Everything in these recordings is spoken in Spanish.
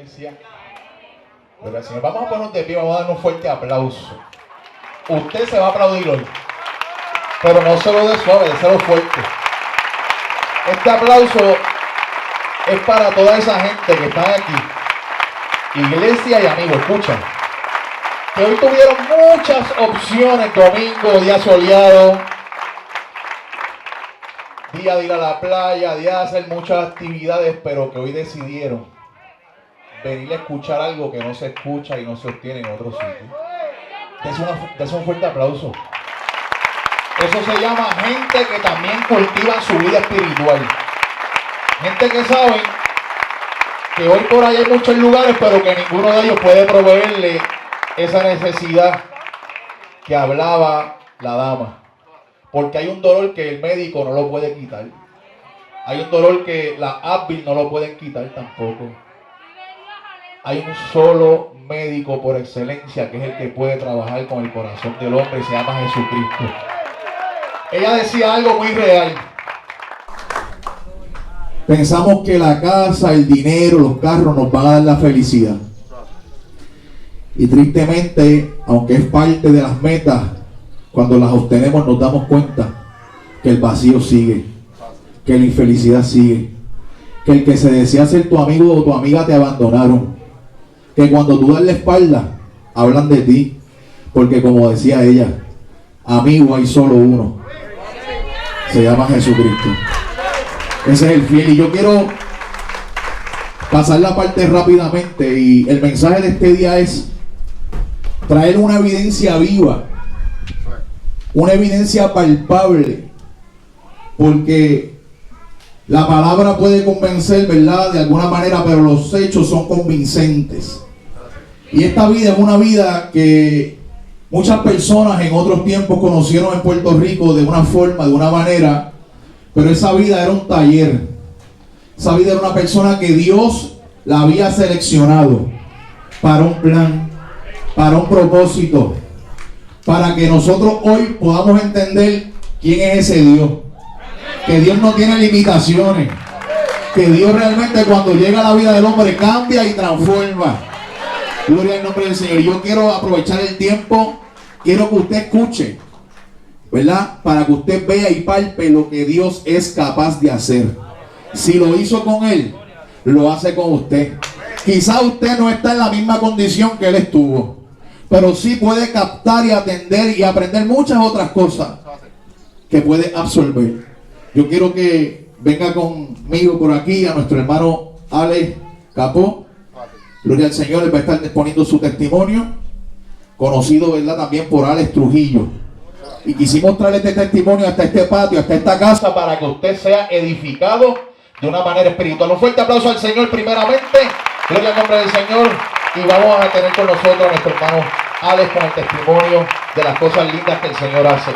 iglesia. Pero al Señor, vamos a ponernos de pie, vamos a dar un fuerte aplauso. Usted se va a aplaudir hoy, pero no se lo dé suave, déselo fuerte. Este aplauso es para toda esa gente que está aquí, iglesia y amigos, escucha, que hoy tuvieron muchas opciones, domingo, día soleado, día de ir a la playa, día de hacer muchas actividades, pero que hoy decidieron venir a escuchar algo que no se escucha y no se obtiene en otro sitio. Dese un fuerte aplauso. Eso se llama gente que también cultiva su vida espiritual. Gente que sabe que hoy por ahí hay muchos lugares, pero que ninguno de ellos puede proveerle esa necesidad que hablaba la dama. Porque hay un dolor que el médico no lo puede quitar. Hay un dolor que la Advil no lo puede quitar tampoco. Hay un solo médico por excelencia que es el que puede trabajar con el corazón del hombre y se llama Jesucristo. Ella decía algo muy real. Pensamos que la casa, el dinero, los carros nos van a dar la felicidad. Y tristemente, aunque es parte de las metas, cuando las obtenemos nos damos cuenta que el vacío sigue, que la infelicidad sigue, que el que se desea ser tu amigo o tu amiga te abandonaron, que cuando tú das la espalda hablan de ti, porque como decía ella, amigo hay solo uno, se llama Jesucristo. Ese es el fiel. Y yo quiero pasar la parte rápidamente, y el mensaje de este día es traer una evidencia viva, una evidencia palpable, porque la palabra puede convencer, ¿verdad?, de alguna manera, pero los hechos son convincentes. Y esta vida es una vida que muchas personas en otros tiempos conocieron en Puerto Rico de una forma, de una manera, pero esa vida era un taller. Esa vida era una persona que Dios la había seleccionado para un plan, para un propósito, para que nosotros hoy podamos entender quién es ese Dios. Que Dios no tiene limitaciones. Que Dios realmente cuando llega a la vida del hombre cambia y transforma. Gloria al nombre del Señor. Y yo quiero aprovechar el tiempo. Quiero que usted escuche, ¿verdad? Para que usted vea y palpe lo que Dios es capaz de hacer. Si lo hizo con él, lo hace con usted. Quizá usted no está en la misma condición que él estuvo, pero sí puede captar y atender y aprender muchas otras cosas que puede absorber. Yo quiero que venga conmigo por aquí a nuestro hermano Alex Capó. Gloria al Señor, él va a estar exponiendo su testimonio, conocido, ¿verdad?, también por Alex Trujillo. Y quisimos traerle este testimonio hasta este patio, hasta esta casa, para que usted sea edificado de una manera espiritual. Un fuerte aplauso al Señor primeramente. Gloria al nombre del Señor. Y vamos a tener con nosotros a nuestro hermano Alex con el testimonio de las cosas lindas que el Señor hace.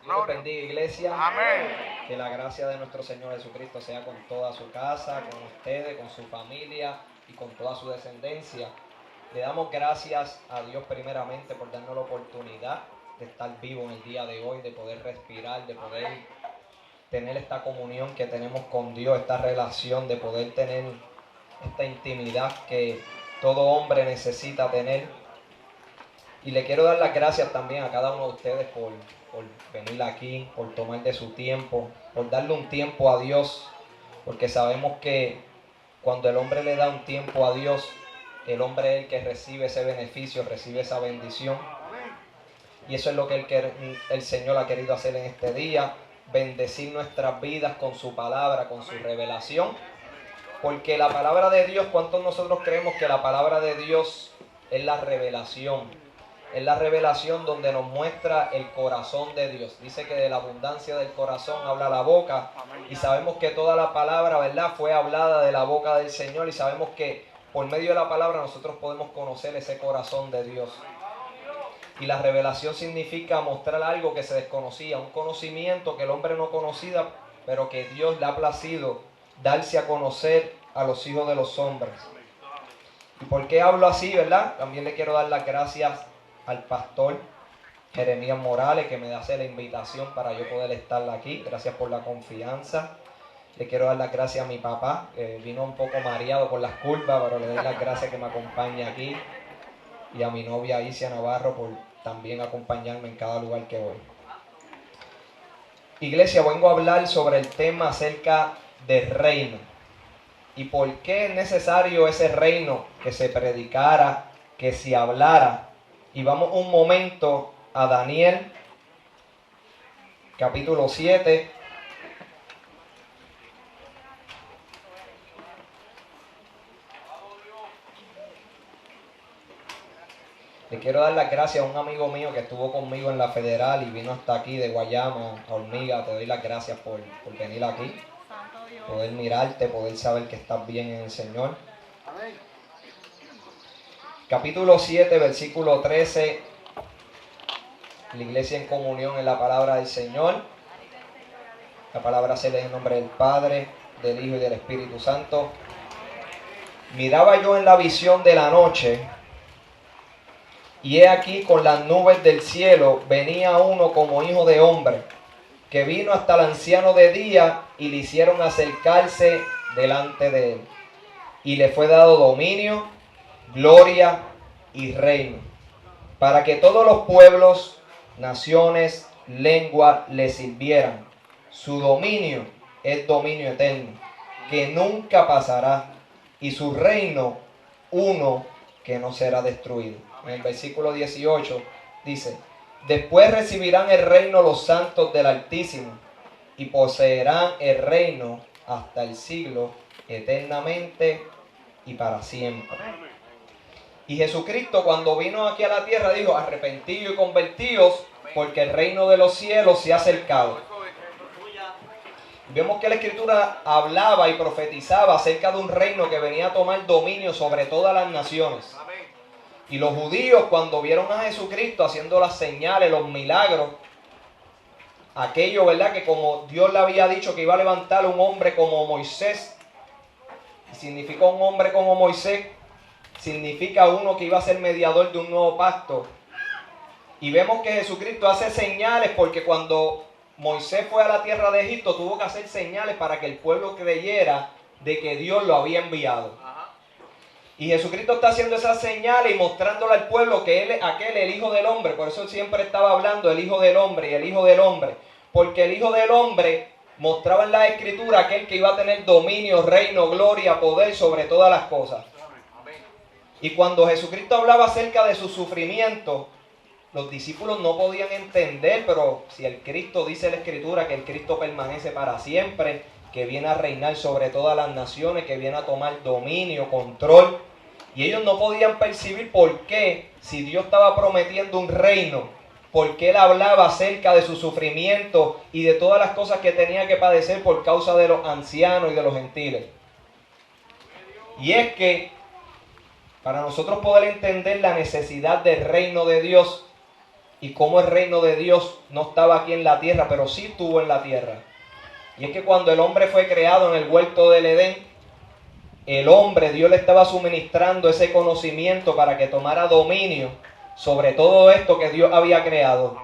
Dios bendiga, iglesia. Amén. Que la gracia de nuestro Señor Jesucristo sea con toda su casa, con ustedes, con su familia y con toda su descendencia. Le damos gracias a Dios primeramente por darnos la oportunidad de estar vivo en el día de hoy, de poder respirar, de poder tener esta comunión que tenemos con Dios, esta relación, de poder tener esta intimidad que todo hombre necesita tener. Y le quiero dar las gracias también a cada uno de ustedes por venir aquí, por tomar de su tiempo, por darle un tiempo a Dios, porque sabemos que cuando el hombre le da un tiempo a Dios, el hombre es el que recibe ese beneficio, recibe esa bendición. Y eso es lo que el Señor ha querido hacer en este día, bendecir nuestras vidas con su palabra, con su revelación. Porque la palabra de Dios, ¿cuántos nosotros creemos que la palabra de Dios es la revelación? Es la revelación donde nos muestra el corazón de Dios. Dice que de la abundancia del corazón habla la boca. Y sabemos que toda la palabra, ¿verdad?, fue hablada de la boca del Señor. Y sabemos que por medio de la palabra nosotros podemos conocer ese corazón de Dios. Y la revelación significa mostrar algo que se desconocía, un conocimiento que el hombre no conocía, pero que Dios le ha placido darse a conocer a los hijos de los hombres. ¿Y por qué hablo así, verdad? También le quiero dar las gracias al pastor Jeremías Morales, que me hace la invitación para yo poder estar aquí. Gracias por la confianza. Le quiero dar las gracias a mi papá, que vino un poco mareado por las curvas, pero le doy las gracias que me acompaña aquí. Y a mi novia Isia Navarro por también acompañarme en cada lugar que voy. Iglesia, vengo a hablar sobre el tema acerca del reino. Y por qué es necesario ese reino, que se predicara, que se hablara. Y vamos un momento a Daniel, capítulo 7. Le quiero dar las gracias a un amigo mío que estuvo conmigo en la Federal y vino hasta aquí de Guayama, a Hormiga. Te doy las gracias por venir aquí, poder mirarte, poder saber que estás bien en el Señor. Capítulo 7, versículo 13. La iglesia en comunión en la palabra del Señor. La palabra se lee en nombre del Padre, del Hijo y del Espíritu Santo. Miraba yo en la visión de la noche, y he aquí con las nubes del cielo venía uno como hijo de hombre, que vino hasta el anciano de día y le hicieron acercarse delante de él. Y le fue dado dominio, gloria y reino, para que todos los pueblos, naciones, lenguas le sirvieran. Su dominio es dominio eterno, que nunca pasará, y su reino uno que no será destruido. En el versículo 18 dice: después recibirán el reino los santos del Altísimo, y poseerán el reino hasta el siglo, eternamente y para siempre. Y Jesucristo, cuando vino aquí a la tierra, dijo: arrepentidos y convertidos, porque el reino de los cielos se ha acercado. Vemos que la Escritura hablaba y profetizaba acerca de un reino que venía a tomar dominio sobre todas las naciones. Y los judíos, cuando vieron a Jesucristo haciendo las señales, los milagros, aquello, ¿verdad?, que como Dios le había dicho que iba a levantar un hombre como Moisés, y significa un hombre como Moisés, significa uno que iba a ser mediador de un nuevo pacto. Y vemos que Jesucristo hace señales, porque cuando Moisés fue a la tierra de Egipto, tuvo que hacer señales para que el pueblo creyera de que Dios lo había enviado. Y Jesucristo está haciendo esas señales y mostrándole al pueblo que Él es aquel, el Hijo del Hombre. Por eso siempre estaba hablando el Hijo del Hombre y el Hijo del Hombre. Porque el Hijo del Hombre mostraba en la Escritura aquel que iba a tener dominio, reino, gloria, poder sobre todas las cosas. Y cuando Jesucristo hablaba acerca de su sufrimiento, los discípulos no podían entender, pero si el Cristo, dice la Escritura, que el Cristo permanece para siempre, que viene a reinar sobre todas las naciones, que viene a tomar dominio, control. Y ellos no podían percibir por qué, si Dios estaba prometiendo un reino, por qué Él hablaba acerca de su sufrimiento y de todas las cosas que tenía que padecer por causa de los ancianos y de los gentiles. Y es que, para nosotros poder entender la necesidad del reino de Dios y cómo el reino de Dios no estaba aquí en la tierra, pero sí estuvo en la tierra. Y es que cuando el hombre fue creado en el huerto del Edén, el hombre, Dios le estaba suministrando ese conocimiento para que tomara dominio sobre todo esto que Dios había creado.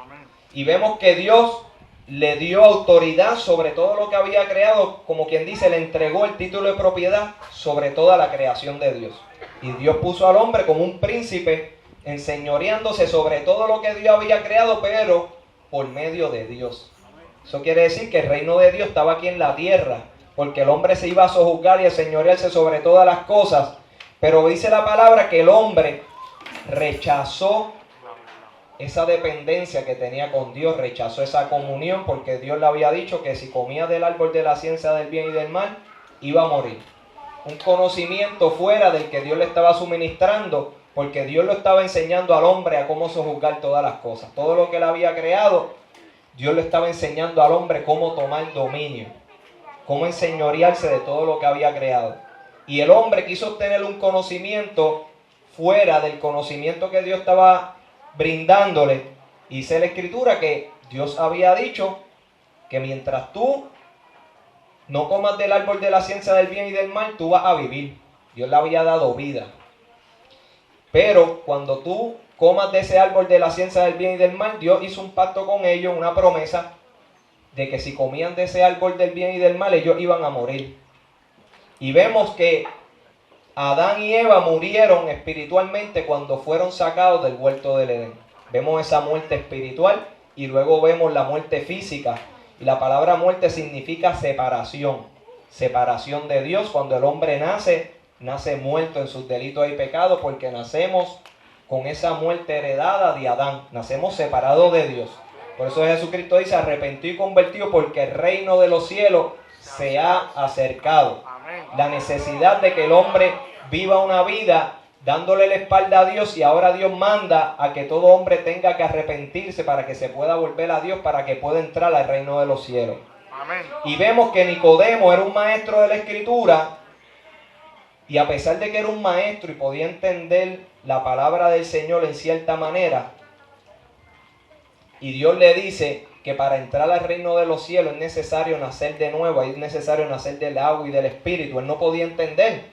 Y vemos que Dios le dio autoridad sobre todo lo que había creado, como quien dice, le entregó el título de propiedad sobre toda la creación de Dios. Y Dios puso al hombre como un príncipe, enseñoreándose sobre todo lo que Dios había creado, pero por medio de Dios. Eso quiere decir que el reino de Dios estaba aquí en la tierra, porque el hombre se iba a sojuzgar y a enseñorearse sobre todas las cosas. Pero dice la palabra que el hombre rechazó esa dependencia que tenía con Dios, rechazó esa comunión, porque Dios le había dicho que si comía del árbol de la ciencia del bien y del mal, iba a morir. Un conocimiento fuera del que Dios le estaba suministrando, porque Dios lo estaba enseñando al hombre a cómo sojuzgar todas las cosas. Todo lo que él había creado, Dios le estaba enseñando al hombre cómo tomar dominio, cómo enseñorearse de todo lo que había creado. Y el hombre quiso obtener un conocimiento fuera del conocimiento que Dios estaba brindándole. Y dice la Escritura que Dios había dicho que mientras tú no comas del árbol de la ciencia del bien y del mal, tú vas a vivir. Dios le había dado vida. Pero cuando tú comas de ese árbol de la ciencia del bien y del mal, Dios hizo un pacto con ellos, una promesa de que si comían de ese árbol del bien y del mal, ellos iban a morir. Y vemos que Adán y Eva murieron espiritualmente cuando fueron sacados del huerto del Edén. Vemos esa muerte espiritual y luego vemos la muerte física. Y la palabra muerte significa separación. Separación de Dios. Cuando el hombre nace muerto en sus delitos y pecados, porque nacemos con esa muerte heredada de Adán. Nacemos separados de Dios. Por eso Jesucristo dice, arrepentido y convertido, porque el reino de los cielos se ha acercado. La necesidad de que el hombre viva una vida dándole la espalda a Dios, y ahora Dios manda a que todo hombre tenga que arrepentirse para que se pueda volver a Dios, para que pueda entrar al reino de los cielos. Amén. Y vemos que Nicodemo era un maestro de la Escritura, y a pesar de que era un maestro y podía entender la palabra del Señor en cierta manera, y Dios le dice que para entrar al reino de los cielos es necesario nacer de nuevo, es necesario nacer del agua y del Espíritu. Él no podía entender.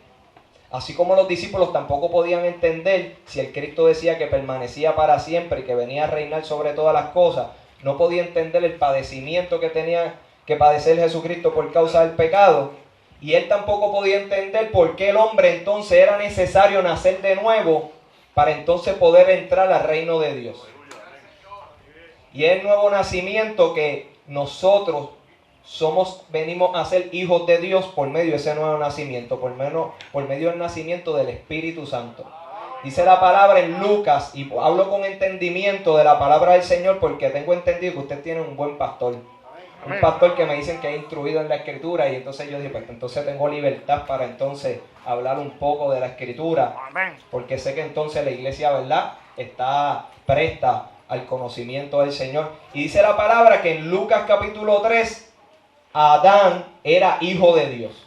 Así como los discípulos tampoco podían entender si el Cristo decía que permanecía para siempre y que venía a reinar sobre todas las cosas. No podía entender el padecimiento que tenía que padecer Jesucristo por causa del pecado. Y él tampoco podía entender por qué el hombre entonces era necesario nacer de nuevo para entonces poder entrar al reino de Dios. Y es el nuevo nacimiento que nosotros venimos a ser hijos de Dios por medio de ese nuevo nacimiento, por medio del nacimiento del Espíritu Santo. Dice la palabra en Lucas, y hablo con entendimiento de la palabra del Señor porque tengo entendido que usted tiene un buen pastor. Un pastor que me dicen que es instruido en la Escritura, y entonces yo dije, pues entonces tengo libertad para entonces hablar un poco de la Escritura, porque sé que entonces la iglesia, ¿verdad?, está presta al conocimiento del Señor. Y dice la palabra que en Lucas capítulo 3, Adán era hijo de Dios.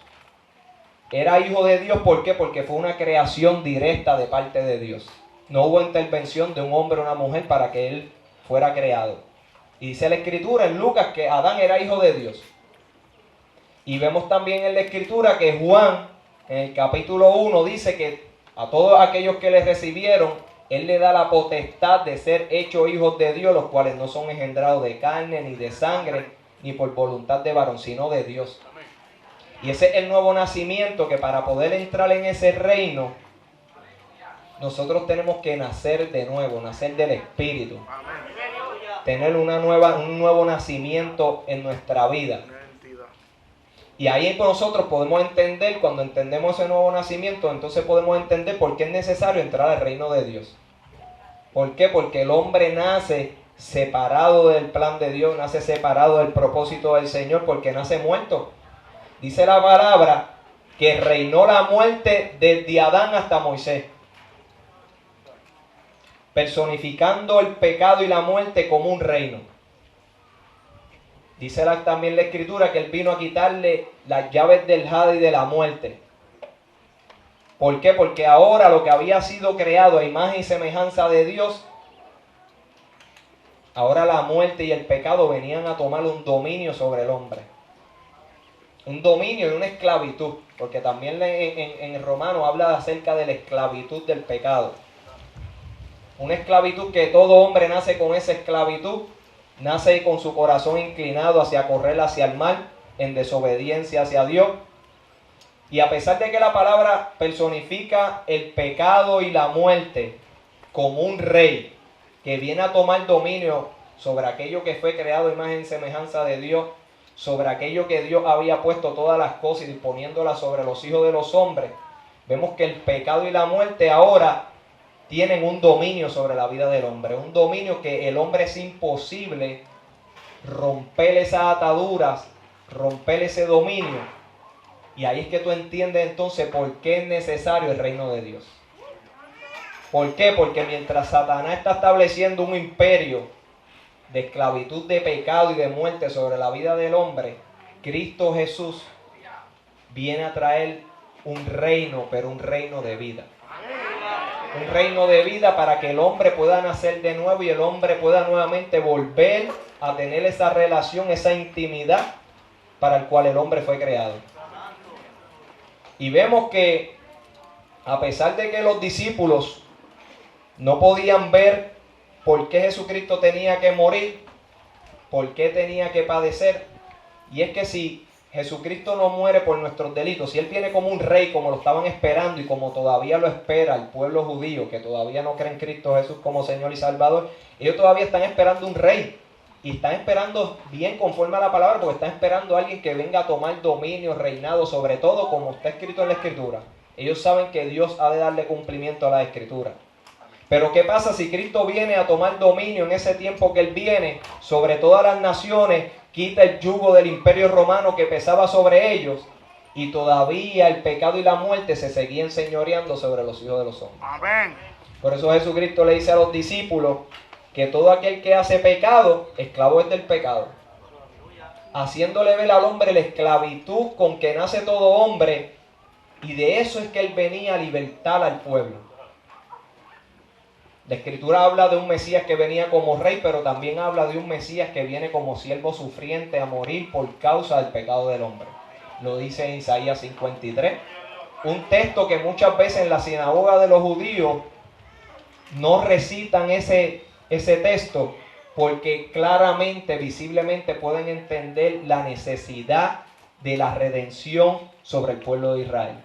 Era hijo de Dios, ¿por qué? Porque fue una creación directa de parte de Dios. No hubo intervención de un hombre o una mujer para que él fuera creado. Y dice la Escritura en Lucas que Adán era hijo de Dios. Y vemos también en la Escritura que Juan, en el capítulo 1, dice que a todos aquellos que le recibieron, Él le da la potestad de ser hechos hijos de Dios, los cuales no son engendrados de carne, ni de sangre, ni por voluntad de varón, sino de Dios. Y ese es el nuevo nacimiento, que para poder entrar en ese reino, nosotros tenemos que nacer de nuevo, nacer del Espíritu. Tener un nuevo nacimiento en nuestra vida. Y ahí nosotros podemos entender, cuando entendemos ese nuevo nacimiento, entonces podemos entender por qué es necesario entrar al reino de Dios. ¿Por qué? Porque el hombre nace separado del plan de Dios, nace separado del propósito del Señor, porque nace muerto. Dice la palabra que reinó la muerte desde Adán hasta Moisés, personificando el pecado y la muerte como un reino. Dice también la Escritura que Él vino a quitarle las llaves del Hades y de la muerte. ¿Por qué? Porque ahora lo que había sido creado a imagen y semejanza de Dios, ahora la muerte y el pecado venían a tomar un dominio sobre el hombre. Un dominio y una esclavitud, porque también en Romanos habla acerca de la esclavitud del pecado. Una esclavitud que todo hombre nace con esa esclavitud, nace con su corazón inclinado hacia correr hacia el mal, en desobediencia hacia Dios. Y a pesar de que la palabra personifica el pecado y la muerte como un rey que viene a tomar dominio sobre aquello que fue creado a imagen y semejanza de Dios, sobre aquello que Dios había puesto todas las cosas y disponiéndolas sobre los hijos de los hombres, vemos que el pecado y la muerte ahora tienen un dominio sobre la vida del hombre, un dominio que el hombre es imposible romper esas ataduras, romper ese dominio. Y ahí es que tú entiendes entonces por qué es necesario el reino de Dios. ¿Por qué? Porque mientras Satanás está estableciendo un imperio de esclavitud, de pecado y de muerte sobre la vida del hombre, Cristo Jesús viene a traer un reino, pero un reino de vida. Un reino de vida para que el hombre pueda nacer de nuevo y el hombre pueda nuevamente volver a tener esa relación, esa intimidad para el cual el hombre fue creado. Y vemos que a pesar de que los discípulos No podían ver por qué Jesucristo tenía que morir, por qué tenía que padecer. Y es que si Jesucristo no muere por nuestros delitos, si Él viene como un rey, como lo estaban esperando y como todavía lo espera el pueblo judío, que todavía no cree en Cristo Jesús como Señor y Salvador, ellos todavía están esperando un rey. Y están esperando bien conforme a la palabra, porque están esperando a alguien que venga a tomar dominio, reinado, sobre todo como está escrito en la Escritura. Ellos saben que Dios ha de darle cumplimiento a la Escritura. Pero ¿qué pasa si Cristo viene a tomar dominio en ese tiempo que Él viene sobre todas las naciones, quita el yugo del imperio romano que pesaba sobre ellos y todavía el pecado y la muerte se seguían señoreando sobre los hijos de los hombres? Amén. Por eso Jesucristo le dice a los discípulos que todo aquel que hace pecado, esclavo es del pecado, haciéndole ver al hombre la esclavitud con que nace todo hombre, y de eso es que Él venía a libertar al pueblo. La Escritura habla de un Mesías que venía como rey, pero también habla de un Mesías que viene como siervo sufriente a morir por causa del pecado del hombre. Lo dice en Isaías 53. Un texto que muchas veces en la sinagoga de los judíos no recitan ese texto porque claramente, visiblemente pueden entender la necesidad de la redención sobre el pueblo de Israel.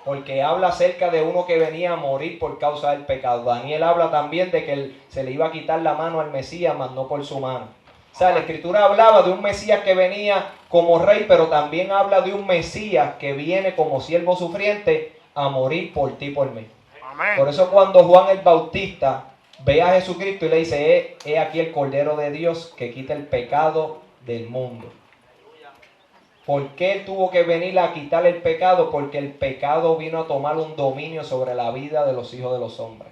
Porque habla acerca de uno que venía a morir por causa del pecado. Daniel habla también de que se le iba a quitar la mano al Mesías, mas no por su mano. O sea, la Escritura hablaba de un Mesías que venía como rey, pero también habla de un Mesías que viene como siervo sufriente a morir por ti y por mí. Amén. Por eso cuando Juan el Bautista ve a Jesucristo y le dice, he aquí el Cordero de Dios que quita el pecado del mundo. ¿Por qué Él tuvo que venir a quitar el pecado? Porque el pecado vino a tomar un dominio sobre la vida de los hijos de los hombres.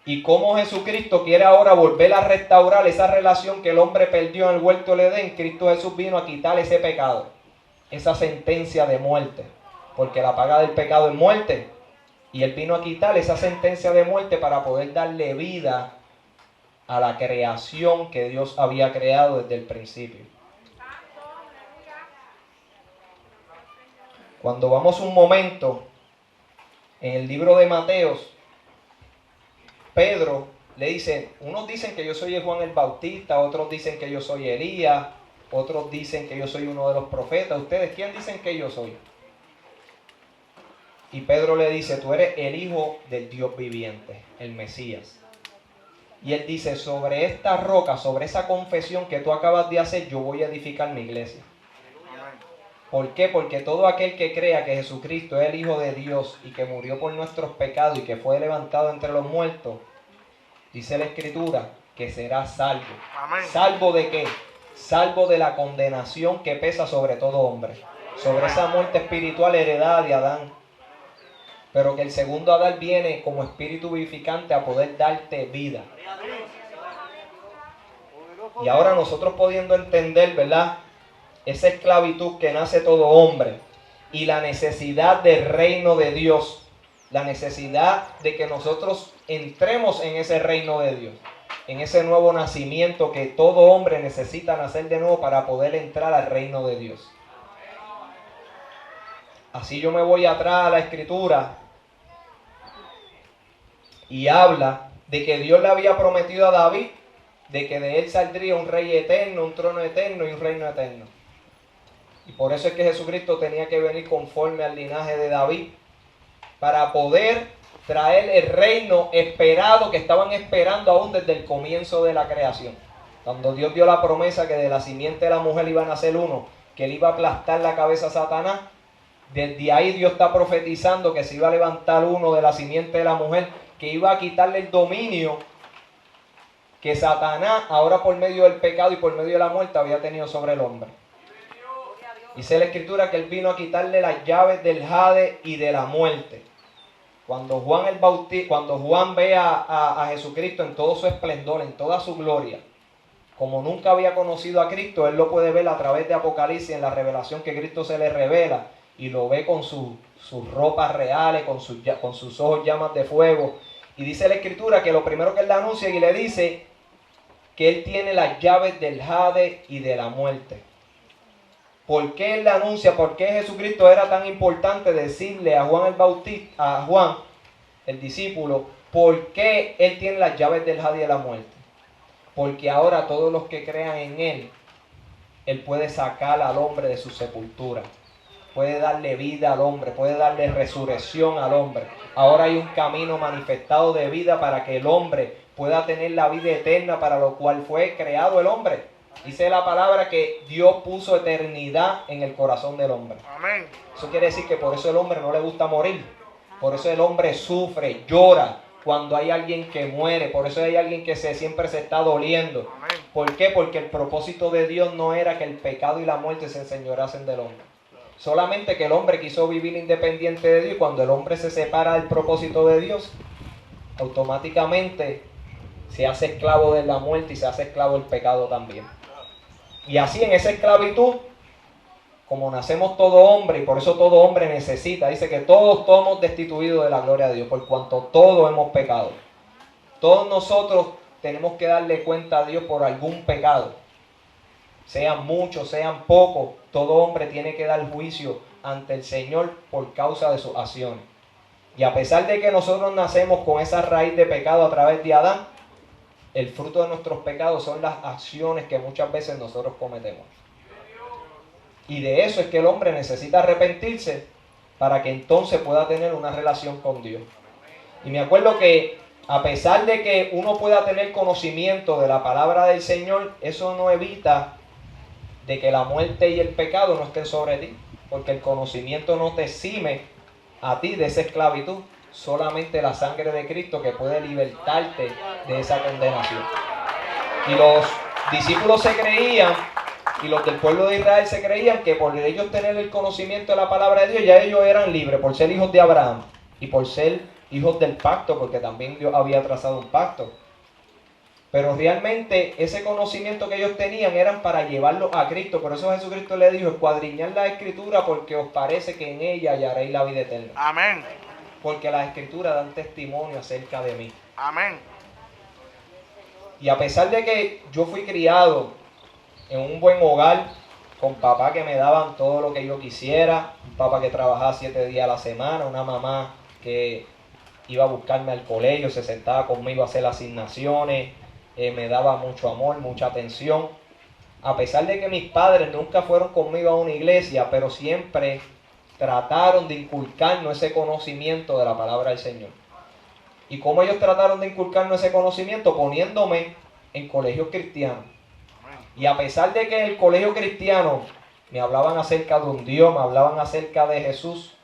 Y cómo Jesucristo quiere ahora volver a restaurar esa relación que el hombre perdió en el huerto del Edén. Cristo Jesús vino a quitar ese pecado, esa sentencia de muerte. Porque la paga del pecado es muerte. Y Él vino a quitar esa sentencia de muerte para poder darle vida a la creación que Dios había creado desde el principio. Cuando vamos un momento en el libro de Mateos, Pedro le dice, unos dicen que yo soy Juan el Bautista, otros dicen que yo soy Elías, otros dicen que yo soy uno de los profetas. ¿Ustedes quién dicen que yo soy? Y Pedro le dice, tú eres el Hijo del Dios viviente, el Mesías. Y él dice, sobre esta roca, sobre esa confesión que tú acabas de hacer, yo voy a edificar mi iglesia. ¿Por qué? Porque todo aquel que crea que Jesucristo es el Hijo de Dios y que murió por nuestros pecados y que fue levantado entre los muertos, dice la Escritura, que será salvo. Amén. ¿Salvo de qué? Salvo de la condenación que pesa sobre todo hombre. Sobre esa muerte espiritual heredada de Adán. Pero que el segundo Adán viene como espíritu vivificante a poder darte vida. Y ahora nosotros pudiendo entender, ¿verdad?, esa esclavitud que nace todo hombre y la necesidad del reino de Dios, la necesidad de que nosotros entremos en ese reino de Dios, en ese nuevo nacimiento que todo hombre necesita nacer de nuevo para poder entrar al reino de Dios. Así yo me voy atrás a la Escritura y habla de que Dios le había prometido a David de que de él saldría un rey eterno, un trono eterno y un reino eterno. Y por eso es que Jesucristo tenía que venir conforme al linaje de David para poder traer el reino esperado que estaban esperando aún desde el comienzo de la creación. Cuando Dios dio la promesa que de la simiente de la mujer iba a nacer uno, que él iba a aplastar la cabeza a Satanás, desde ahí Dios está profetizando que se iba a levantar uno de la simiente de la mujer, que iba a quitarle el dominio que Satanás, ahora por medio del pecado y por medio de la muerte, había tenido sobre el hombre. Dice la Escritura que él vino a quitarle las llaves del Hades y de la muerte. Cuando Juan ve a Jesucristo en todo su esplendor, en toda su gloria, como nunca había conocido a Cristo, él lo puede ver a través de Apocalipsis, en la revelación que Cristo se le revela, y lo ve con sus ropas reales, con sus ojos llamas de fuego. Y dice la Escritura que lo primero que él le anuncia y le dice que él tiene las llaves del Hades y de la muerte. ¿Por qué él le anuncia? ¿Por qué Jesucristo era tan importante decirle a Juan el Bautista, a Juan, el discípulo, por qué él tiene las llaves del Hades y de la muerte? Porque ahora todos los que crean en él puede sacar al hombre de su sepultura. Puede darle vida al hombre, puede darle resurrección al hombre. Ahora hay un camino manifestado de vida para que el hombre pueda tener la vida eterna para lo cual fue creado el hombre. Dice la palabra que Dios puso eternidad en el corazón del hombre. Amén. Eso quiere decir que por eso el hombre no le gusta morir. Por eso el hombre sufre, llora cuando hay alguien que muere. Por eso hay alguien que siempre se está doliendo. Amén. ¿Por qué? Porque el propósito de Dios no era que el pecado y la muerte se enseñorasen del hombre. Solamente que el hombre quiso vivir independiente de Dios, y cuando el hombre se separa del propósito de Dios, automáticamente se hace esclavo de la muerte y se hace esclavo del pecado también. Y así en esa esclavitud, como nacemos todo hombre, y por eso todo hombre necesita, dice que todos somos destituidos de la gloria de Dios, por cuanto todos hemos pecado. Todos nosotros tenemos que darle cuenta a Dios por algún pecado. Sean muchos, sean pocos, todo hombre tiene que dar juicio ante el Señor por causa de sus acciones. Y a pesar de que nosotros nacemos con esa raíz de pecado a través de Adán, el fruto de nuestros pecados son las acciones que muchas veces nosotros cometemos. Y de eso es que el hombre necesita arrepentirse para que entonces pueda tener una relación con Dios. Y me acuerdo que a pesar de que uno pueda tener conocimiento de la palabra del Señor, eso no evita de que la muerte y el pecado no estén sobre ti, porque el conocimiento no te exime a ti de esa esclavitud, solamente la sangre de Cristo que puede libertarte de esa condenación. Y los discípulos se creían, y los del pueblo de Israel se creían que por ellos tener el conocimiento de la palabra de Dios, ya ellos eran libres por ser hijos de Abraham y por ser hijos del pacto, porque también Dios había trazado un pacto. Pero realmente ese conocimiento que ellos tenían eran para llevarlo a Cristo. Por eso Jesucristo le dijo: escuadriñad la Escritura porque os parece que en ella hallaréis la vida eterna. Amén. Porque las Escrituras dan testimonio acerca de mí. Amén. Y a pesar de que yo fui criado en un buen hogar, con papá que me daban todo lo que yo quisiera, un papá que trabajaba 7 días a la semana, una mamá que iba a buscarme al colegio, se sentaba conmigo a hacer asignaciones, me daba mucho amor, mucha atención. A pesar de que mis padres nunca fueron conmigo a una iglesia, pero siempre trataron de inculcarnos ese conocimiento de la palabra del Señor. ¿Y cómo ellos trataron de inculcarnos ese conocimiento? Poniéndome en colegios cristianos. Y a pesar de que en el colegio cristiano me hablaban acerca de un Dios, me hablaban acerca de Jesús,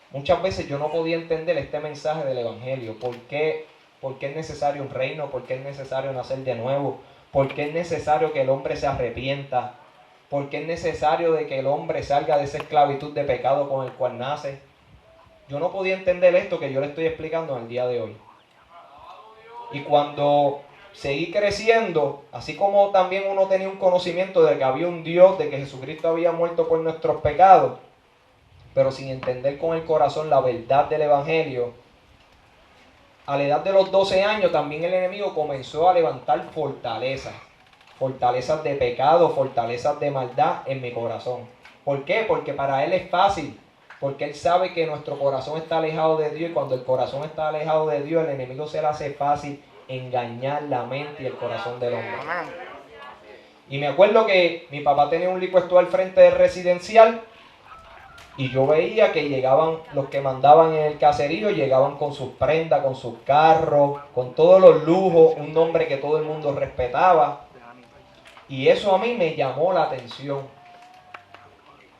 muchas veces yo no podía entender este mensaje del Evangelio. ¿Por qué es necesario un reino? ¿Por qué es necesario nacer de nuevo? ¿Por qué es necesario que el hombre se arrepienta? ¿Por qué es necesario de que el hombre salga de esa esclavitud de pecado con el cual nace? Yo no podía entender esto que yo le estoy explicando en el día de hoy. Y cuando seguí creciendo, así como también uno tenía un conocimiento de que había un Dios, de que Jesucristo había muerto por nuestros pecados, pero sin entender con el corazón la verdad del Evangelio, a la edad de los 12 años también el enemigo comenzó a levantar fortalezas de pecado, fortalezas de maldad en mi corazón. ¿Por qué? Porque para él es fácil, porque él sabe que nuestro corazón está alejado de Dios, y cuando el corazón está alejado de Dios, el enemigo se le hace fácil engañar la mente y el corazón del hombre. Y me acuerdo que mi papá tenía un liquor store al frente del residencial, y yo veía que llegaban los que mandaban en el caserío, llegaban con sus prendas, con sus carros, con todos los lujos, un nombre que todo el mundo respetaba. Y eso a mí me llamó la atención.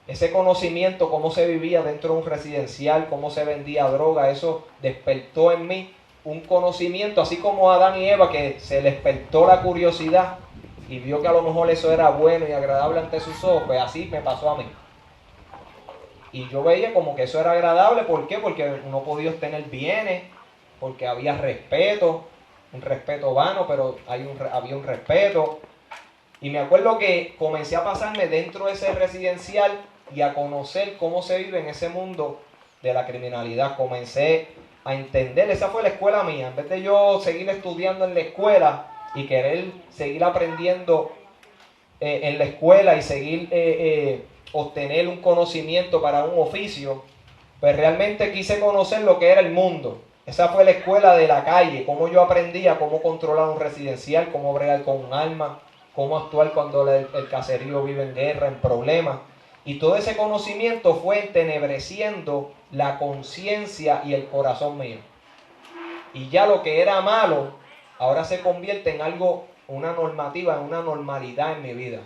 Ese conocimiento, cómo se vivía dentro de un residencial, cómo se vendía droga, eso despertó en mí un conocimiento, así como a Adán y Eva, que se les despertó la curiosidad y vio que a lo mejor eso era bueno y agradable ante sus ojos. Pues así me pasó a mí. Y yo veía como que eso era agradable. ¿Por qué? Porque uno podía obtener bienes, porque había respeto, un respeto vano, pero había un respeto. Y me acuerdo que comencé a pasarme dentro de ese residencial y a conocer cómo se vive en ese mundo de la criminalidad. Comencé a entender, esa fue la escuela mía. En vez de yo seguir estudiando en la escuela y querer seguir aprendiendo en la escuela y seguir obtener un conocimiento para un oficio, pues realmente quise conocer lo que era el mundo. Esa fue la escuela de la calle, cómo yo aprendía cómo controlar un residencial, cómo bregar con un arma, cómo actuar cuando el caserío vive en guerra, en problemas. Y todo ese conocimiento fue entenebreciendo la conciencia y el corazón mío. Y ya lo que era malo, ahora se convierte en algo, una normativa, en una normalidad en mi vida.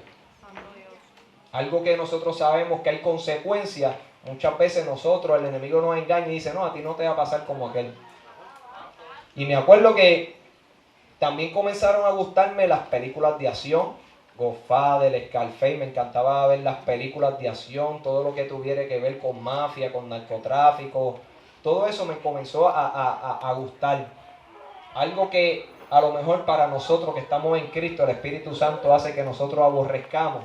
Algo que nosotros sabemos que hay consecuencias. Muchas veces nosotros, el enemigo nos engaña y dice, no, a ti no te va a pasar como aquel. Y me acuerdo que también comenzaron a gustarme las películas de acción, Godfather, Scarface, me encantaba ver las películas de acción, todo lo que tuviera que ver con mafia, con narcotráfico, todo eso me comenzó a gustar. Algo que a lo mejor para nosotros que estamos en Cristo, el Espíritu Santo hace que nosotros aborrezcamos.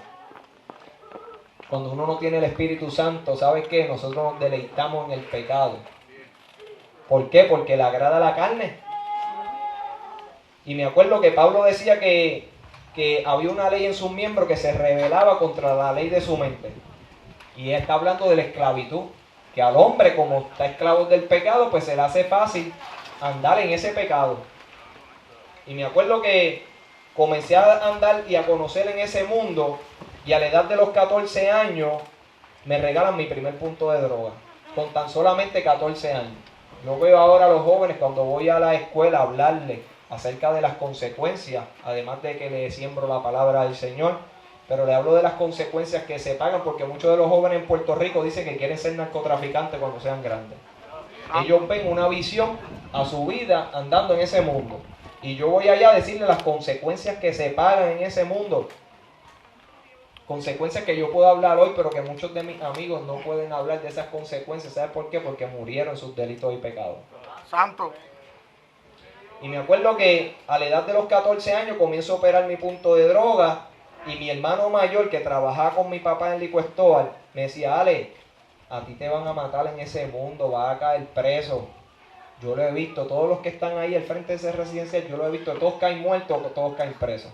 Cuando uno no tiene el Espíritu Santo, ¿sabes qué? Nosotros nos deleitamos en el pecado. ¿Por qué? Porque le agrada la carne. Y me acuerdo que Pablo decía que había una ley en sus miembros que se rebelaba contra la ley de su mente. Y él está hablando de la esclavitud. Que al hombre, como está esclavo del pecado, pues se le hace fácil andar en ese pecado. Y me acuerdo que comencé a andar y a conocer en ese mundo. Y a la edad de los 14 años me regalan mi primer punto de droga. Con tan solamente 14 años. Yo veo ahora a los jóvenes cuando voy a la escuela a hablarles acerca de las consecuencias, además de que les siembro la palabra del Señor, pero le hablo de las consecuencias que se pagan, porque muchos de los jóvenes en Puerto Rico dicen que quieren ser narcotraficantes cuando sean grandes. Ellos ven una visión a su vida andando en ese mundo. Y yo voy allá a decirles las consecuencias que se pagan en ese mundo. Consecuencias que yo puedo hablar hoy, pero que muchos de mis amigos no pueden hablar de esas consecuencias. ¿Sabes por qué? Porque murieron en sus delitos y pecados. Santo. Y me acuerdo que a la edad de los 14 años comienzo a operar mi punto de droga. Y mi hermano mayor, que trabajaba con mi papá en Licuestobal, me decía, Ale, a ti te van a matar en ese mundo, vas a caer preso. Yo lo he visto, todos los que están ahí al frente de ese residencial, yo lo he visto, todos caen muertos o todos caen presos.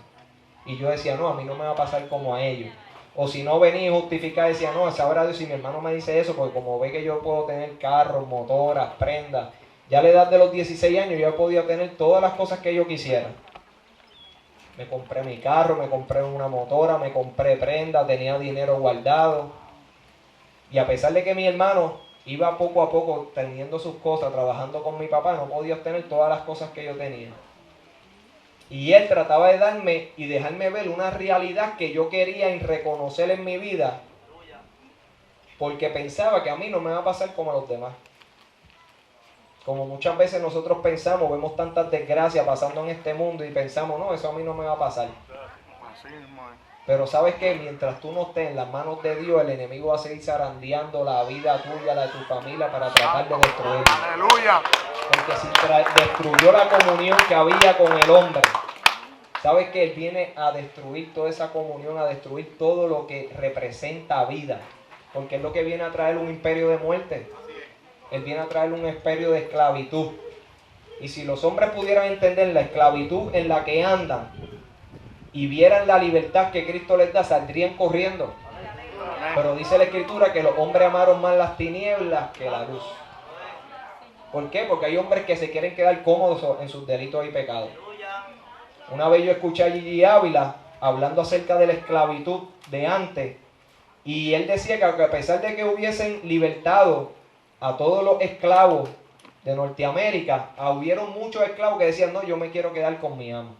Y yo decía, no, a mí no me va a pasar como a ellos. O si no venía y justificaba, decía, no, sabrá Dios si mi hermano me dice eso, porque como ve que yo puedo tener carros, motoras, prendas, ya a la edad de los 16 años yo he podido tener todas las cosas que yo quisiera. Me compré mi carro, me compré una motora, me compré prendas, tenía dinero guardado. Y a pesar de que mi hermano iba poco a poco teniendo sus cosas, trabajando con mi papá, no podía obtener todas las cosas que yo tenía. Y él trataba de darme y dejarme ver una realidad que yo quería reconocer en mi vida, porque pensaba que a mí no me va a pasar como a los demás. Como muchas veces nosotros pensamos, vemos tantas desgracias pasando en este mundo y pensamos, no, eso a mí no me va a pasar. Pero sabes que mientras tú no estés en las manos de Dios, el enemigo va a seguir zarandeando la vida tuya, la de tu familia, para tratar de destruirla. Aleluya. Porque si destruyó la comunión que había con el hombre, sabes que él viene a destruir toda esa comunión, a destruir todo lo que representa vida. Porque es lo que viene a traer un imperio de muerte. Él viene a traer un imperio de esclavitud. Y si los hombres pudieran entender la esclavitud en la que andan y vieran la libertad que Cristo les da, saldrían corriendo. Pero dice la Escritura que los hombres amaron más las tinieblas que la luz. ¿Por qué? Porque hay hombres que se quieren quedar cómodos en sus delitos y pecados. Una vez yo escuché a Gigi Ávila hablando acerca de la esclavitud de antes, y él decía que a pesar de que hubiesen libertado a todos los esclavos de Norteamérica, hubieron muchos esclavos que decían, no, yo me quiero quedar con mi amo.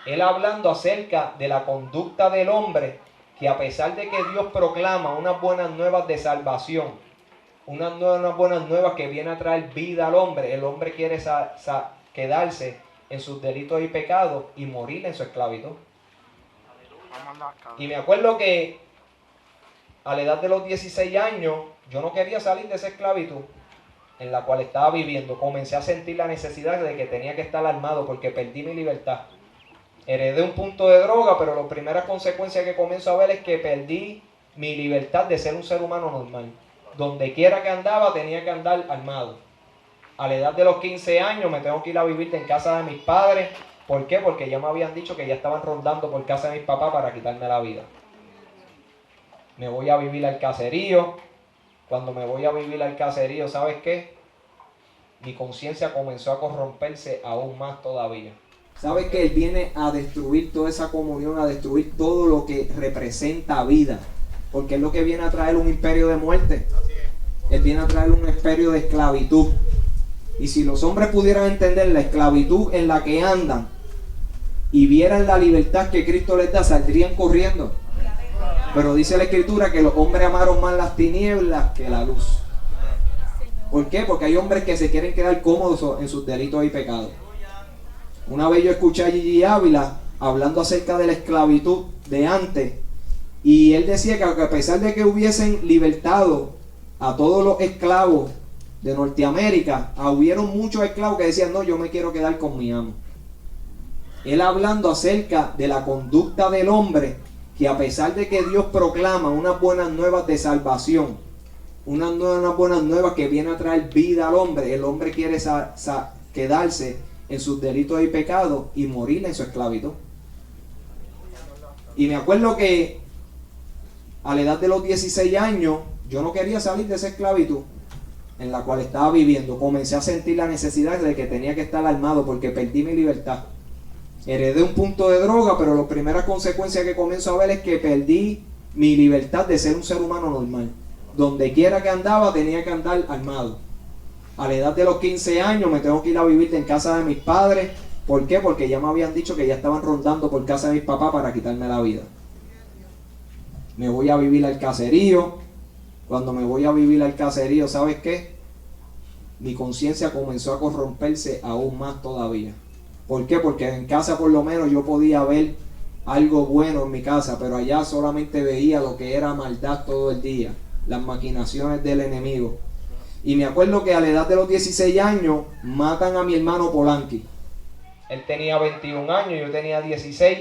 Él hablando acerca de la conducta del hombre, que a pesar de que Dios proclama unas buenas nuevas de salvación, unas buenas nuevas que vienen a traer vida al hombre, el hombre quiere quedarse en sus delitos y pecados y morir en su esclavitud. Y me acuerdo que a la edad de los 16 años, yo no quería salir de esa esclavitud en la cual estaba viviendo. Comencé a sentir la necesidad de que tenía que estar armado porque perdí mi libertad. Heredé un punto de droga, pero las primeras consecuencias que comienzo a ver es que perdí mi libertad de ser un ser humano normal. Donde quiera que andaba, tenía que andar armado. A la edad de los 15 años me tengo que ir a vivir en casa de mis padres. ¿Por qué? Porque ya me habían dicho que ya estaban rondando por casa de mis papás para quitarme la vida. me voy a vivir al caserío. Cuando me voy a vivir al caserío, ¿sabes qué? Mi conciencia comenzó a corromperse aún más todavía. ¿Sabes que Él viene a destruir toda esa comunión, a destruir todo lo que representa vida? Porque es lo que viene a traer un imperio de muerte. Él viene a traer un imperio de esclavitud. Y si los hombres pudieran entender la esclavitud en la que andan y vieran la libertad que Cristo les da, saldrían corriendo. Pero dice la Escritura que los hombres amaron más las tinieblas que la luz. ¿Por qué? Porque hay hombres que se quieren quedar cómodos en sus delitos y pecados. Una vez yo escuché a Gigi Ávila hablando acerca de la esclavitud de antes, y él decía que a pesar de que hubiesen libertado a todos los esclavos de Norteamérica, hubieron muchos esclavos que decían, no, yo me quiero quedar con mi amo. Él hablando acerca de la conducta del hombre, que a pesar de que Dios proclama unas buenas nuevas de salvación, unas buenas nuevas que vienen a traer vida al hombre, el hombre quiere quedarse en sus delitos y pecados y morir en su esclavitud. Y me acuerdo que a la edad de los 16 años yo no quería salir de esa esclavitud en la cual estaba viviendo. Comencé a sentir la necesidad de que tenía que estar armado porque perdí mi libertad. Heredé un punto de droga, pero las primeras consecuencias que comienzo a ver es que perdí mi libertad de ser un ser humano normal. Donde quiera que andaba tenía que andar armado. A la edad de los 15 años me tengo que ir a vivir en casa de mis padres. ¿Por qué? Porque ya me habían dicho que ya estaban rondando por casa de mis papás para quitarme la vida. Me voy a vivir al caserío. Cuando me voy a vivir al caserío, ¿sabes qué? Mi conciencia comenzó a corromperse aún más todavía. ¿Por qué? Porque en casa por lo menos yo podía ver algo bueno en mi casa, pero allá solamente veía lo que era maldad todo el día, las maquinaciones del enemigo. Y me acuerdo que a la edad de los 16 años matan a mi hermano Polanqui. Él tenía 21 años, yo tenía 16.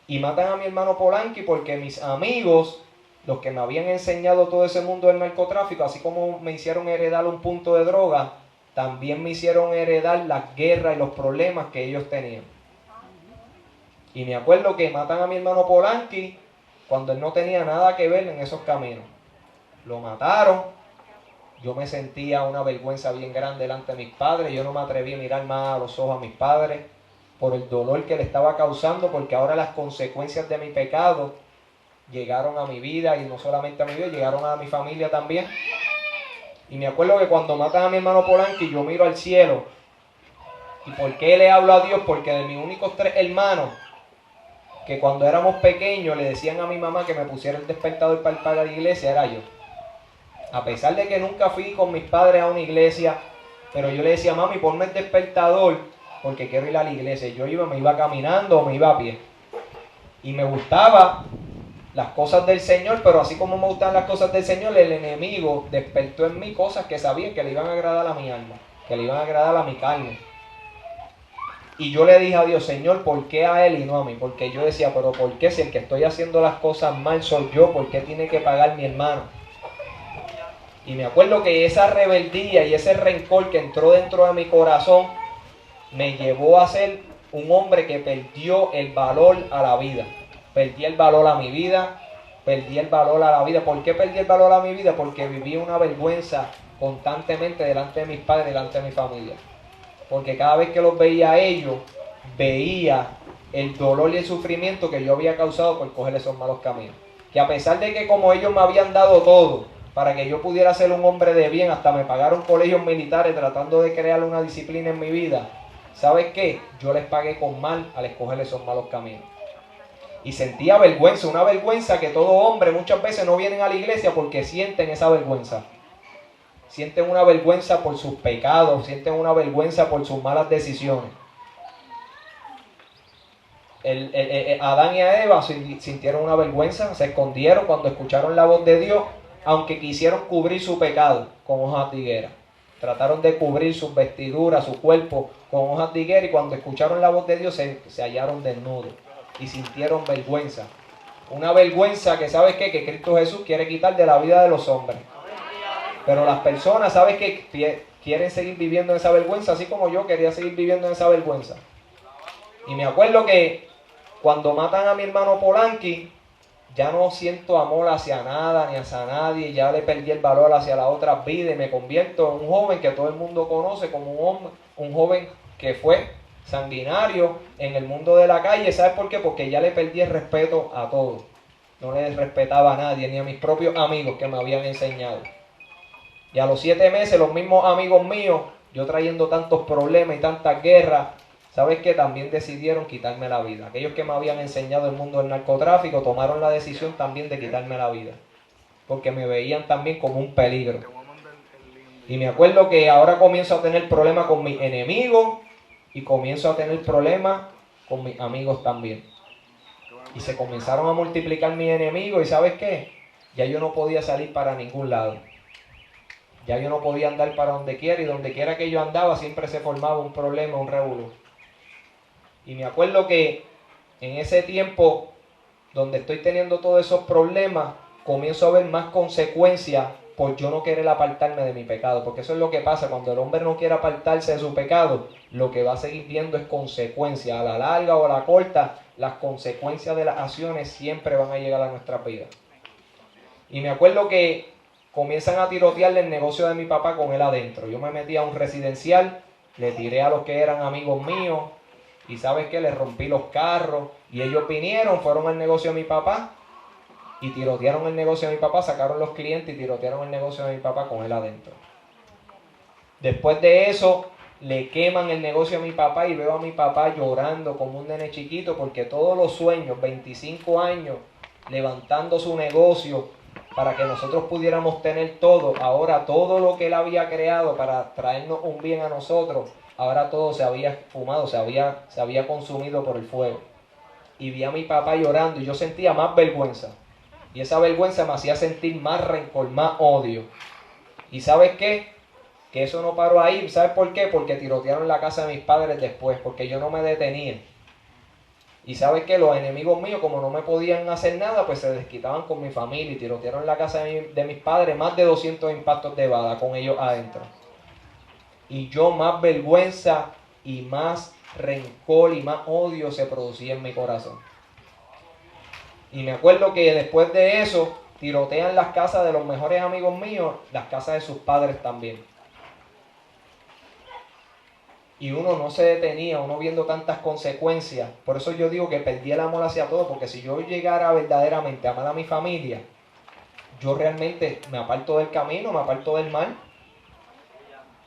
Y matan a mi hermano Polanqui porque mis amigos, los que me habían enseñado todo ese mundo del narcotráfico, así como me hicieron heredar un punto de droga, también me hicieron heredar las guerras y los problemas que ellos tenían. Y me acuerdo que matan a mi hermano Polanqui cuando él no tenía nada que ver en esos caminos. Lo mataron. Yo me sentía una vergüenza bien grande delante de mis padres. Yo no me atreví a mirar más a los ojos a mis padres por el dolor que le estaba causando, porque ahora las consecuencias de mi pecado llegaron a mi vida, y no solamente a mi vida, llegaron a mi familia también. Y me acuerdo que cuando matan a mi hermano Polanqui, yo miro al cielo. ¿Y por qué le hablo a Dios? Porque de mis únicos 3 hermanos, que cuando éramos pequeños le decían a mi mamá que me pusiera el despertador para ir para la iglesia, era yo. A pesar de que nunca fui con mis padres a una iglesia, pero yo le decía, mami, ponme el despertador porque quiero ir a la iglesia. Yo me iba caminando o me iba a pie. Y me gustaban las cosas del Señor, pero así como me gustan las cosas del Señor, el enemigo despertó en mí cosas que sabía que le iban a agradar a mi alma, que le iban a agradar a mi carne. Y yo le dije a Dios, Señor, ¿por qué a él y no a mí? Porque yo decía, pero ¿por qué si el que estoy haciendo las cosas mal soy yo? ¿Por qué tiene que pagar mi hermano? Y me acuerdo que esa rebeldía y ese rencor que entró dentro de mi corazón me llevó a ser un hombre que perdió el valor a la vida. Perdí el valor a mi vida, perdí el valor a la vida. ¿Por qué perdí el valor a mi vida? Porque viví una vergüenza constantemente delante de mis padres, delante de mi familia. Porque cada vez que los veía a ellos, veía el dolor y el sufrimiento que yo había causado por coger esos malos caminos. Que a pesar de que como ellos me habían dado todo para que yo pudiera ser un hombre de bien, hasta me pagaron colegios militares tratando de crear una disciplina en mi vida, ¿sabes qué? Yo les pagué con mal al escoger esos malos caminos. Y sentía vergüenza, una vergüenza que todo hombre muchas veces no vienen a la iglesia porque sienten esa vergüenza. Sienten una vergüenza por sus pecados, sienten una vergüenza por sus malas decisiones. Adán y Eva sintieron una vergüenza, se escondieron cuando escucharon la voz de Dios, aunque quisieron cubrir su pecado con hojas de higuera. Trataron de cubrir sus vestiduras, su cuerpo con hojas de higuera, y cuando escucharon la voz de Dios se hallaron desnudos y sintieron vergüenza. Una vergüenza que, ¿sabes qué? Que Cristo Jesús quiere quitar de la vida de los hombres. Pero las personas, ¿sabes qué? Quieren seguir viviendo en esa vergüenza, así como yo quería seguir viviendo en esa vergüenza. Y me acuerdo que cuando matan a mi hermano Polanqui, ya no siento amor hacia nada ni hacia nadie, ya le perdí el valor hacia la otra vida y me convierto en un joven que todo el mundo conoce como un joven que fue sanguinario en el mundo de la calle. ¿Sabes por qué? Porque ya le perdí el respeto a todos. No le respetaba a nadie, ni a mis propios amigos que me habían enseñado. Y a los 7 meses, los mismos amigos míos, yo trayendo tantos problemas y tantas guerras, ¿sabes qué? También decidieron quitarme la vida. Aquellos que me habían enseñado el mundo del narcotráfico tomaron la decisión también de quitarme la vida. Porque me veían también como un peligro. Y me acuerdo que ahora comienzo a tener problemas con mis enemigos y comienzo a tener problemas con mis amigos también. Y se comenzaron a multiplicar mis enemigos y ¿sabes qué? Ya yo no podía salir para ningún lado. Ya yo no podía andar para donde quiera y donde quiera que yo andaba siempre se formaba un problema, un revolú. Y me acuerdo que en ese tiempo donde estoy teniendo todos esos problemas, comienzo a ver más consecuencias por yo no querer apartarme de mi pecado. Porque eso es lo que pasa, cuando el hombre no quiere apartarse de su pecado, lo que va a seguir viendo es consecuencias. A la larga o a la corta, las consecuencias de las acciones siempre van a llegar a nuestras vidas. Y me acuerdo que comienzan a tirotearle el negocio de mi papá con él adentro. Yo me metí a un residencial, le tiré a los que eran amigos míos y ¿sabes qué? Les rompí los carros y ellos vinieron, fueron al negocio de mi papá y tirotearon el negocio de mi papá, sacaron los clientes y tirotearon el negocio de mi papá con él adentro. Después de eso, le queman el negocio a mi papá y veo a mi papá llorando como un nene chiquito porque todos los sueños, 25 años, levantando su negocio para que nosotros pudiéramos tener todo, ahora todo lo que él había creado para traernos un bien a nosotros, ahora todo se había fumado, se había consumido por el fuego. Y vi a mi papá llorando y yo sentía más vergüenza. Y esa vergüenza me hacía sentir más rencor, más odio. ¿Y sabes qué? Que eso no paró ahí. ¿Sabes por qué? Porque tirotearon la casa de mis padres después, porque yo no me detenía. Y ¿sabes qué? Los enemigos míos, como no me podían hacer nada, pues se desquitaban con mi familia y tirotearon la casa de mis padres, más de 200 impactos de bala con ellos adentro. Y yo más vergüenza y más rencor y más odio se producía en mi corazón. Y me acuerdo que después de eso, tirotean las casas de los mejores amigos míos, las casas de sus padres también. Y uno no se detenía, uno viendo tantas consecuencias. Por eso yo digo que perdí el amor hacia todo, porque si yo llegara verdaderamente a amar a mi familia, yo realmente me aparto del camino, me aparto del mal.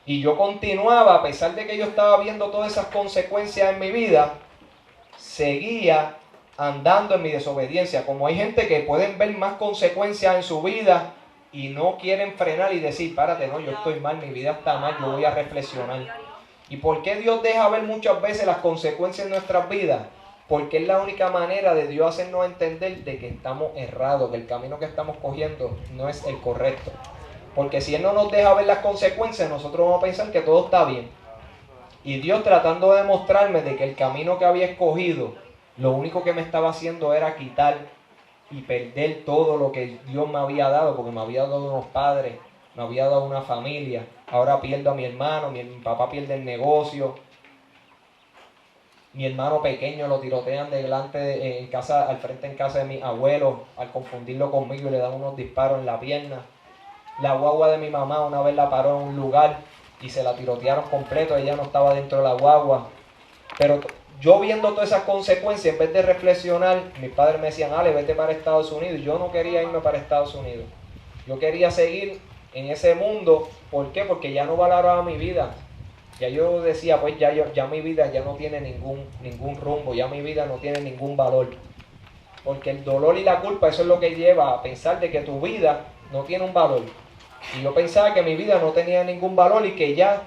Y yo continuaba, a pesar de que yo estaba viendo todas esas consecuencias en mi vida, seguía andando en mi desobediencia. Como hay gente que pueden ver más consecuencias en su vida y no quieren frenar y decir, párate, no, yo estoy mal, mi vida está mal, yo voy a reflexionar. ¿Y por qué Dios deja ver muchas veces las consecuencias en nuestras vidas? Porque es la única manera de Dios hacernos entender de que estamos errados, que el camino que estamos cogiendo no es el correcto. Porque si Él no nos deja ver las consecuencias, nosotros vamos a pensar que todo está bien. Y Dios tratando de demostrarme de que el camino que había escogido, lo único que me estaba haciendo era quitar y perder todo lo que Dios me había dado, porque me había dado unos padres, me había dado una familia. Ahora pierdo a mi hermano, mi papá pierde el negocio. Mi hermano pequeño lo tirotean en casa, al frente en casa de mi abuelo, al confundirlo conmigo y le dan unos disparos en la pierna. La guagua de mi mamá una vez la paró en un lugar y se la tirotearon completo, ella no estaba dentro de la guagua. Pero yo viendo todas esas consecuencias, en vez de reflexionar, mis padres me decían, Ale, vete para Estados Unidos. Yo no quería irme para Estados Unidos. Yo quería seguir en ese mundo. ¿Por qué? Porque ya no valoraba mi vida. Ya yo decía, pues ya mi vida ya no tiene ningún rumbo, ya mi vida no tiene ningún valor. Porque el dolor y la culpa, eso es lo que lleva a pensar de que tu vida no tiene un valor. Y yo pensaba que mi vida no tenía ningún valor y que ya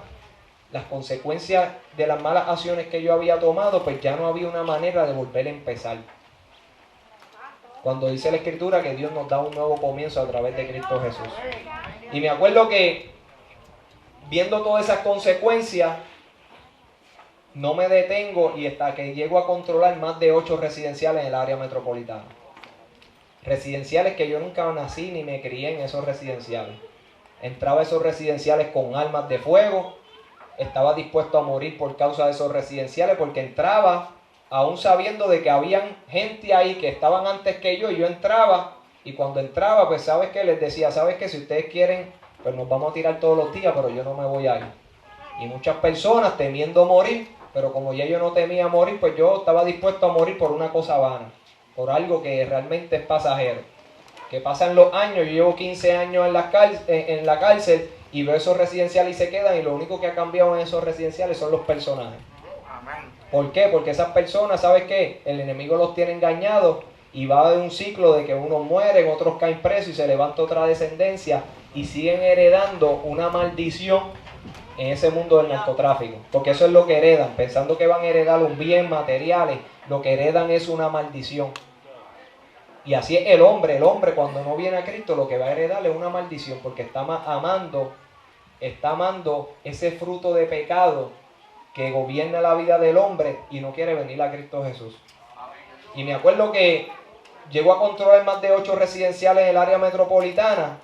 las consecuencias de las malas acciones que yo había tomado, pues ya no había una manera de volver a empezar. Cuando dice la Escritura que Dios nos da un nuevo comienzo a través de Cristo Jesús. Y me acuerdo que viendo todas esas consecuencias, no me detengo y hasta que llego a controlar más de 8 residenciales en el área metropolitana. Residenciales que yo nunca nací ni me crié en esos residenciales. Entraba a esos residenciales con armas de fuego. Estaba dispuesto a morir por causa de esos residenciales porque entraba aún sabiendo de que habían gente ahí que estaban antes que yo, y yo entraba, y cuando entraba, pues sabes que les decía, sabes que si ustedes quieren, pues nos vamos a tirar todos los días, pero yo no me voy a ir. Y muchas personas temiendo morir, pero como ya yo no temía morir, pues yo estaba dispuesto a morir por una cosa vana, por algo que realmente es pasajero. Que pasan los años, yo llevo 15 años en la cárcel y veo esos residenciales y se quedan, y lo único que ha cambiado en esos residenciales son los personajes. ¿Por qué? Porque esas personas, ¿sabes qué? El enemigo los tiene engañados y va a haber un ciclo de que unos mueren, otros caen presos y se levanta otra descendencia y siguen heredando una maldición en ese mundo del narcotráfico. Porque eso es lo que heredan, pensando que van a heredar un bien, materiales, lo que heredan es una maldición. Y así es el hombre cuando no viene a Cristo lo que va a heredar es una maldición porque está amando ese fruto de pecado que gobierna la vida del hombre y no quiere venir a Cristo Jesús. Y me acuerdo que llegó a controlar más de 8 residenciales en el área metropolitana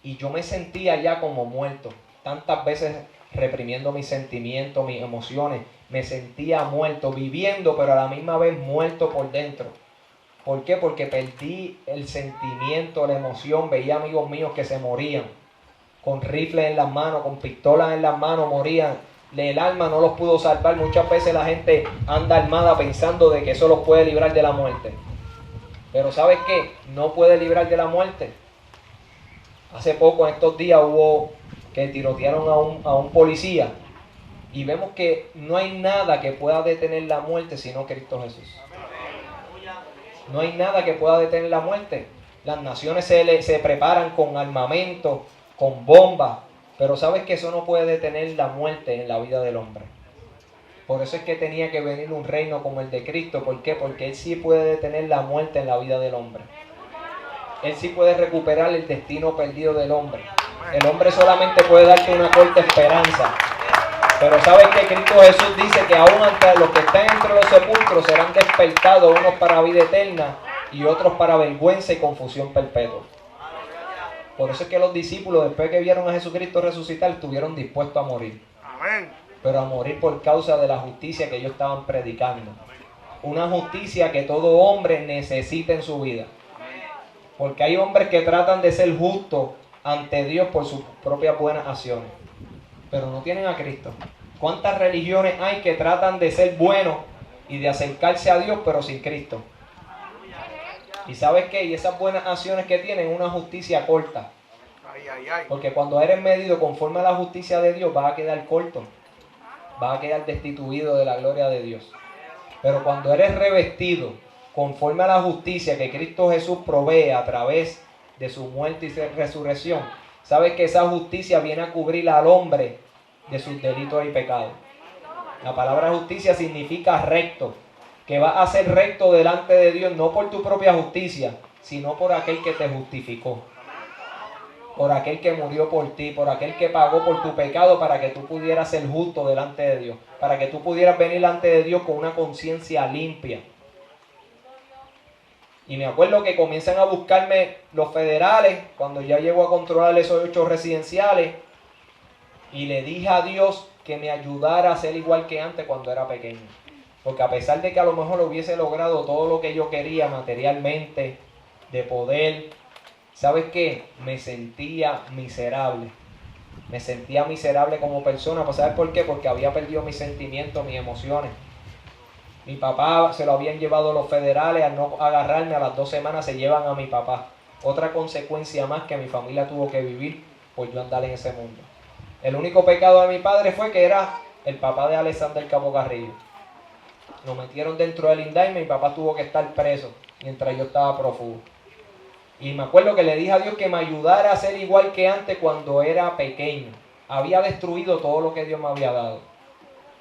y yo me sentía ya como muerto, tantas veces reprimiendo mis sentimientos, mis emociones, me sentía muerto, viviendo pero a la misma vez muerto por dentro. ¿Por qué? Porque perdí el sentimiento, la emoción, veía amigos míos que se morían, con rifles en las manos, con pistolas en las manos, morían. El alma no los pudo salvar. Muchas veces la gente anda armada pensando de que eso los puede librar de la muerte. Pero ¿sabes qué? No puede librar de la muerte. Hace poco, en estos días, hubo que tirotearon a un policía. Y vemos que no hay nada que pueda detener la muerte sino Cristo Jesús. No hay nada que pueda detener la muerte. Las naciones se preparan con armamento, con bombas. Pero sabes que eso no puede detener la muerte en la vida del hombre. Por eso es que tenía que venir un reino como el de Cristo. ¿Por qué? Porque Él sí puede detener la muerte en la vida del hombre. Él sí puede recuperar el destino perdido del hombre. El hombre solamente puede darte una corta esperanza. Pero sabes que Cristo Jesús dice que aún ante los que están entre los sepulcros serán despertados, unos para vida eterna y otros para vergüenza y confusión perpetua. Por eso es que los discípulos, después que vieron a Jesucristo resucitar, estuvieron dispuestos a morir. Amén. Pero a morir por causa de la justicia que ellos estaban predicando. Una justicia que todo hombre necesita en su vida. Porque hay hombres que tratan de ser justos ante Dios por sus propias buenas acciones. Pero no tienen a Cristo. ¿Cuántas religiones hay que tratan de ser buenos y de acercarse a Dios, pero sin Cristo? ¿Y sabes qué? Y esas buenas acciones que tienen una justicia corta. Porque cuando eres medido conforme a la justicia de Dios, vas a quedar corto. Vas a quedar destituido de la gloria de Dios. Pero cuando eres revestido conforme a la justicia que Cristo Jesús provee a través de su muerte y resurrección, sabes que esa justicia viene a cubrir al hombre de sus delitos y pecados. La palabra justicia significa recto. Que vas a ser recto delante de Dios, no por tu propia justicia, sino por aquel que te justificó. Por aquel que murió por ti, por aquel que pagó por tu pecado para que tú pudieras ser justo delante de Dios. Para que tú pudieras venir delante de Dios con una conciencia limpia. Y me acuerdo que comienzan a buscarme los federales, cuando ya llego a controlar esos 8 residenciales, y le dije a Dios que me ayudara a ser igual que antes cuando era pequeño. Porque a pesar de que a lo mejor hubiese logrado todo lo que yo quería materialmente, de poder, ¿sabes qué? Me sentía miserable. Me sentía miserable como persona. ¿Sabes por qué? Porque había perdido mis sentimientos, mis emociones. Mi papá se lo habían llevado los federales, al no agarrarme a las 2 semanas se llevan a mi papá. Otra consecuencia más que mi familia tuvo que vivir por yo andar en ese mundo. El único pecado de mi padre fue que era el papá de Alexander Cabo Carrillo. Lo metieron dentro del indictment y mi papá tuvo que estar preso mientras yo estaba prófugo. Y me acuerdo que le dije a Dios que me ayudara a ser igual que antes cuando era pequeño. Había destruido todo lo que Dios me había dado.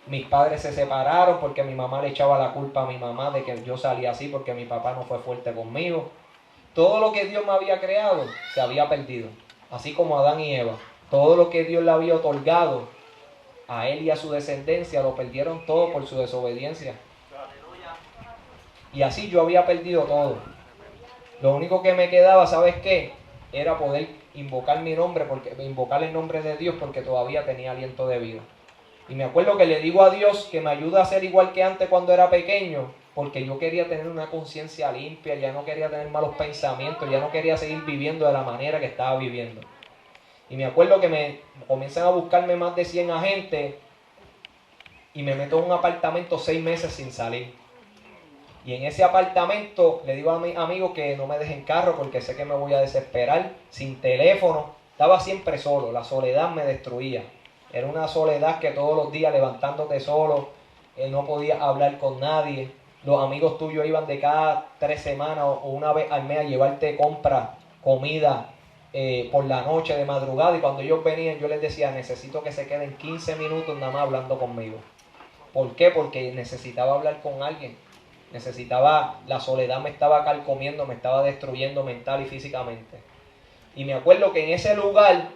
Mis padres se separaron porque mi mamá le echaba la culpa a mi mamá de que yo salía así porque mi papá no fue fuerte conmigo. Todo lo que Dios me había creado se había perdido. Así como Adán y Eva. Todo lo que Dios le había otorgado a él y a su descendencia lo perdieron todo por su desobediencia. Y así yo había perdido todo. Lo único que me quedaba, ¿sabes qué? Era poder invocar mi nombre, invocar el nombre de Dios porque todavía tenía aliento de vida. Y me acuerdo que le digo a Dios que me ayude a ser igual que antes cuando era pequeño, porque yo quería tener una conciencia limpia, ya no quería tener malos pensamientos, ya no quería seguir viviendo de la manera que estaba viviendo. Y me acuerdo que me comienzan a buscarme más de 100 agentes y me meto en un apartamento 6 meses sin salir. Y en ese apartamento le digo a mis amigos que no me dejen carro porque sé que me voy a desesperar, sin teléfono. Estaba siempre solo, la soledad me destruía. Era una soledad que todos los días levantándote solo, no podías hablar con nadie. Los amigos tuyos iban de cada 3 semanas o una vez al mes a llevarte compra, comida por la noche, de madrugada. Y cuando ellos venían yo les decía, necesito que se queden 15 minutos nada más hablando conmigo. ¿Por qué? Porque necesitaba hablar con alguien. La soledad me estaba carcomiendo, me estaba destruyendo mental y físicamente. Y me acuerdo que en ese lugar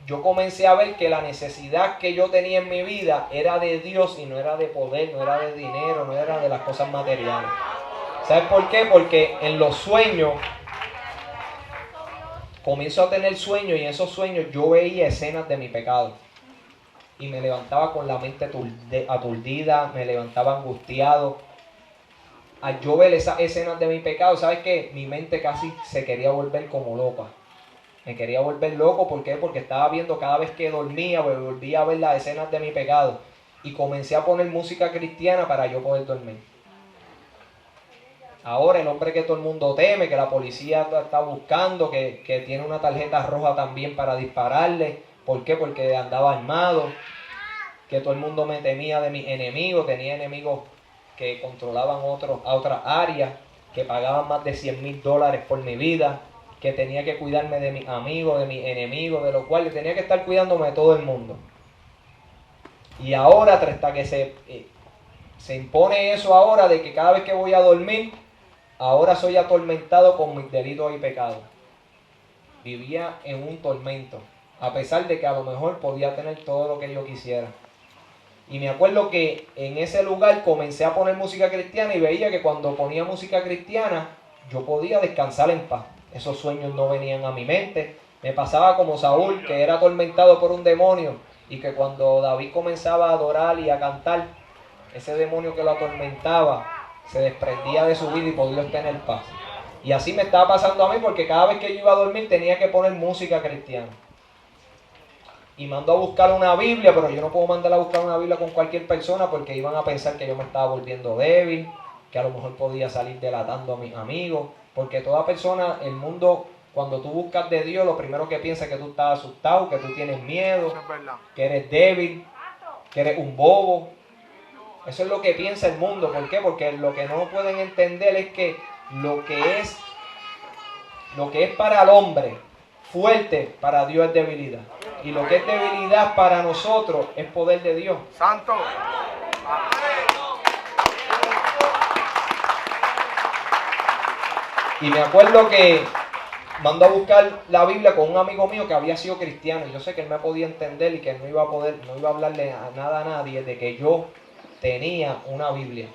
yo comencé a ver que la necesidad que yo tenía en mi vida era de Dios y no era de poder, no era de dinero, no era de las cosas materiales. ¿Sabes por qué? Porque en los sueños comienzo a tener sueños y en esos sueños yo veía escenas de mi pecado. Y me levantaba con la mente aturdida, me levantaba angustiado. Al yo ver esas escenas de mi pecado, ¿sabes qué? Mi mente casi se quería volver como loca. Me quería volver loco, ¿por qué? Porque estaba viendo cada vez que dormía, pues volvía a ver las escenas de mi pecado. Y comencé a poner música cristiana para yo poder dormir. Ahora el hombre que todo el mundo teme, que la policía está buscando, que tiene una tarjeta roja también para dispararle. ¿Por qué? Porque andaba armado. Que todo el mundo me temía de mis enemigos. Tenía enemigos que controlaban a otras áreas, que pagaban más de $100,000 por mi vida, que tenía que cuidarme de mis amigos, de mis enemigos, de los cuales tenía que estar cuidándome de todo el mundo. Y ahora, hasta que se impone eso ahora, de que cada vez que voy a dormir, ahora soy atormentado con mis delitos y pecados. Vivía en un tormento, a pesar de que a lo mejor podía tener todo lo que yo quisiera. Y me acuerdo que en ese lugar comencé a poner música cristiana y veía que cuando ponía música cristiana yo podía descansar en paz. Esos sueños no venían a mi mente. Me pasaba como Saúl, que era atormentado por un demonio y que cuando David comenzaba a adorar y a cantar, ese demonio que lo atormentaba se desprendía de su vida y podía obtener paz. Y así me estaba pasando a mí porque cada vez que yo iba a dormir tenía que poner música cristiana. Y mandó a buscar una Biblia, pero yo no puedo mandar a buscar una Biblia con cualquier persona porque iban a pensar que yo me estaba volviendo débil, que a lo mejor podía salir delatando a mis amigos, porque toda persona, el mundo, cuando tú buscas de Dios, lo primero que piensa es que tú estás asustado, que tú tienes miedo, que eres débil, que eres un bobo. Eso es lo que piensa el mundo. ¿Por qué? Porque lo que no pueden entender es que lo que es para el hombre fuerte, para Dios es debilidad. Y lo que es debilidad para nosotros es poder de Dios. Santo. Y me acuerdo que mandó a buscar la Biblia con un amigo mío que había sido cristiano. Y yo sé que él me podía entender y que no iba a hablarle nada a nadie de que yo tenía una Biblia.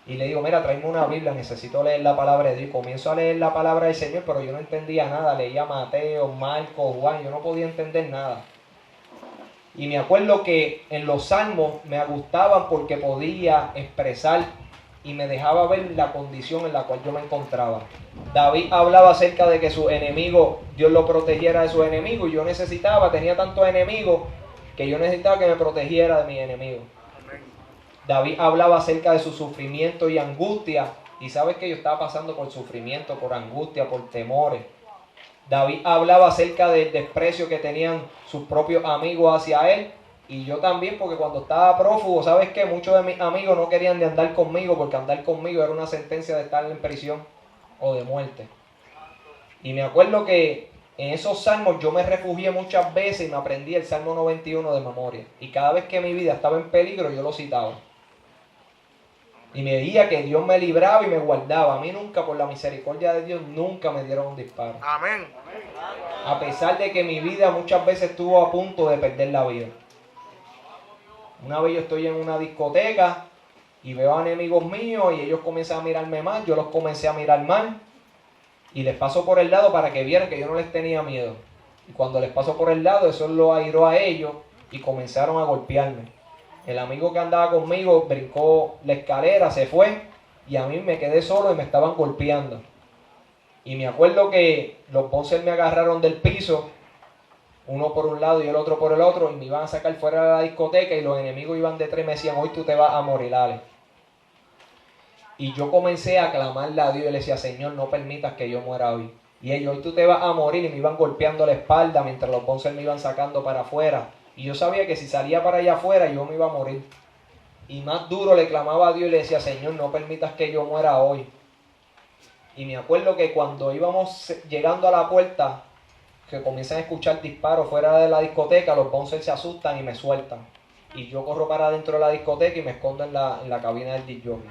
Y le digo, mira, tráeme una Biblia, necesito leer la palabra de Dios. Comienzo a leer la palabra del Señor, pero yo no entendía nada. Leía Mateo, Marcos, Juan, yo no podía entender nada. Y me acuerdo que en los salmos me gustaban porque podía expresar y me dejaba ver la condición en la cual yo me encontraba. David hablaba acerca de que sus enemigos, Dios lo protegiera de sus enemigos. Y yo tenía tantos enemigos que yo necesitaba que me protegiera de mis enemigos. David hablaba acerca de su sufrimiento y angustia. Y sabes que yo estaba pasando por sufrimiento, por angustia, por temores. David hablaba acerca del desprecio que tenían sus propios amigos hacia él. Y yo también, porque cuando estaba prófugo, ¿sabes qué? Muchos de mis amigos no querían de andar conmigo, porque andar conmigo era una sentencia de estar en prisión o de muerte. Y me acuerdo que en esos salmos yo me refugié muchas veces y me aprendí el Salmo 91 de memoria. Y cada vez que mi vida estaba en peligro, yo lo citaba. Y me veía que Dios me libraba y me guardaba. A mí nunca, por la misericordia de Dios, nunca me dieron un disparo. Amén. A pesar de que mi vida muchas veces estuvo a punto de perder la vida. Una vez yo estoy en una discoteca y veo a enemigos míos y ellos comienzan a mirarme mal. Yo los comencé a mirar mal y les paso por el lado para que vieran que yo no les tenía miedo. Y cuando les paso por el lado, eso lo airó a ellos y comenzaron a golpearme. El amigo que andaba conmigo brincó la escalera, se fue y a mí me quedé solo y me estaban golpeando. Y me acuerdo que los bouncers me agarraron del piso, uno por un lado y el otro por el otro, y me iban a sacar fuera de la discoteca y los enemigos iban detrás y me decían, hoy tú te vas a morir, Ale. Y yo comencé a clamarle a Dios y le decía, Señor, no permitas que yo muera hoy. Y ellos, hoy tú te vas a morir, y me iban golpeando la espalda mientras los bouncers me iban sacando para afuera. Y yo sabía que si salía para allá afuera yo me iba a morir. Y más duro le clamaba a Dios y le decía, Señor, no permitas que yo muera hoy. Y me acuerdo que cuando íbamos llegando a la puerta, que comienzan a escuchar disparos fuera de la discoteca, los bouncers se asustan y me sueltan. Y yo corro para adentro de la discoteca y me escondo en la cabina del disc jockey.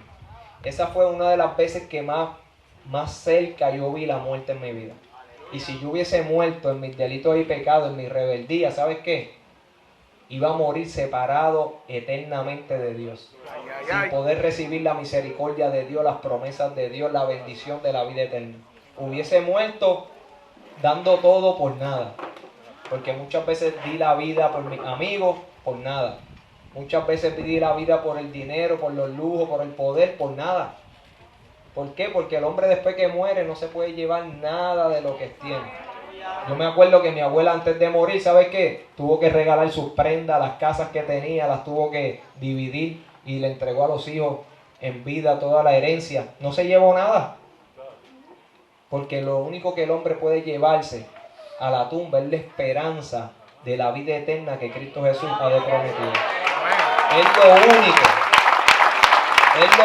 Esa fue una de las veces que más cerca yo vi la muerte en mi vida. Y si yo hubiese muerto en mis delitos y pecados, en mi rebeldía, ¿sabes qué? Iba a morir separado eternamente de Dios, sin poder recibir la misericordia de Dios, las promesas de Dios, la bendición de la vida eterna. Hubiese muerto dando todo por nada, porque muchas veces di la vida por mis amigos, por nada. Muchas veces di la vida por el dinero, por los lujos, por el poder, por nada. ¿Por qué? Porque el hombre después que muere no se puede llevar nada de lo que tiene. Yo me acuerdo que mi abuela antes de morir, ¿sabes qué? Tuvo que regalar sus prendas, las casas que tenía, las tuvo que dividir y le entregó a los hijos en vida toda la herencia. No se llevó nada. Porque lo único que el hombre puede llevarse a la tumba es la esperanza de la vida eterna que Cristo Jesús ha prometido. Es lo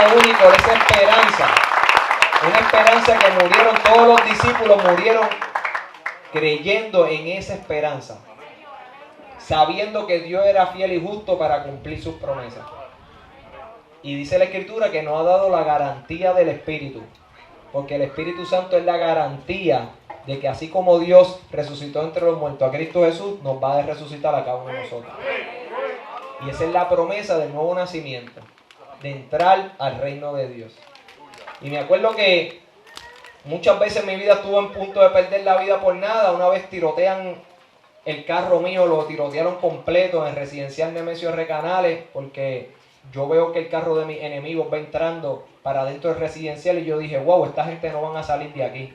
único, esa esperanza. Una esperanza que murieron, todos los discípulos murieron creyendo en esa esperanza, sabiendo que Dios era fiel y justo para cumplir sus promesas. Y dice la Escritura que nos ha dado la garantía del Espíritu, porque el Espíritu Santo es la garantía de que así como Dios resucitó entre los muertos a Cristo Jesús, nos va a resucitar a cada uno de nosotros. Y esa es la promesa del nuevo nacimiento, de entrar al reino de Dios. Y me acuerdo que muchas veces mi vida estuvo en punto de perder la vida por nada. Una vez tirotean el carro mío, lo tirotearon completo en el residencial Nemesio Recanales, porque yo veo que el carro de mis enemigos va entrando para dentro del residencial y yo dije, wow, esta gente no van a salir de aquí.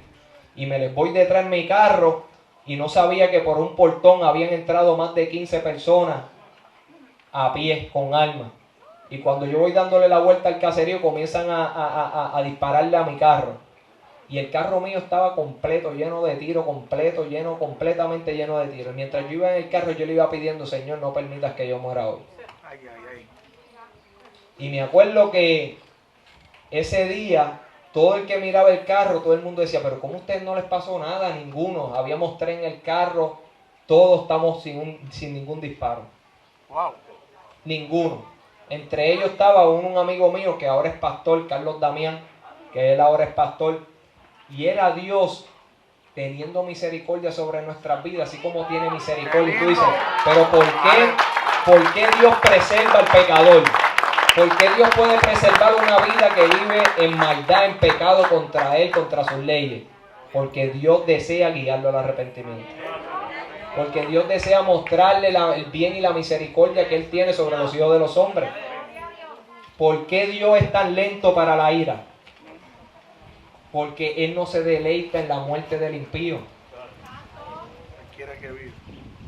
Y me les voy detrás en mi carro y no sabía que por un portón habían entrado más de 15 personas a pie, con armas. Y cuando yo voy dándole la vuelta al caserío, comienzan a dispararle a mi carro. Y el carro mío estaba completo, lleno de tiros, completamente lleno de tiros. Mientras yo iba en el carro, yo le iba pidiendo, Señor, no permitas que yo muera hoy. Y me acuerdo que ese día, todo el que miraba el carro, todo el mundo decía, pero ¿cómo a ustedes no les pasó nada? Ninguno. Habíamos 3 en el carro, todos estamos sin ningún disparo. Wow. Ninguno. Entre ellos estaba un amigo mío que ahora es pastor, Carlos Damián, que él ahora es pastor. Y era Dios teniendo misericordia sobre nuestras vidas, así como tiene misericordia. Y tú dices, pero ¿por qué Dios preserva al pecador? ¿Por qué Dios puede preservar una vida que vive en maldad, en pecado contra Él, contra sus leyes? Porque Dios desea guiarlo al arrepentimiento. Porque Dios desea mostrarle el bien y la misericordia que Él tiene sobre los hijos de los hombres. ¿Por qué Dios es tan lento para la ira? Porque Él no se deleita en la muerte del impío.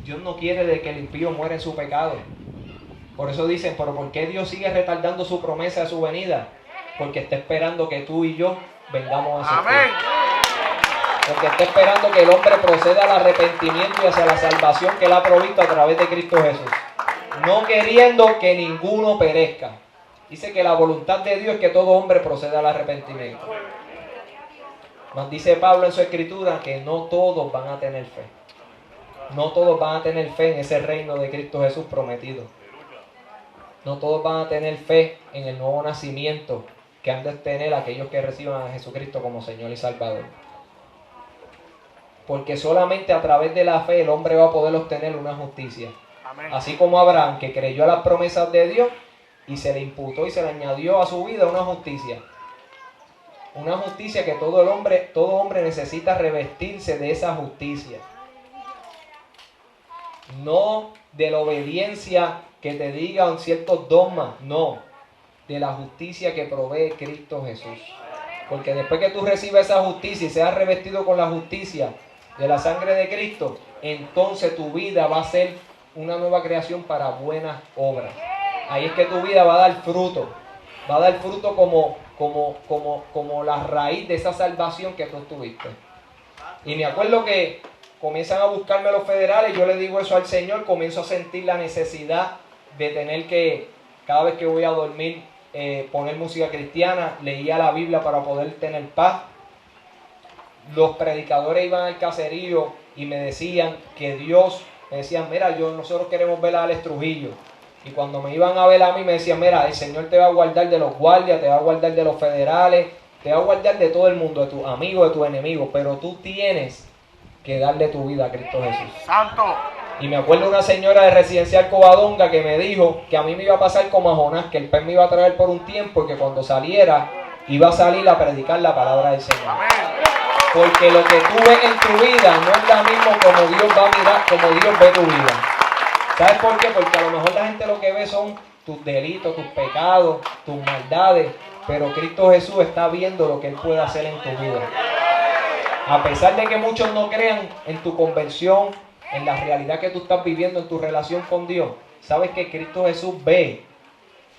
Dios no quiere de que el impío muera en su pecado. Por eso dicen, pero ¿por qué Dios sigue retardando su promesa de su venida? Porque está esperando que tú y yo vengamos a su Amén. Porque está esperando que el hombre proceda al arrepentimiento y hacia la salvación que Él ha provisto a través de Cristo Jesús. No queriendo que ninguno perezca. Dice que la voluntad de Dios es que todo hombre proceda al arrepentimiento. Nos dice Pablo en su escritura que no todos van a tener fe. No todos van a tener fe en ese reino de Cristo Jesús prometido. No todos van a tener fe en el nuevo nacimiento que han de tener aquellos que reciban a Jesucristo como Señor y Salvador. Porque solamente a través de la fe el hombre va a poder obtener una justicia. Amén. Así como Abraham, que creyó a las promesas de Dios y se le imputó y se le añadió a su vida una justicia. Una justicia que todo hombre necesita revestirse de esa justicia. No de la obediencia que te digan ciertos dogmas, no, de la justicia que provee Cristo Jesús. Porque después que tú recibes esa justicia y seas revestido con la justicia de la sangre de Cristo, entonces tu vida va a ser una nueva creación para buenas obras. Ahí es que tu vida va a dar fruto como la raíz de esa salvación que tú tuviste. Y me acuerdo que comienzan a buscarme los federales, yo le digo eso al Señor, comienzo a sentir la necesidad de tener que, cada vez que voy a dormir, poner música cristiana, leía la Biblia para poder tener paz. Los predicadores iban al caserío y me decían que Dios, me decían, mira, nosotros queremos ver a Alex Trujillo. Y cuando me iban a ver a mí me decían, mira, el Señor te va a guardar de los guardias, te va a guardar de los federales, te va a guardar de todo el mundo, de tus amigos, de tus enemigos, pero tú tienes que darle tu vida a Cristo Jesús. ¡Santo! Y me acuerdo una señora de Residencial Covadonga que me dijo que a mí me iba a pasar como a Jonás, que el pez me iba a traer por un tiempo y que cuando saliera iba a salir a predicar la palabra del Señor. Amén. Porque lo que tú ves en tu vida no es lo mismo como Dios va a mirar, como Dios ve tu vida. ¿Sabes por qué? Porque a lo mejor la gente lo que ve son tus delitos, tus pecados, tus maldades, pero Cristo Jesús está viendo lo que Él puede hacer en tu vida. A pesar de que muchos no crean en tu conversión, en la realidad que tú estás viviendo, en tu relación con Dios, sabes que Cristo Jesús ve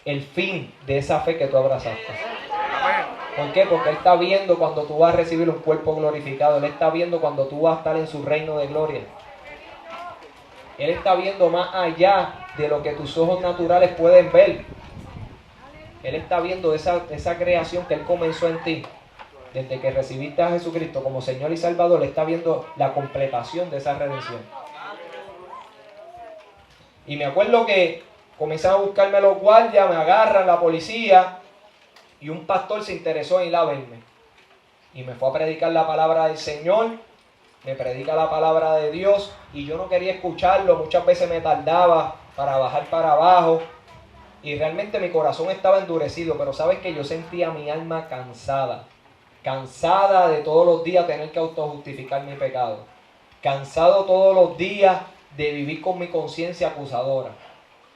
el fin de esa fe que tú abrazaste. ¿Por qué? Porque Él está viendo cuando tú vas a recibir un cuerpo glorificado. Él está viendo cuando tú vas a estar en su reino de gloria. Él está viendo más allá de lo que tus ojos naturales pueden ver. Él está viendo esa creación que Él comenzó en ti. Desde que recibiste a Jesucristo como Señor y Salvador, Él está viendo la completación de esa redención. Y me acuerdo que comenzaron a buscarme los guardias, me agarran la policía, y un pastor se interesó en ir a verme. Y me fue a predicar la palabra del Señor, me predica la palabra de Dios, y yo no quería escucharlo, muchas veces me tardaba para bajar para abajo, y realmente mi corazón estaba endurecido, pero sabes que yo sentía mi alma cansada de todos los días tener que autojustificar mi pecado, cansado todos los días de vivir con mi conciencia acusadora,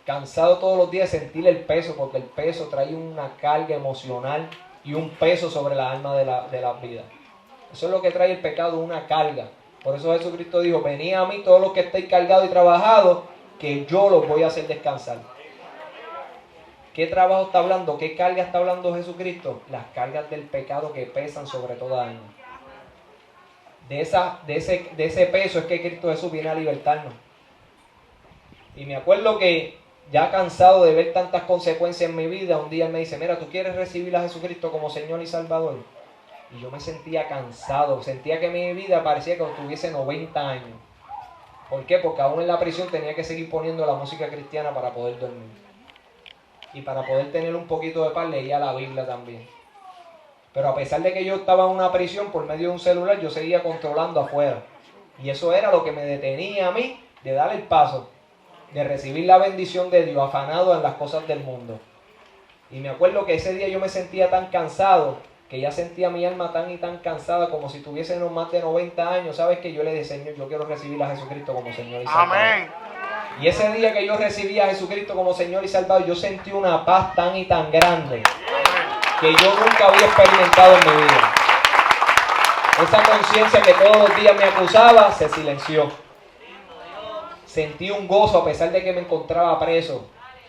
cansado todos los días de sentir el peso, porque el peso trae una carga emocional y un peso sobre la alma de la vida. Eso es lo que trae el pecado, una carga. Por eso Jesucristo dijo, venid a mí todos los que estéis cargados y trabajados, que yo los voy a hacer descansar. ¿Qué trabajo está hablando? ¿Qué carga está hablando Jesucristo? Las cargas del pecado que pesan sobre toda alma. De ese peso es que Cristo Jesús viene a libertarnos. Y me acuerdo que ya cansado de ver tantas consecuencias en mi vida, un día Él me dice, mira, ¿tú quieres recibir a Jesucristo como Señor y Salvador? Y yo me sentía cansado, sentía que mi vida parecía que tuviese 90 años. ¿Por qué? Porque aún en la prisión tenía que seguir poniendo la música cristiana para poder dormir. Y para poder tener un poquito de paz leía la Biblia también. Pero a pesar de que yo estaba en una prisión por medio de un celular, yo seguía controlando afuera. Y eso era lo que me detenía a mí de dar el paso, de recibir la bendición de Dios, afanado en las cosas del mundo. Y me acuerdo que ese día yo me sentía tan cansado, que ya sentía mi alma tan y tan cansada, como si tuviese más de 90 años. ¿Sabes qué? Yo le dije, Señor, yo quiero recibir a Jesucristo como Señor y Salvador. Amén. Y ese día que yo recibí a Jesucristo como Señor y Salvador, yo sentí una paz tan y tan grande que yo nunca había experimentado en mi vida. Esa conciencia que todos los días me acusaba se silenció. Sentí un gozo a pesar de que me encontraba preso,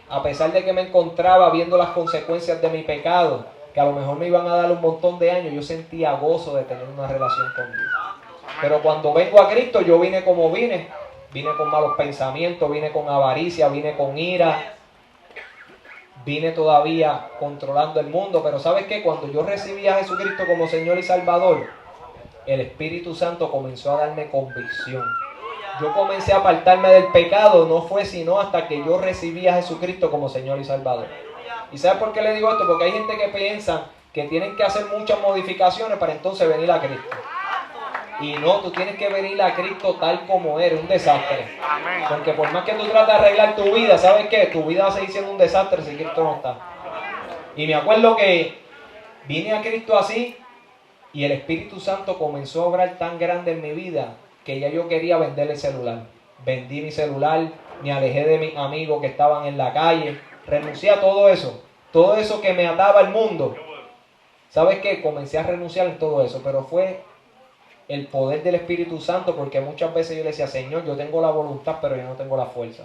a pesar de que me encontraba viendo las consecuencias de mi pecado, que a lo mejor me iban a dar un montón de años. Yo sentía gozo de tener una relación con Dios. Pero cuando vengo a Cristo, yo vine como vine. Vine con malos pensamientos, vine con avaricia, vine con ira, vine todavía controlando el mundo. Pero ¿sabes qué? Cuando yo recibí a Jesucristo como Señor y Salvador, el Espíritu Santo comenzó a darme convicción. Yo comencé a apartarme del pecado, no fue sino hasta que yo recibí a Jesucristo como Señor y Salvador. ¿Y sabes por qué le digo esto? Porque hay gente que piensa que tienen que hacer muchas modificaciones para entonces venir a Cristo. Y no, tú tienes que venir a Cristo tal como eres, un desastre. Amén. Porque por más que tú trates de arreglar tu vida, ¿sabes qué? Tu vida va a seguir siendo un desastre si Cristo no está. Y me acuerdo que vine a Cristo así y el Espíritu Santo comenzó a obrar tan grande en mi vida que ya yo quería vender el celular. Vendí mi celular, me alejé de mis amigos que estaban en la calle, renuncié a todo eso que me ataba al mundo. ¿Sabes qué? Comencé a renunciar en todo eso, pero fue el poder del Espíritu Santo, porque muchas veces yo le decía, Señor, yo tengo la voluntad, pero yo no tengo la fuerza.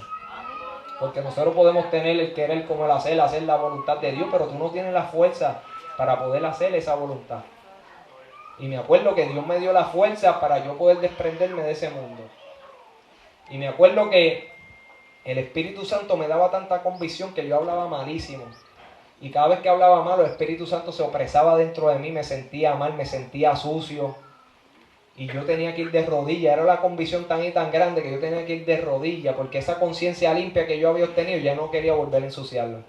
Porque nosotros podemos tener el querer como el hacer la voluntad de Dios, pero tú no tienes la fuerza para poder hacer esa voluntad. Y me acuerdo que Dios me dio la fuerza para yo poder desprenderme de ese mundo. Y me acuerdo que el Espíritu Santo me daba tanta convicción que yo hablaba malísimo. Y cada vez que hablaba mal, el Espíritu Santo se opresaba dentro de mí, me sentía mal, me sentía sucio. Y yo tenía que ir de rodillas. Era la convicción tan y tan grande que yo tenía que ir de rodillas, porque esa conciencia limpia que yo había obtenido ya no quería volver a ensuciarla.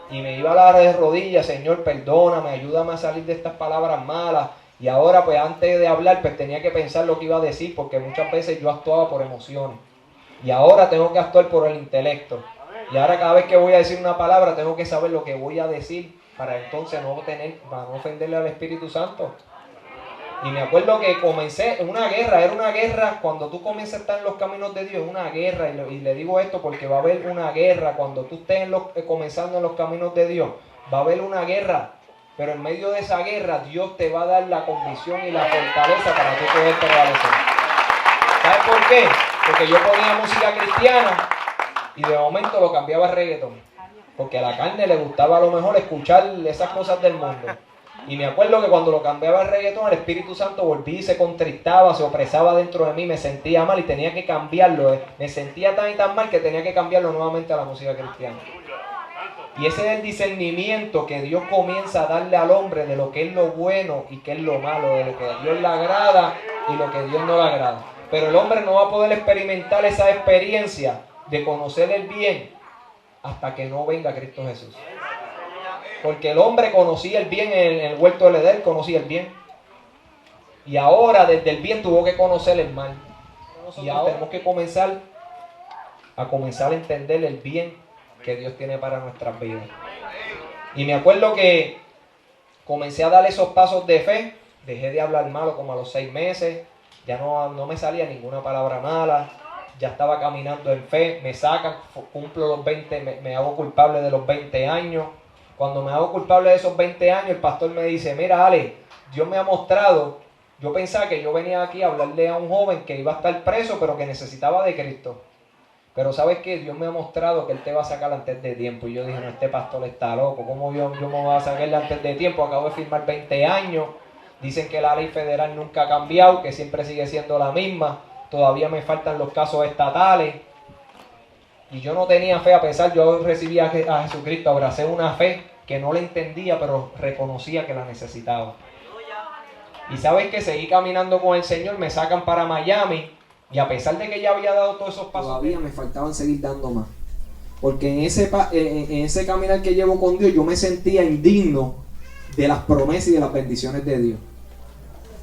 Y me iba a la de rodillas, Señor, perdóname, ayúdame a salir de estas palabras malas. Y ahora, pues antes de hablar, pues tenía que pensar lo que iba a decir, porque muchas veces yo actuaba por emociones. Y ahora tengo que actuar por el intelecto. Y ahora cada vez que voy a decir una palabra, tengo que saber lo que voy a decir para entonces para no ofenderle al Espíritu Santo. Y me acuerdo que comencé en una guerra, era una guerra. Cuando tú comienzas a estar en los caminos de Dios, es una guerra. Y le digo esto porque va a haber una guerra. Cuando tú estés comenzando en los caminos de Dios, va a haber una guerra. Pero en medio de esa guerra, Dios te va a dar la convicción y la fortaleza para tú poder prevalecer. ¿Sabes por qué? Porque yo ponía música cristiana y de momento lo cambiaba a reggaetón. Porque a la carne le gustaba a lo mejor escuchar esas cosas del mundo. Y me acuerdo que cuando lo cambiaba al reggaetón, el Espíritu Santo volvía y se contristaba, se opresaba dentro de mí, me sentía mal y tenía que cambiarlo. Me sentía tan y tan mal que tenía que cambiarlo nuevamente a la música cristiana. Y ese es el discernimiento que Dios comienza a darle al hombre de lo que es lo bueno y qué es lo malo, de lo que a Dios le agrada y lo que a Dios no le agrada. Pero el hombre no va a poder experimentar esa experiencia de conocer el bien hasta que no venga Cristo Jesús. Porque el hombre conocía el bien en el huerto del Edén, conocía el bien. Y ahora desde el bien tuvo que conocer el mal. Y ahora tenemos que comenzar a entender el bien que Dios tiene para nuestras vidas. Y me acuerdo que comencé a dar esos pasos de fe. Dejé de hablar malo como a los 6 meses. Ya no me salía ninguna palabra mala. Ya estaba caminando en fe. Me sacan, cumplo los 20, me hago culpable de los 20 años. Cuando me hago culpable de esos 20 años, el pastor me dice, mira Ale, Dios me ha mostrado, yo pensaba que yo venía aquí a hablarle a un joven que iba a estar preso, pero que necesitaba de Cristo. Pero ¿sabes qué? Dios me ha mostrado que Él te va a sacar antes de tiempo. Y yo dije, no, este pastor está loco, ¿cómo yo me voy a sacarle antes de tiempo? Acabo de firmar 20 años, dicen que la ley federal nunca ha cambiado, que siempre sigue siendo la misma, todavía me faltan los casos estatales. Y yo no tenía fe, a pesar, yo recibí a Jesucristo, abracé una fe que no le entendía, pero reconocía que la necesitaba. Y sabes que seguí caminando con el Señor, me sacan para Miami, y a pesar de que ya había dado todos esos pasos, todavía me faltaban seguir dando más. Porque en ese caminar que llevo con Dios, yo me sentía indigno de las promesas y de las bendiciones de Dios.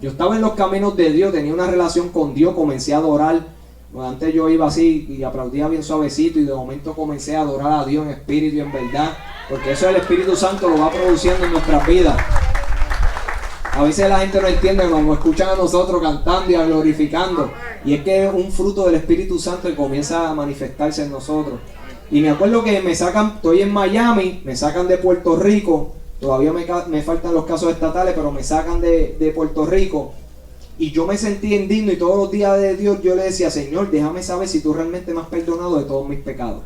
Yo estaba en los caminos de Dios, tenía una relación con Dios, comencé a adorar. Antes yo iba así y aplaudía bien suavecito y de momento comencé a adorar a Dios en espíritu y en verdad, porque eso el Espíritu Santo lo va produciendo en nuestras vidas. A veces la gente no entiende cuando escuchan a nosotros cantando y glorificando, y es que es un fruto del Espíritu Santo que comienza a manifestarse en nosotros. Y me acuerdo que me sacan, estoy en Miami, me sacan de Puerto Rico, todavía me faltan los casos estatales, pero me sacan de Puerto Rico. Y yo me sentí indigno y todos los días de Dios yo le decía, Señor, déjame saber si tú realmente me has perdonado de todos mis pecados.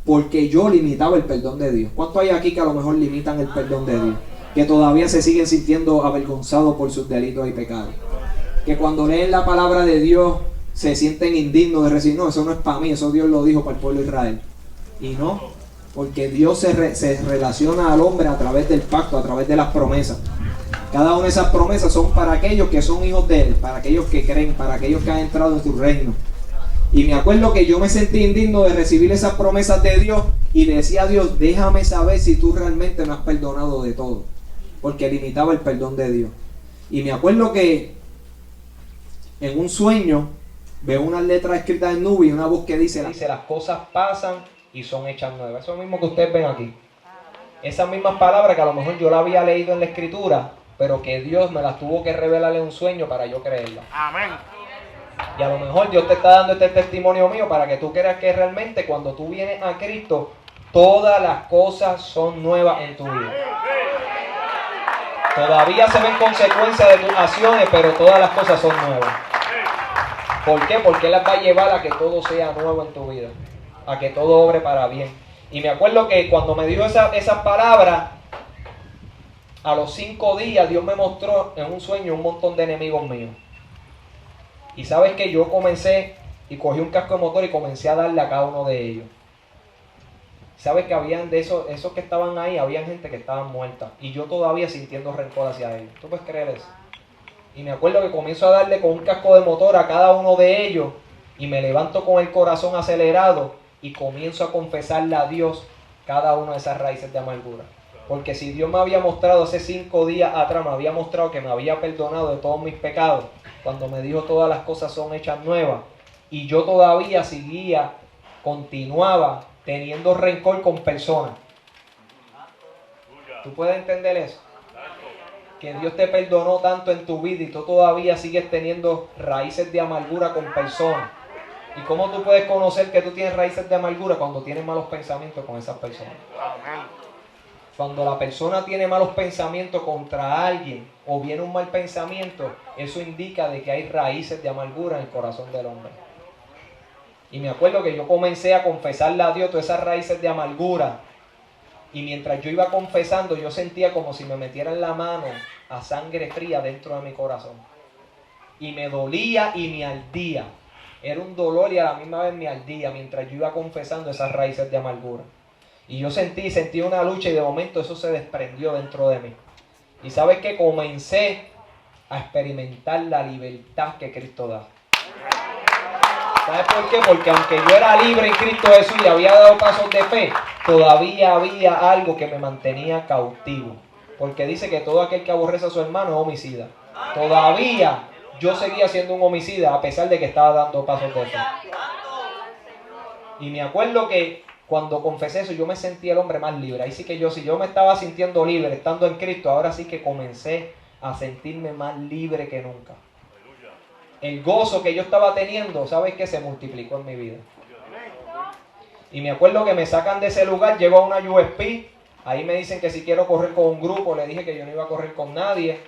Porque yo limitaba el perdón de Dios. ¿Cuántos hay aquí que a lo mejor limitan el perdón de Dios? Que todavía se siguen sintiendo avergonzados por sus delitos y pecados. Que cuando leen la palabra de Dios se sienten indignos de recibir, no, eso no es para mí, eso Dios lo dijo para el pueblo de Israel. Y no, porque Dios se relaciona al hombre a través del pacto, a través de las promesas. Cada una de esas promesas son para aquellos que son hijos de Él, para aquellos que creen, para aquellos que han entrado en su reino. Y me acuerdo que yo me sentí indigno de recibir esas promesas de Dios y le decía a Dios, déjame saber si tú realmente me has perdonado de todo, porque limitaba el perdón de Dios. Y me acuerdo que en un sueño veo unas letras escritas en nube y una voz que dice, las cosas pasan y son hechas nuevas. Eso mismo que ustedes ven aquí. Esas mismas palabras que a lo mejor yo la había leído en la escritura, pero que Dios me las tuvo que revelar en un sueño para yo creerla. Amén. Y a lo mejor Dios te está dando este testimonio mío para que tú creas que realmente cuando tú vienes a Cristo, todas las cosas son nuevas en tu vida. Todavía se ven consecuencias de tus acciones, pero todas las cosas son nuevas. ¿Por qué? Porque Él las va a llevar a que todo sea nuevo en tu vida, a que todo obre para bien. Y me acuerdo que cuando me dijo esas palabras, a los 5 días Dios me mostró en un sueño un montón de enemigos míos. Y sabes que yo comencé y cogí un casco de motor y comencé a darle a cada uno de ellos. Sabes que habían de esos que estaban ahí, había gente que estaban muerta. Y yo todavía sintiendo rencor hacia ellos. ¿Tú puedes creer eso? Y me acuerdo que comienzo a darle con un casco de motor a cada uno de ellos. Y me levanto con el corazón acelerado y comienzo a confesarle a Dios cada una de esas raíces de amargura. Porque si Dios me había mostrado hace 5 días atrás, me había mostrado que me había perdonado de todos mis pecados, cuando me dijo todas las cosas son hechas nuevas, y yo todavía continuaba teniendo rencor con personas. ¿Tú puedes entender eso? Que Dios te perdonó tanto en tu vida y tú todavía sigues teniendo raíces de amargura con personas. ¿Y cómo tú puedes conocer que tú tienes raíces de amargura? Cuando tienes malos pensamientos con esas personas. Cuando la persona tiene malos pensamientos contra alguien o viene un mal pensamiento, eso indica de que hay raíces de amargura en el corazón del hombre. Y me acuerdo que yo comencé a confesarle a Dios todas esas raíces de amargura. Y mientras yo iba confesando, yo sentía como si me metieran la mano a sangre fría dentro de mi corazón. Y me dolía y me ardía. Era un dolor y a la misma vez me ardía mientras yo iba confesando esas raíces de amargura. Y yo sentí una lucha y de momento eso se desprendió dentro de mí. Y sabes que comencé a experimentar la libertad que Cristo da. ¿Sabes por qué? Porque aunque yo era libre en Cristo Jesús y había dado pasos de fe, todavía había algo que me mantenía cautivo. Porque dice que todo aquel que aborrece a su hermano es homicida. Todavía yo seguía siendo un homicida a pesar de que estaba dando pasos de fe. Y me acuerdo que cuando confesé eso, yo me sentí el hombre más libre. Ahí sí que si yo me estaba sintiendo libre estando en Cristo, ahora sí que comencé a sentirme más libre que nunca. El gozo que yo estaba teniendo, ¿sabes qué? Se multiplicó en mi vida. Y me acuerdo que me sacan de ese lugar, llego a una USP, ahí me dicen que si quiero correr con un grupo, le dije que yo no iba a correr con nadie.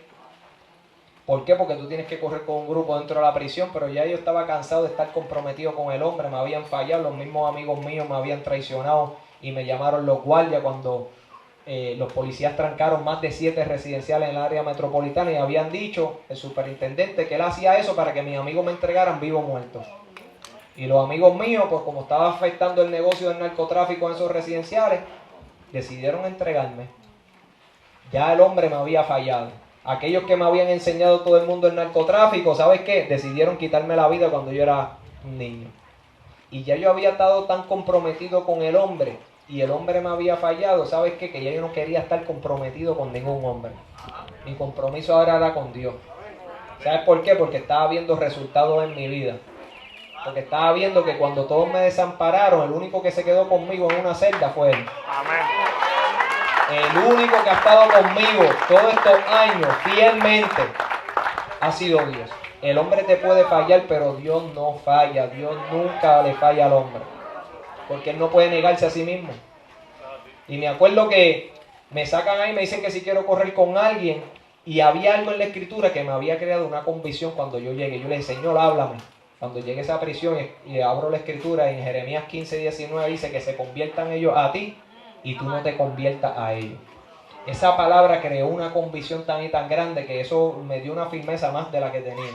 ¿Por qué? Porque tú tienes que correr con un grupo dentro de la prisión, pero ya yo estaba cansado de estar comprometido con el hombre, me habían fallado, los mismos amigos míos me habían traicionado y me llamaron los guardias cuando los policías trancaron más de 7 residenciales en el área metropolitana y habían dicho, el superintendente, que él hacía eso para que mis amigos me entregaran vivos o muertos. Y los amigos míos, pues como estaba afectando el negocio del narcotráfico en esos residenciales, decidieron entregarme. Ya el hombre me había fallado. Aquellos que me habían enseñado todo el mundo el narcotráfico, ¿sabes qué? Decidieron quitarme la vida cuando yo era un niño. Y ya yo había estado tan comprometido con el hombre y el hombre me había fallado, ¿sabes qué? Que ya yo no quería estar comprometido con ningún hombre. Mi compromiso ahora era con Dios. ¿Sabes por qué? Porque estaba viendo resultados en mi vida. Porque estaba viendo que cuando todos me desampararon, el único que se quedó conmigo en una celda fue Él. Amén. El único que ha estado conmigo todos estos años fielmente ha sido Dios. El hombre te puede fallar, pero Dios no falla. Dios nunca le falla al hombre. Porque Él no puede negarse a sí mismo. Y me acuerdo que me sacan ahí y me dicen que si quiero correr con alguien. Y había algo en la escritura que me había creado una convicción cuando yo llegué. Yo le dije, Señor, háblame. Cuando llegue a esa prisión y abro la escritura, en Jeremías 15:19 dice que se conviertan ellos a ti y tú no te conviertas a ellos. Esa palabra creó una convicción tan y tan grande que eso me dio una firmeza más de la que tenía.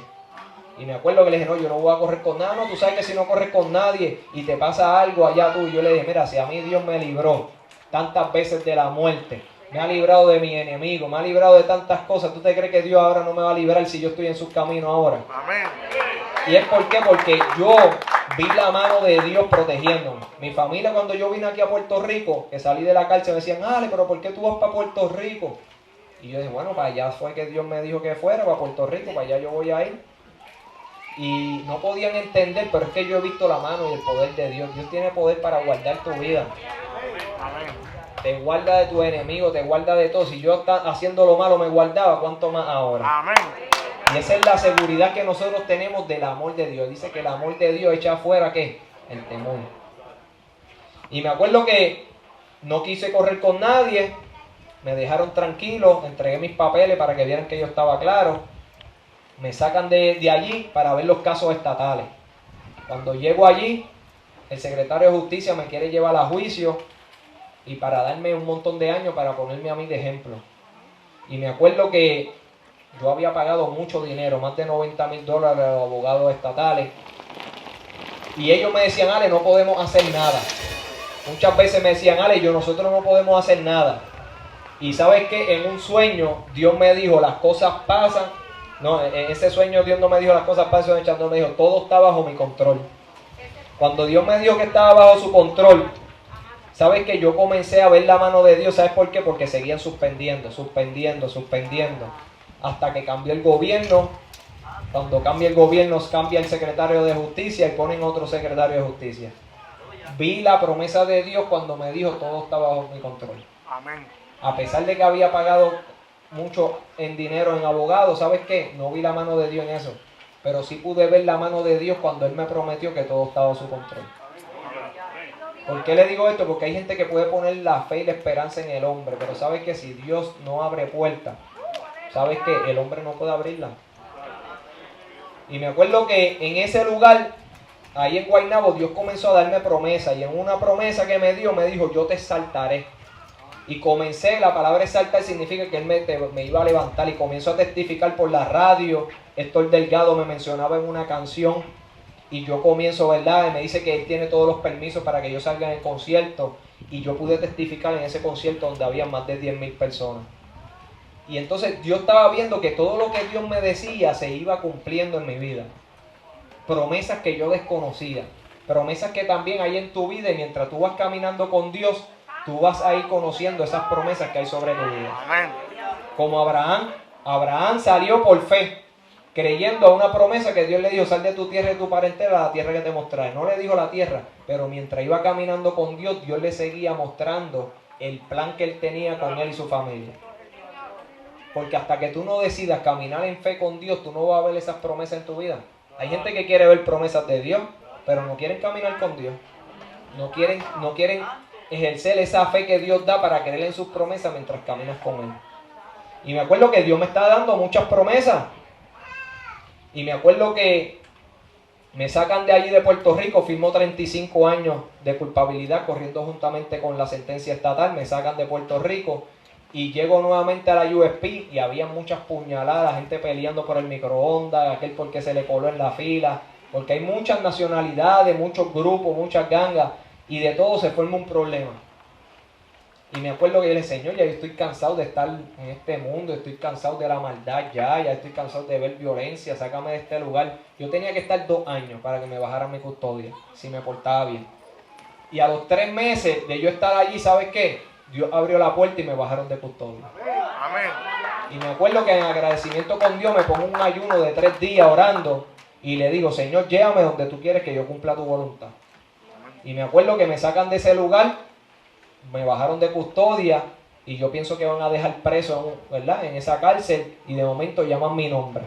Y me acuerdo que le dije, no, yo no voy a correr con nada. No, tú sabes que si no corres con nadie y te pasa algo allá tú. Y yo le dije, mira, si a mí Dios me libró tantas veces de la muerte, me ha librado de mi enemigo, me ha librado de tantas cosas, ¿tú te crees que Dios ahora no me va a librar si yo estoy en sus caminos ahora? Amén. ¿Y es por qué? Porque yo vi la mano de Dios protegiéndome. Mi familia, cuando yo vine aquí a Puerto Rico, que salí de la cárcel, me decían, Ale, pero ¿por qué tú vas para Puerto Rico? Y yo dije, bueno, para allá fue que Dios me dijo que fuera, para Puerto Rico, para allá yo voy a ir. Y no podían entender, pero es que yo he visto la mano y el poder de Dios. Dios tiene poder para guardar tu vida. Amén. Te guarda de tus enemigos, te guarda de todo. Si yo haciendo lo malo me guardaba, ¿cuánto más ahora? Amén. Y esa es la seguridad que nosotros tenemos del amor de Dios. Dice que el amor de Dios echa afuera, ¿qué? El temor. Y me acuerdo que no quise correr con nadie, me dejaron tranquilo, entregué mis papeles para que vieran que yo estaba claro. Me sacan de allí para ver los casos estatales. Cuando llego allí, el secretario de Justicia me quiere llevar a juicio y para darme un montón de años para ponerme a mí de ejemplo. Y me acuerdo que yo había pagado mucho dinero, más de $90,000 a los abogados estatales. Y ellos me decían, Ale, no podemos hacer nada. Muchas veces me decían, Ale, nosotros no podemos hacer nada. Y sabes que en un sueño Dios me dijo, las cosas pasan. No, en ese sueño Dios no me dijo las cosas pasan, echando, me dijo, todo está bajo mi control. Cuando Dios me dijo que estaba bajo su control, sabes que yo comencé a ver la mano de Dios. ¿Sabes por qué? Porque seguían suspendiendo. Hasta que cambió el gobierno. Cuando cambia el gobierno, cambia el secretario de Justicia y ponen otro secretario de Justicia. Vi la promesa de Dios cuando me dijo todo está bajo mi control. Amén. A pesar de que había pagado mucho en dinero en abogados, ¿sabes qué? No vi la mano de Dios en eso. Pero sí pude ver la mano de Dios cuando Él me prometió que todo estaba bajo su control. ¿Por qué le digo esto? Porque hay gente que puede poner la fe y la esperanza en el hombre, pero ¿sabes que si Dios no abre puertas, sabes que el hombre no puede abrirla? Y me acuerdo que en ese lugar, ahí en Guaynabo, Dios comenzó a darme promesas. Y en una promesa que me dio, me dijo, yo te exaltaré. Y comencé, la palabra exaltar significa que Él me iba a levantar. Y comenzó a testificar por la radio. Héctor Delgado me mencionaba en una canción. Y yo comienzo, ¿verdad? Y me dice que Él tiene todos los permisos para que yo salga en el concierto. Y yo pude testificar en ese concierto donde había más de 10,000 personas. Y entonces yo estaba viendo que todo lo que Dios me decía se iba cumpliendo en mi vida. Promesas que yo desconocía. Promesas que también hay en tu vida, y mientras tú vas caminando con Dios, tú vas a ir conociendo esas promesas que hay sobre tu vida. Amén. Como Abraham salió por fe, creyendo a una promesa que Dios le dijo, sal de tu tierra y tu parentela a la tierra que te mostraré. No le dijo la tierra, pero mientras iba caminando con Dios, Dios le seguía mostrando el plan que Él tenía con él y su familia. Porque hasta que tú no decidas caminar en fe con Dios, tú no vas a ver esas promesas en tu vida. Hay gente que quiere ver promesas de Dios, pero no quieren caminar con Dios. No quieren ejercer esa fe que Dios da para creer en sus promesas mientras caminas con Él. Y me acuerdo que Dios me está dando muchas promesas. Y me acuerdo que me sacan de allí de Puerto Rico, firmó 35 años de culpabilidad corriendo juntamente con la sentencia estatal. Me sacan de Puerto Rico. Y llego nuevamente a la USP y había muchas puñaladas, gente peleando por el microondas, aquel porque se le coló en la fila, porque hay muchas nacionalidades, muchos grupos, muchas gangas, y de todo se forma un problema. Y me acuerdo que yo le dije, Señor, ya yo estoy cansado de estar en este mundo, estoy cansado de la maldad ya estoy cansado de ver violencia, sácame de este lugar. Yo tenía que estar 2 años para que me bajaran mi custodia, si me portaba bien. Y a los 3 meses de yo estar allí, ¿sabes qué? Dios abrió la puerta y me bajaron de custodia. Amén. Y me acuerdo que en agradecimiento con Dios me pongo un ayuno de 3 días orando y le digo, Señor, llévame donde tú quieres que yo cumpla tu voluntad. Y me acuerdo que me sacan de ese lugar, me bajaron de custodia y yo pienso que van a dejar preso, ¿verdad?, en esa cárcel, y de momento llaman mi nombre.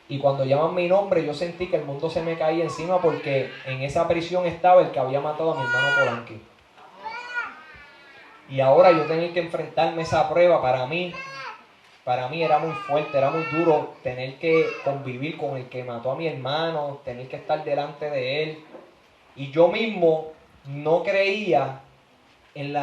Y cuando llaman mi nombre yo sentí que el mundo se me caía encima, porque en esa prisión estaba el que había matado a mi hermano Polanqui. Y ahora yo tenía que enfrentarme a esa prueba. Para mí era muy fuerte, era muy duro tener que convivir con el que mató a mi hermano, tener que estar delante de él. Y yo mismo no creía en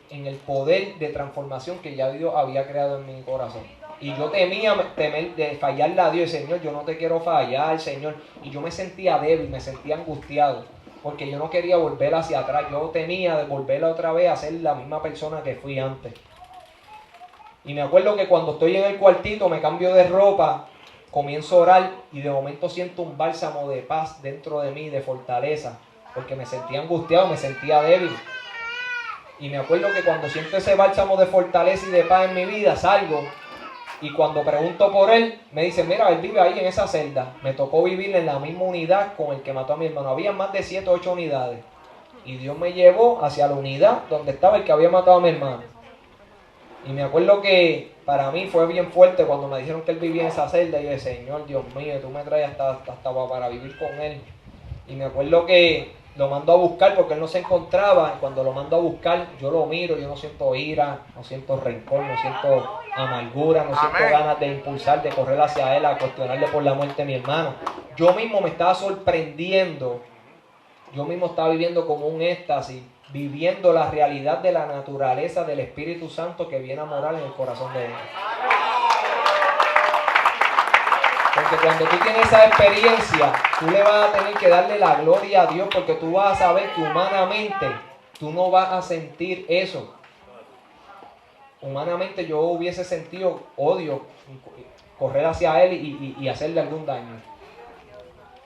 el poder de transformación que ya Dios había creado en mi corazón. Y yo temer de fallarle a Dios. Señor, yo no te quiero fallar, Señor. Y yo me sentía débil, me sentía angustiado, porque yo no quería volver hacia atrás. Yo temía de volver otra vez a ser la misma persona que fui antes. Y me acuerdo que cuando estoy en el cuartito, me cambio de ropa, comienzo a orar, y de momento siento un bálsamo de paz dentro de mí, de fortaleza, porque me sentía angustiado, me sentía débil. Y me acuerdo que cuando siento ese bálsamo de fortaleza y de paz en mi vida, salgo, y cuando pregunto por él, me dicen, mira, él vive ahí en esa celda. Me tocó vivir en la misma unidad con el que mató a mi hermano. Había más de 7 o 8 unidades. Y Dios me llevó hacia la unidad donde estaba el que había matado a mi hermano. Y me acuerdo que para mí fue bien fuerte cuando me dijeron que él vivía en esa celda. Y yo dije, Señor, Dios mío, tú me traes hasta para vivir con él. Y me acuerdo que lo mando a buscar porque él no se encontraba. Y cuando lo mando a buscar, yo lo miro, yo no siento ira, no siento rencor, no siento amargura, no siento ganas de impulsar, de correr hacia él, a cuestionarle por la muerte de mi hermano. Yo mismo me estaba sorprendiendo, yo mismo estaba viviendo como un éxtasis, viviendo la realidad de la naturaleza del Espíritu Santo que viene a morar en el corazón de uno. Porque cuando tú tienes esa experiencia, tú le vas a tener que darle la gloria a Dios, porque tú vas a saber que humanamente tú no vas a sentir eso. Humanamente yo hubiese sentido odio, correr hacia él y hacerle algún daño.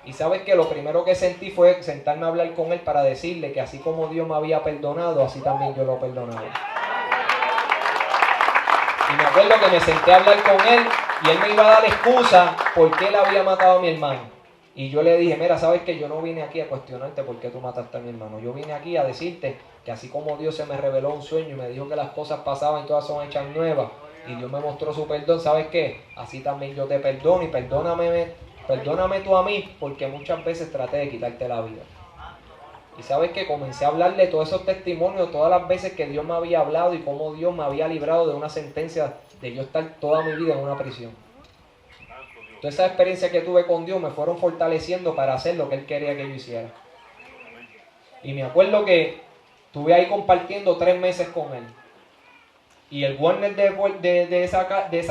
Y sabes que lo primero que sentí fue sentarme a hablar con él para decirle que así como Dios me había perdonado, así también yo lo perdonaba. Y me acuerdo que me senté a hablar con él y él me iba a dar excusa por qué él había matado a mi hermano. Y yo le dije, mira, sabes que yo no vine aquí a cuestionarte por qué tú mataste a mi hermano. Yo vine aquí a decirte que así como Dios se me reveló un sueño y me dijo que las cosas pasaban y todas son hechas nuevas, y Dios me mostró su perdón, ¿sabes qué? Así también yo te perdono y perdóname tú a mí, porque muchas veces traté de quitarte la vida. Y sabes que comencé a hablarle todos esos testimonios, todas las veces que Dios me había hablado y cómo Dios me había librado de una sentencia de yo estar toda mi vida en una prisión. Toda esa experiencia que tuve con Dios me fueron fortaleciendo para hacer lo que Él quería que yo hiciera. Y me acuerdo que estuve ahí compartiendo 3 meses con Él. Y el Warner de esa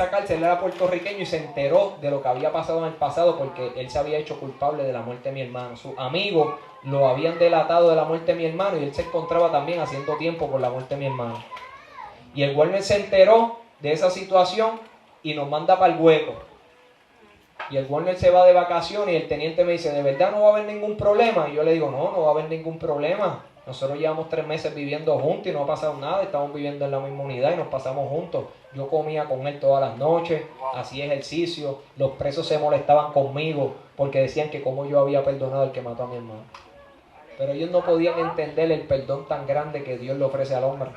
cárcel era puertorriqueño y se enteró de lo que había pasado en el pasado porque él se había hecho culpable de la muerte de mi hermano. Sus amigos lo habían delatado de la muerte de mi hermano y él se encontraba también haciendo tiempo por la muerte de mi hermano. Y el Warner se enteró de esa situación y nos manda para el hueco. Y el Warner se va de vacaciones y el teniente me dice, ¿de verdad no va a haber ningún problema? Y yo le digo, no va a haber ningún problema. Nosotros llevamos 3 meses viviendo juntos y no ha pasado nada, estamos viviendo en la misma unidad y nos pasamos juntos. Yo comía con él todas las noches, hacía ejercicio, los presos se molestaban conmigo porque decían que como yo había perdonado al que mató a mi hermano. Pero ellos no podían entender el perdón tan grande que Dios le ofrece al hombre.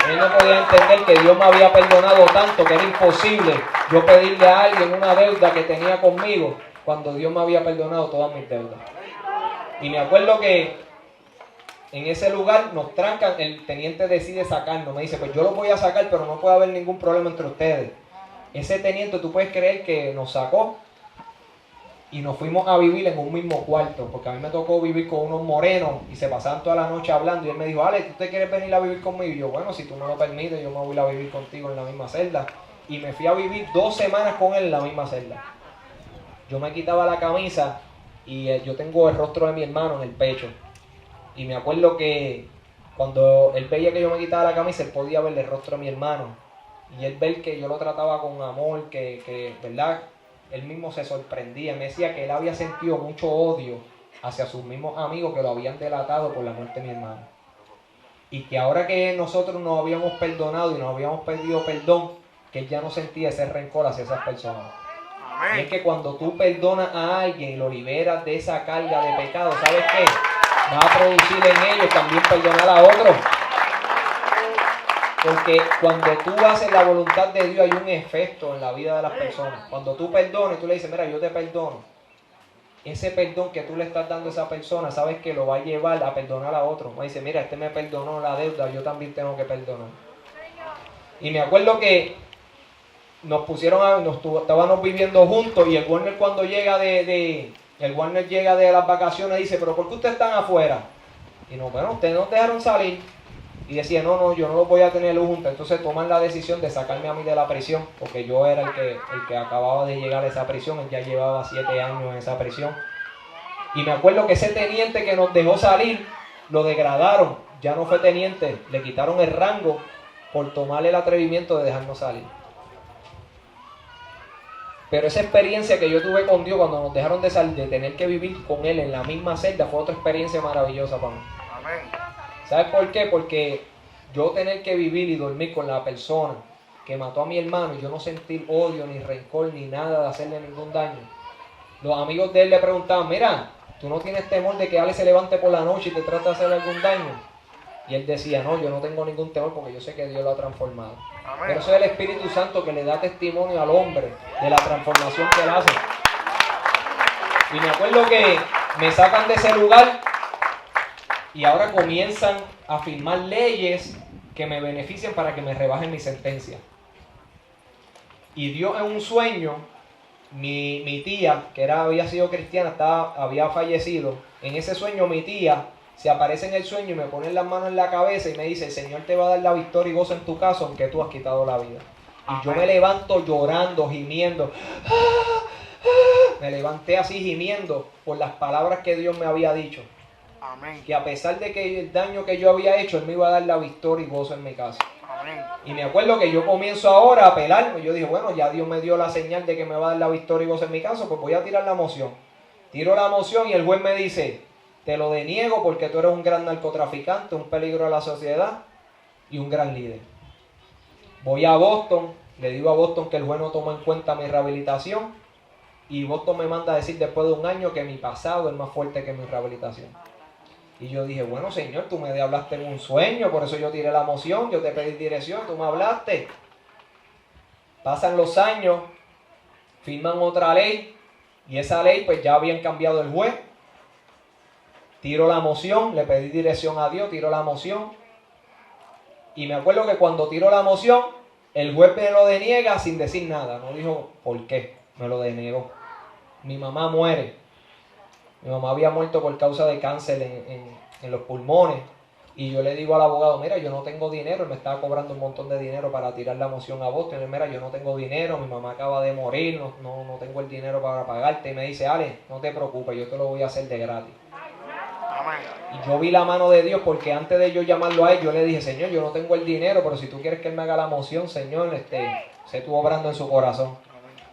Ellos no podían entender que Dios me había perdonado tanto que era imposible yo pedirle a alguien una deuda que tenía conmigo cuando Dios me había perdonado todas mis deudas. Y me acuerdo que en ese lugar nos trancan, el teniente decide sacarnos, me dice, pues yo lo voy a sacar, pero no puede haber ningún problema entre ustedes. Ese teniente, tú puedes creer que nos sacó y nos fuimos a vivir en un mismo cuarto, porque a mí me tocó vivir con unos morenos y se pasaban toda la noche hablando y él me dijo, Ale, ¿tú te quieres venir a vivir conmigo? Y yo, bueno, si tú me lo permites, yo me voy a vivir contigo en la misma celda. Y me fui a vivir 2 semanas con él en la misma celda. Yo me quitaba la camisa y yo tengo el rostro de mi hermano en el pecho. Y me acuerdo que cuando él veía que yo me quitaba la camisa, él podía ver el rostro de mi hermano. Y él ver que yo lo trataba con amor, que ¿verdad? Él mismo se sorprendía. Me decía que él había sentido mucho odio hacia sus mismos amigos que lo habían delatado por la muerte de mi hermano. Y que ahora que nosotros nos habíamos perdonado y nos habíamos pedido perdón, que él ya no sentía ese rencor hacia esas personas. Y es que cuando tú perdonas a alguien y lo liberas de esa carga de pecado, ¿sabes qué? Va a producir en ellos también perdonar a otros. Porque cuando tú haces la voluntad de Dios hay un efecto en la vida de las personas. Cuando tú perdonas y tú le dices, mira, yo te perdono. Ese perdón que tú le estás dando a esa persona, sabes que lo va a llevar a perdonar a otro. Me dice, mira, este me perdonó la deuda, yo también tengo que perdonar. Y me acuerdo que estábamos viviendo juntos y el Warner cuando llega el Warner llega de las vacaciones y dice, pero ¿por qué ustedes están afuera? Y no, bueno, ustedes nos dejaron salir. Y decía, no, yo no los voy a tener juntos. Entonces toman la decisión de sacarme a mí de la prisión, porque yo era el que acababa de llegar a esa prisión. Él ya llevaba 7 años en esa prisión. Y me acuerdo que ese teniente que nos dejó salir, lo degradaron. Ya no fue teniente, le quitaron el rango por tomarle el atrevimiento de dejarnos salir. Pero esa experiencia que yo tuve con Dios cuando nos dejaron de salir, de tener que vivir con Él en la misma celda, fue otra experiencia maravillosa para mí. Amén. ¿Sabes por qué? Porque yo tener que vivir y dormir con la persona que mató a mi hermano y yo no sentir odio, ni rencor, ni nada de hacerle ningún daño. Los amigos de él le preguntaban, mira, ¿tú no tienes temor de que Ale se levante por la noche y te trate de hacer algún daño? Y él decía, no, yo no tengo ningún temor porque yo sé que Dios lo ha transformado. Amén. Pero eso es el Espíritu Santo que le da testimonio al hombre de la transformación que él hace. Y me acuerdo que me sacan de ese lugar y ahora comienzan a firmar leyes que me benefician para que me rebajen mi sentencia. Y Dios en un sueño, mi tía, que había sido cristiana, había fallecido. En ese sueño mi tía se aparece en el sueño y me pone las manos en la cabeza y me dice, el Señor te va a dar la victoria y gozo en tu casa aunque tú has quitado la vida. Y yo me levanto llorando, gimiendo. Me levanté así gimiendo por las palabras que Dios me había dicho. Amén. Que a pesar de que el daño que yo había hecho, Él me iba a dar la victoria y gozo en mi casa. Amén. Y me acuerdo que yo comienzo ahora a apelar. Yo dije, bueno, ya Dios me dio la señal de que me va a dar la victoria y gozo en mi casa, pues voy a tirar la moción. Tiro la moción y el juez me dice, te lo deniego porque tú eres un gran narcotraficante, un peligro a la sociedad y un gran líder. Voy a Boston, le digo a Boston que el juez no tomó en cuenta mi rehabilitación y Boston me manda a decir después de un año que mi pasado es más fuerte que mi rehabilitación. Y yo dije, bueno, Señor, tú me hablaste en un sueño, por eso yo tiré la moción, yo te pedí dirección, tú me hablaste. Pasan los años, firman otra ley y esa ley pues ya habían cambiado el juez. Tiro la moción, le pedí dirección a Dios, tiro la moción. Y me acuerdo que cuando tiro la moción, el juez me lo deniega sin decir nada. No dijo por qué, me lo denegó. Mi mamá muere. Mi mamá había muerto por causa de cáncer en los pulmones. Y yo le digo al abogado, mira, yo no tengo dinero. Él me estaba cobrando un montón de dinero para tirar la moción a Boston. Y mira, yo no tengo dinero, mi mamá acaba de morir, no tengo el dinero para pagarte. Y me dice, Ale, no te preocupes, yo te lo voy a hacer de gratis. Y yo vi la mano de Dios porque antes de yo llamarlo a él, yo le dije, Señor, yo no tengo el dinero, pero si tú quieres que él me haga la moción, Señor, sé tú obrando en su corazón.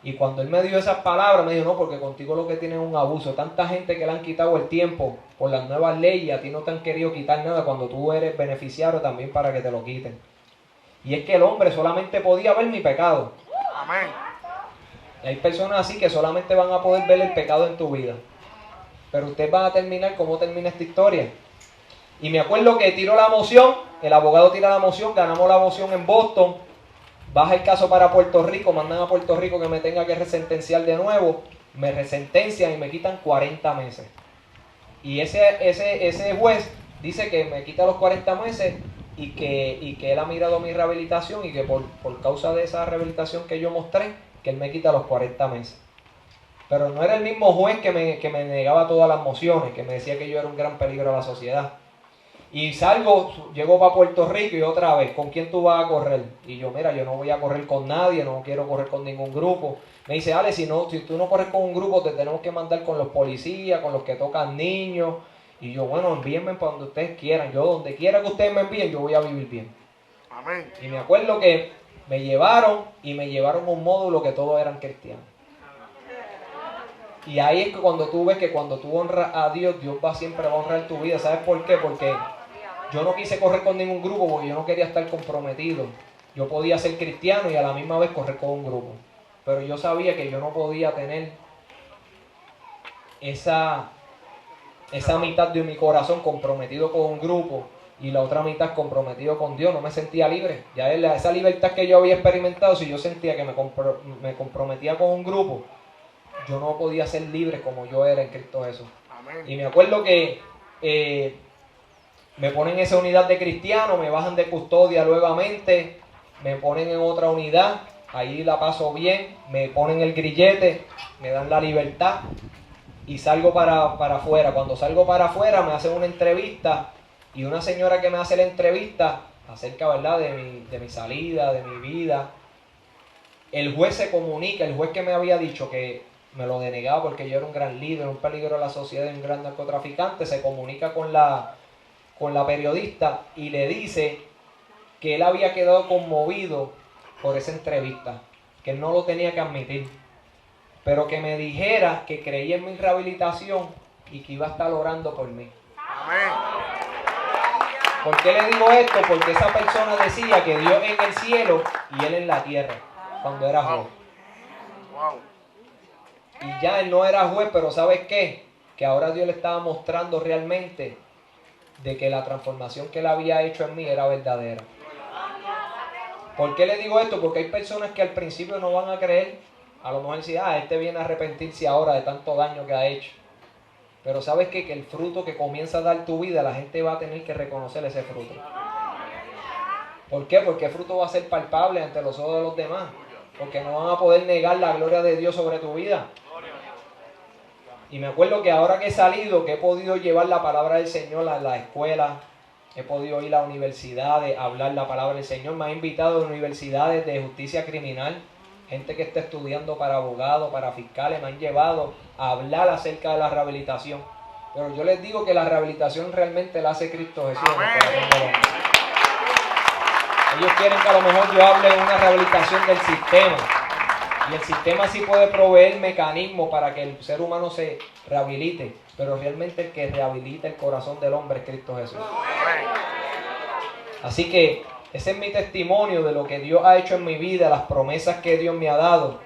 Y cuando él me dio esas palabras, me dijo, no, porque contigo lo que tienes es un abuso. Tanta gente que le han quitado el tiempo por las nuevas leyes, y a ti no te han querido quitar nada cuando tú eres beneficiario también para que te lo quiten. Y es que el hombre solamente podía ver mi pecado. Amén. Y hay personas así que solamente van a poder ver el pecado en tu vida. Pero ustedes van a terminar como termina esta historia. Y me acuerdo que tiro la moción, el abogado tira la moción, ganamos la moción en Boston, baja el caso para Puerto Rico, mandan a Puerto Rico que me tenga que resentenciar de nuevo, me resentencian y me quitan 40 meses. Y ese juez dice que me quita los 40 meses y que él ha mirado mi rehabilitación y que por causa de esa rehabilitación que yo mostré, que él me quita los 40 meses. Pero no era el mismo juez que me negaba todas las mociones, que me decía que yo era un gran peligro a la sociedad. Y llego para Puerto Rico y otra vez, ¿con quién tú vas a correr? Y yo, mira, yo no voy a correr con nadie, no quiero correr con ningún grupo. Me dice, Ale, si tú no corres con un grupo, te tenemos que mandar con los policías, con los que tocan niños. Y yo, bueno, envíenme para donde ustedes quieran. Yo, donde quiera que ustedes me envíen, yo voy a vivir bien. Amén. Y me acuerdo que me llevaron a un módulo que todos eran cristianos. Y ahí es que cuando tú ves que cuando tú honras a Dios, Dios siempre va a honrar tu vida. ¿Sabes por qué? Porque yo no quise correr con ningún grupo porque yo no quería estar comprometido. Yo podía ser cristiano y a la misma vez correr con un grupo. Pero yo sabía que yo no podía tener esa mitad de mi corazón comprometido con un grupo y la otra mitad comprometido con Dios. No me sentía libre. Ya esa libertad que yo había experimentado, si yo sentía que me comprometía con un grupo, yo no podía ser libre como yo era en Cristo Jesús. Amén. Y me acuerdo que me ponen en esa unidad de cristianos, me bajan de custodia nuevamente, me ponen en otra unidad, ahí la paso bien, me ponen el grillete, me dan la libertad y salgo para afuera. Cuando salgo para afuera me hacen una entrevista y una señora que me hace la entrevista acerca, ¿verdad?, de mi salida, de mi vida. El juez se comunica, el juez que me había dicho que me lo denegaba porque yo era un gran líder, un peligro a la sociedad y un gran narcotraficante, se comunica con la periodista y le dice que él había quedado conmovido por esa entrevista, que él no lo tenía que admitir, pero que me dijera que creía en mi rehabilitación y que iba a estar orando por mí. Amén. ¿Por qué le digo esto? Porque esa persona decía que Dios en el cielo y él en la tierra, cuando era juez. Wow. Y ya él no era juez, pero ¿sabes qué? Que ahora Dios le estaba mostrando realmente de que la transformación que Él había hecho en mí era verdadera. ¿Por qué le digo esto? Porque hay personas que al principio no van a creer. A lo mejor dicen, este viene a arrepentirse ahora de tanto daño que ha hecho. Pero ¿sabes qué? Que el fruto que comienza a dar tu vida, la gente va a tener que reconocer ese fruto. ¿Por qué? Porque el fruto va a ser palpable ante los ojos de los demás. Porque no van a poder negar la gloria de Dios sobre tu vida. Y me acuerdo que ahora que he salido, que he podido llevar la palabra del Señor a la escuela, he podido ir a universidades, hablar la palabra del Señor. Me han invitado a universidades de justicia criminal, gente que está estudiando para abogados, para fiscales, me han llevado a hablar acerca de la rehabilitación. Pero yo les digo que la rehabilitación realmente la hace Cristo Jesús en el corazón del hombre. Ellos quieren que a lo mejor yo hable de una rehabilitación del sistema. Y el sistema sí puede proveer mecanismos para que el ser humano se rehabilite. Pero realmente el que rehabilita el corazón del hombre es Cristo Jesús. Así que ese es mi testimonio de lo que Dios ha hecho en mi vida, las promesas que Dios me ha dado.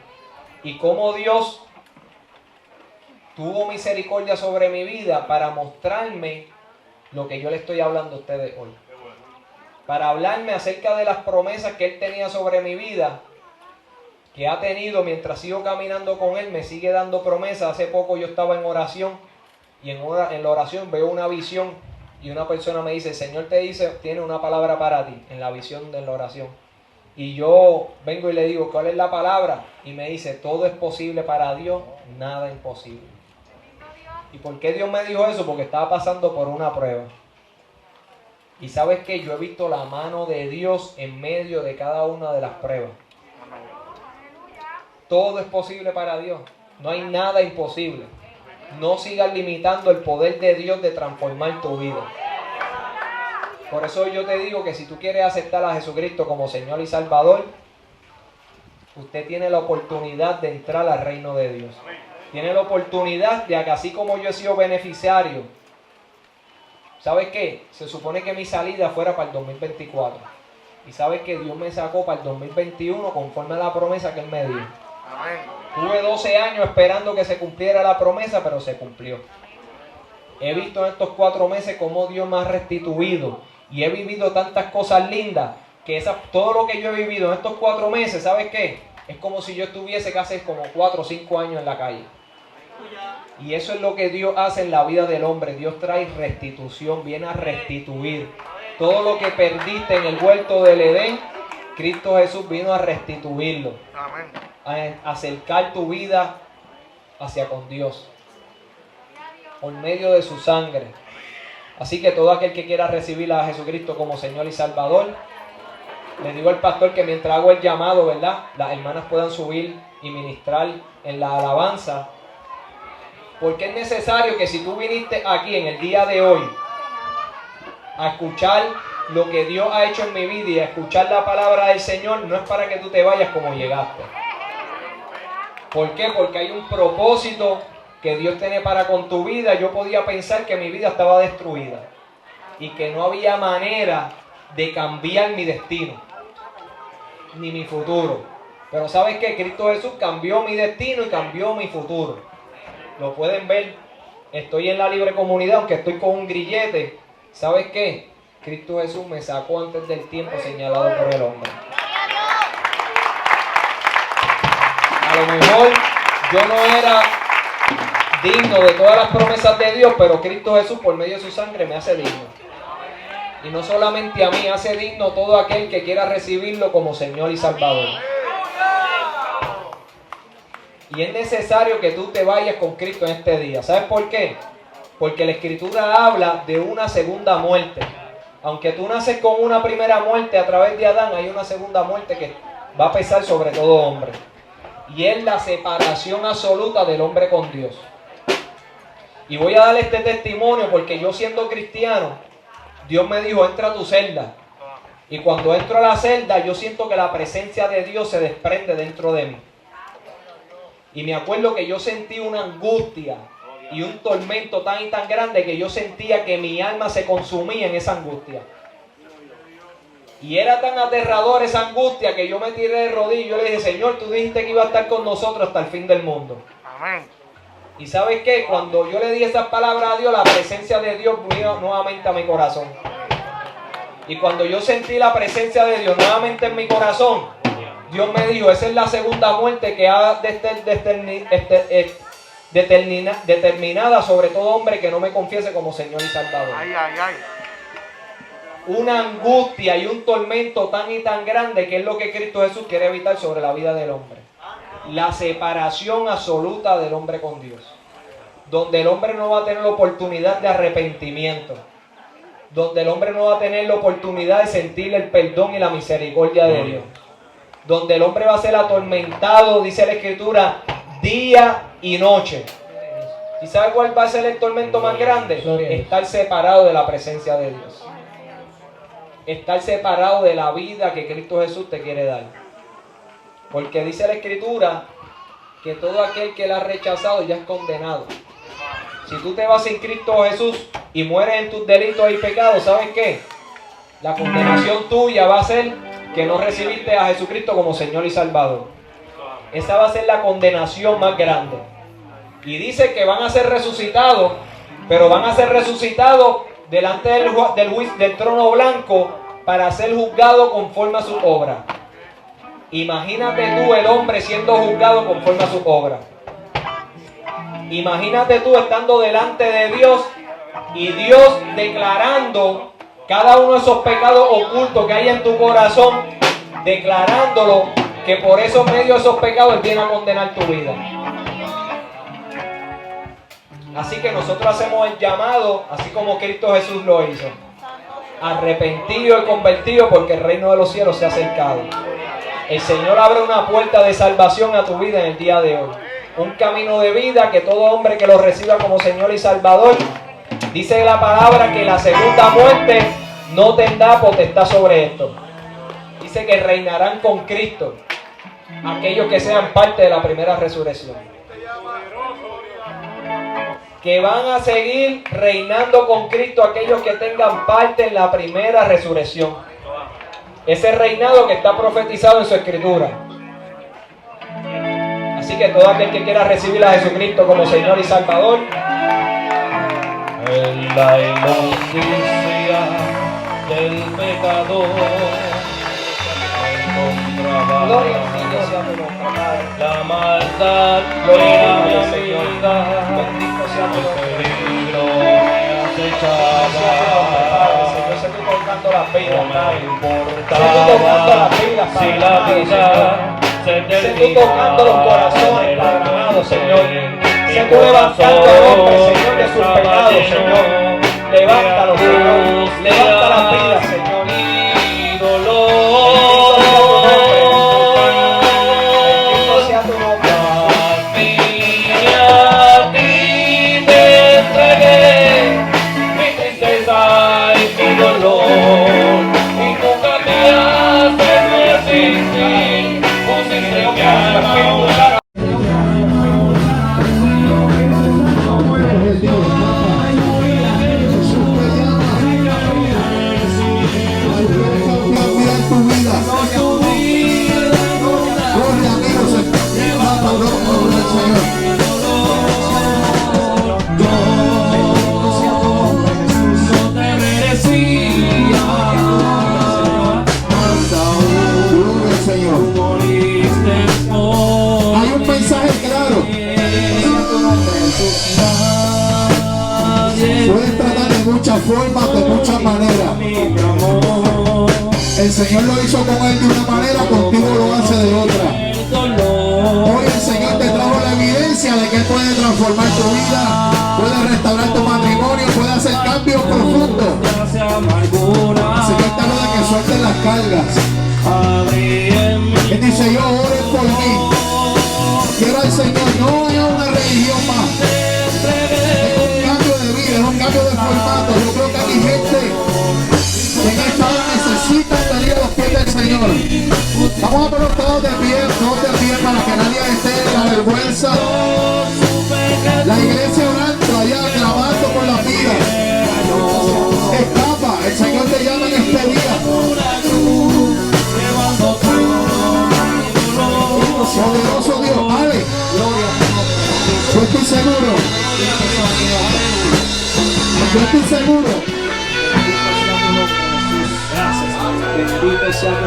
Y cómo Dios tuvo misericordia sobre mi vida para mostrarme lo que yo le estoy hablando a ustedes hoy. Para hablarme acerca de las promesas que Él tenía sobre mi vida, que ha tenido mientras sigo caminando con Él, me sigue dando promesas. Hace poco yo estaba en oración y en la oración veo una visión y una persona me dice, el Señor te dice, tiene una palabra para ti, en la visión de la oración. Y yo vengo y le digo, ¿cuál es la palabra? Y me dice, todo es posible para Dios, nada imposible. ¿Y por qué Dios me dijo eso? Porque estaba pasando por una prueba. Y sabes que yo he visto la mano de Dios en medio de cada una de las pruebas. Todo es posible para Dios. No hay nada imposible. No sigas limitando el poder de Dios de transformar tu vida. Por eso yo te digo que si tú quieres aceptar a Jesucristo como Señor y Salvador, usted tiene la oportunidad de entrar al reino de Dios. Tiene la oportunidad de que así como yo he sido beneficiario, ¿sabes qué? Se supone que mi salida fuera para el 2024. Y ¿sabes qué? Dios me sacó para el 2021 conforme a la promesa que Él me dio. Amén. Tuve 12 años esperando que se cumpliera la promesa, pero se cumplió. He visto en estos 4 meses cómo Dios me ha restituido. Y he vivido tantas cosas lindas, que todo lo que yo he vivido en estos 4 meses, ¿sabes qué? Es como si yo estuviese casi como 4 o 5 años en la calle. Y eso es lo que Dios hace en la vida del hombre. Dios trae restitución, viene a restituir. Todo lo que perdiste en el huerto del Edén, Cristo Jesús vino a restituirlo. Amén. A acercar tu vida hacia con Dios. Por medio de su sangre. Así que todo aquel que quiera recibir a Jesucristo como Señor y Salvador, le digo al pastor que mientras hago el llamado, ¿verdad?, las hermanas puedan subir y ministrar en la alabanza. Porque es necesario que si tú viniste aquí en el día de hoy a escuchar lo que Dios ha hecho en mi vida y a escuchar la palabra del Señor, no es para que tú te vayas como llegaste. ¿Por qué? Porque hay un propósito que Dios tiene para con tu vida. Yo podía pensar que mi vida estaba destruida y que no había manera de cambiar mi destino ni mi futuro. Pero ¿sabes qué? Cristo Jesús cambió mi destino y cambió mi futuro. Lo pueden ver. Estoy en la libre comunidad, aunque estoy con un grillete. ¿Sabes qué? Cristo Jesús me sacó antes del tiempo señalado por el hombre. A lo mejor yo no era digno de todas las promesas de Dios, pero Cristo Jesús por medio de su sangre me hace digno. Y no solamente a mí, hace digno todo aquel que quiera recibirlo como Señor y Salvador. Y es necesario que tú te vayas con Cristo en este día. ¿Sabes por qué? Porque la Escritura habla de una segunda muerte. Aunque tú naces con una primera muerte a través de Adán, hay una segunda muerte que va a pesar sobre todo hombre. Y es la separación absoluta del hombre con Dios. Y voy a darle este testimonio porque yo siendo cristiano, Dios me dijo, entra a tu celda. Y cuando entro a la celda, yo siento que la presencia de Dios se desprende dentro de mí. Y me acuerdo que yo sentí una angustia y un tormento tan y tan grande que yo sentía que mi alma se consumía en esa angustia. Y era tan aterrador esa angustia que yo me tiré de rodillas y yo le dije, Señor, tú dijiste que iba a estar con nosotros hasta el fin del mundo. Amén. Y ¿sabes qué? Cuando yo le di esas palabras a Dios, la presencia de Dios vino nuevamente a mi corazón. Y cuando yo sentí la presencia de Dios nuevamente en mi corazón, Dios me dijo, esa es la segunda muerte que ha de estar determinada sobre todo hombre que no me confiese como Señor y Salvador. Ay, ay, ay. Una angustia y un tormento tan y tan grande que es lo que Cristo Jesús quiere evitar sobre la vida del hombre. La separación absoluta del hombre con Dios. Donde el hombre no va a tener la oportunidad de arrepentimiento. Donde el hombre no va a tener la oportunidad de sentir el perdón y la misericordia de Dios. Donde el hombre va a ser atormentado, dice la Escritura, día y noche. ¿Y sabe cuál va a ser el tormento más grande? Estar separado de la presencia de Dios. Estar separado de la vida que Cristo Jesús te quiere dar. Porque dice la Escritura que todo aquel que la ha rechazado ya es condenado. Si tú te vas sin Cristo Jesús y mueres en tus delitos y pecados, ¿sabes qué? La condenación tuya va a ser que no recibiste a Jesucristo como Señor y Salvador. Esa va a ser la condenación más grande. Y dice que van a ser resucitados, pero van a ser resucitados delante del trono blanco para ser juzgado conforme a su obra. Imagínate tú el hombre siendo juzgado conforme a su obra. Imagínate tú estando delante de Dios y Dios declarando cada uno de esos pecados ocultos que hay en tu corazón, declarándolo que por esos medios de esos pecados Él viene a condenar tu vida. Así que nosotros hacemos el llamado, así como Cristo Jesús lo hizo. Arrepentido y convertido porque el reino de los cielos se ha acercado. El Señor abre una puerta de salvación a tu vida en el día de hoy. Un camino de vida que todo hombre que lo reciba como Señor y Salvador, dice la palabra que la segunda muerte no tendrá potestad sobre esto. Dice que reinarán con Cristo aquellos que sean parte de la primera resurrección. Que van a seguir reinando con Cristo aquellos que tengan parte en la primera resurrección. Ese reinado que está profetizado en su Escritura. Así que todo aquel que quiera recibir a Jesucristo como Señor y Salvador, en la inmundicia del pecador encontraba gloria a ti, sea tu nombre, Padre. la maldad Gloria a de ti, mi Señor. vida, Bendito sea tu el nombre. peligro me acechaba. Señor, sé tú tocando las vidas, No Padre. me Sé tú tocando importaba las vidas, si Padre la amado, vida Señor. se Sé tú tocando los corazones, Padre amado, Señor. Sé tú levantando al hombre, Señor, de sus pecados, Señor. Levántalo, Señor. Levanta las vidas, Señor. Bendito sea tu nombre. A ti te entregué mi tristeza y mi dolor, y tú cambiaste mi existir, pusiste mi alma. Hay un mensaje claro. Puedes tratar de muchas formas, de muchas maneras. El Señor lo hizo con él de una manera, contigo lo hace de otra. Hoy el Señor te trajo la evidencia de que Él puede transformar tu vida, puede restaurar tu matrimonio, puede hacer cambios profundos. El Señor te habla de que sueltes las cargas. Él dice, yo ore por mí. Quiero al Señor, no haya una religión más. Es un cambio de vida, es un cambio de formato. Yo creo que hay gente que en esta hora necesita venir a los pies del Señor. Vamos a poner todos de pie para que nadie esté en la vergüenza. La iglesia orando allá, clamando por la vida. Escapa, el Señor te llama en este día. Poderoso Dios, Ale. Yo estoy seguro. Yo estoy seguro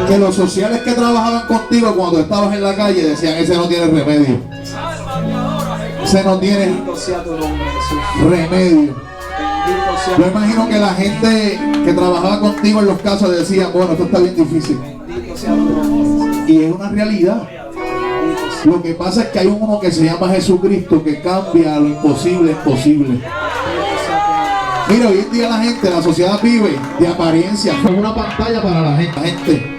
que los sociales que trabajaban contigo cuando estabas en la calle decían: ese no tiene remedio. Ese no tiene remedio. Yo imagino que la gente que trabajaba contigo en los casos decía: bueno, esto está bien difícil. Y es una realidad. Lo que pasa es que hay uno que se llama Jesucristo, que cambia lo imposible en posible. Mira, hoy en día la sociedad vive de apariencia. Es una pantalla para la gente.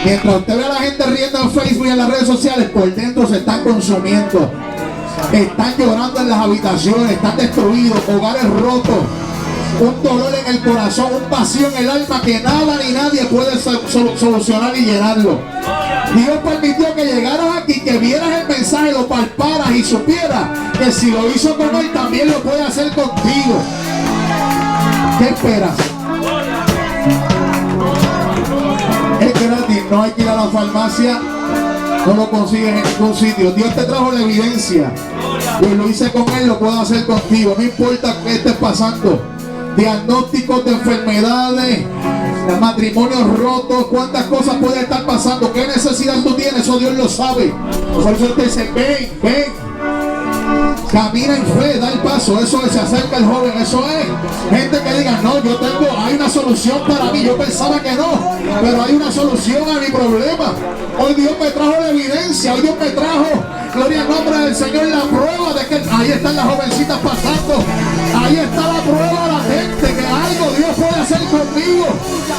Mientras usted ve a la gente riendo en Facebook y en las redes sociales, por dentro se están consumiendo. Están llorando en las habitaciones, están destruidos, hogares rotos, un dolor en el corazón, un vacío en el alma que nada ni nadie puede solucionar y llenarlo. Dios permitió que llegaras aquí, que vieras el mensaje, lo palparas y supieras que si lo hizo con él, también lo puede hacer contigo. ¿Qué esperas? Es gratis, no hay que ir a la farmacia, no lo consigues en ningún sitio. Dios te trajo la evidencia. Pues lo hice con él, lo puedo hacer contigo. No importa qué estés pasando. Diagnósticos de enfermedades, matrimonios rotos, cuántas cosas puede estar pasando, qué necesidad tú tienes, eso Dios lo sabe. Por eso te dice: ven, camina en fe, da el paso. Eso es, se acerca el joven, eso es. Gente que diga: no, hay una solución para mí. Yo pensaba que no, pero hay una solución a mi problema. Hoy Dios me trajo la evidencia, hoy Dios me trajo, gloria al nombre del Señor, la prueba de que ahí están las jovencitas pasando. Ahí está la prueba a la gente que algo Dios puede hacer conmigo.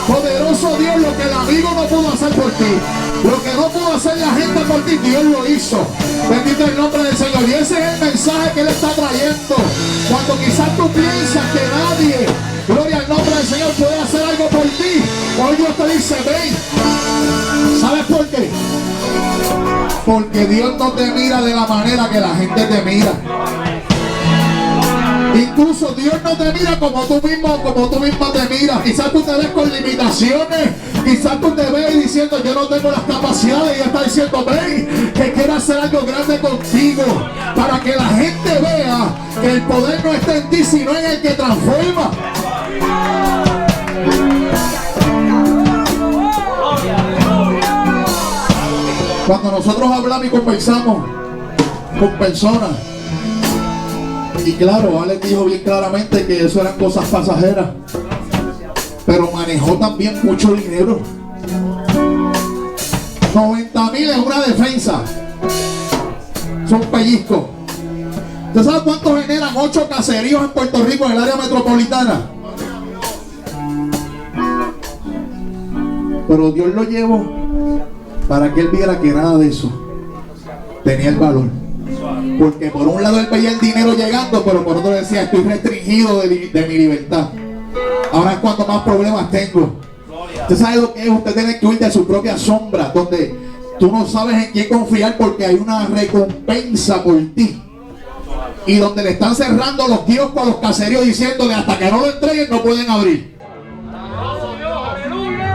Poderoso Dios, lo que el amigo no pudo hacer por ti, lo que no pudo hacer la gente por ti, Dios lo hizo. Bendito el nombre del Señor. Y ese es el mensaje que Él está trayendo. Cuando quizás tú piensas que nadie, gloria al nombre del Señor, puede hacer algo por ti, hoy Dios te dice: ven. ¿Sabes por qué? Porque Dios no te mira de la manera que la gente te mira. Incluso Dios no te mira como tú misma te miras. Quizás tú te ves con limitaciones. Quizás tú te ves diciendo: yo no tengo las capacidades. Y Él está diciendo: ven, que quiero hacer algo grande contigo. Para que la gente vea que el poder no está en ti, sino en el que transforma. Cuando nosotros hablamos y conversamos con personas, y claro, Alex dijo bien claramente que eso eran cosas pasajeras, pero manejó también mucho dinero. 90,000 en una defensa son pellizcos. ¿Usted sabe cuánto generan 8 caseríos en Puerto Rico, en el área metropolitana? Pero Dios lo llevó para que él viera que nada de eso tenía el valor. Porque por un lado él veía el dinero llegando, pero por otro decía: estoy restringido de mi libertad. Ahora es cuando más problemas tengo. Usted sabe lo que es usted tener que huir de su propia sombra, donde tú no sabes en quién confiar porque hay una recompensa por ti. Y donde le están cerrando los kioscos a los caseríos diciéndole: hasta que no lo entreguen no pueden abrir.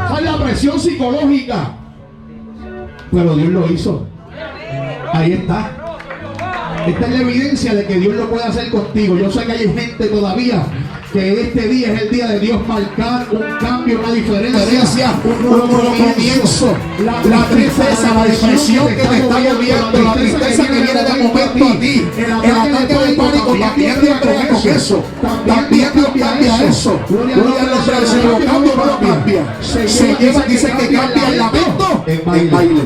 ¿Sabes la presión psicológica? Pero Dios lo hizo. Ahí está. Esta es la evidencia de que Dios lo puede hacer contigo. Yo sé que hay gente todavía que este día es el día de Dios marcar un cambio, una diferencia, un nuevo comienzo. La tristeza, la depresión que te está lloviendo, la tristeza que viene de momento a ti, el ataque de pánico, también Dios brega con eso. También Dios cambia eso. Gloria a Dios, el Señor cambia, no lo cambia. Se lleva, dice que cambia el lamento en baile.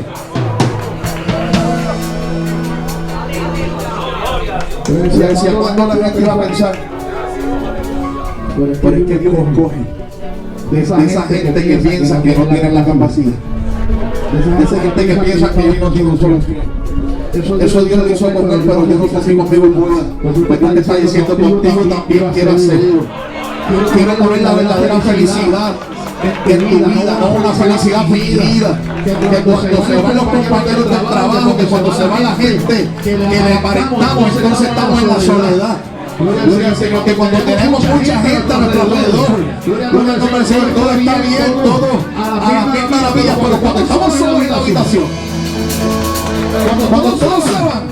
Y decía: ¿cuándo la gente iba a pensar? Pero es que Dios escoge de esa gente que piensa que no tienen la capacidad, de esa gente que piensa que ellos no tienen solución. Eso Dios lo hizo con él, pero yo no sé si conmigo pueda. Porque Él te está diciendo: contigo también quiero hacerlo. Quiero poner la verdadera felicidad en tu vida, no una felicidad fingida. Que cuando se van los compañeros del trabajo, que cuando se va la gente que le aparentamos, entonces estamos en la soledad. Gloria al Señor, que cuando tenemos mucha gente a nuestro alrededor, gloria al nombre del Señor, todo está bien, todo a las mil maravillas. Pero cuando estamos solos en la habitación, cuando todos se van,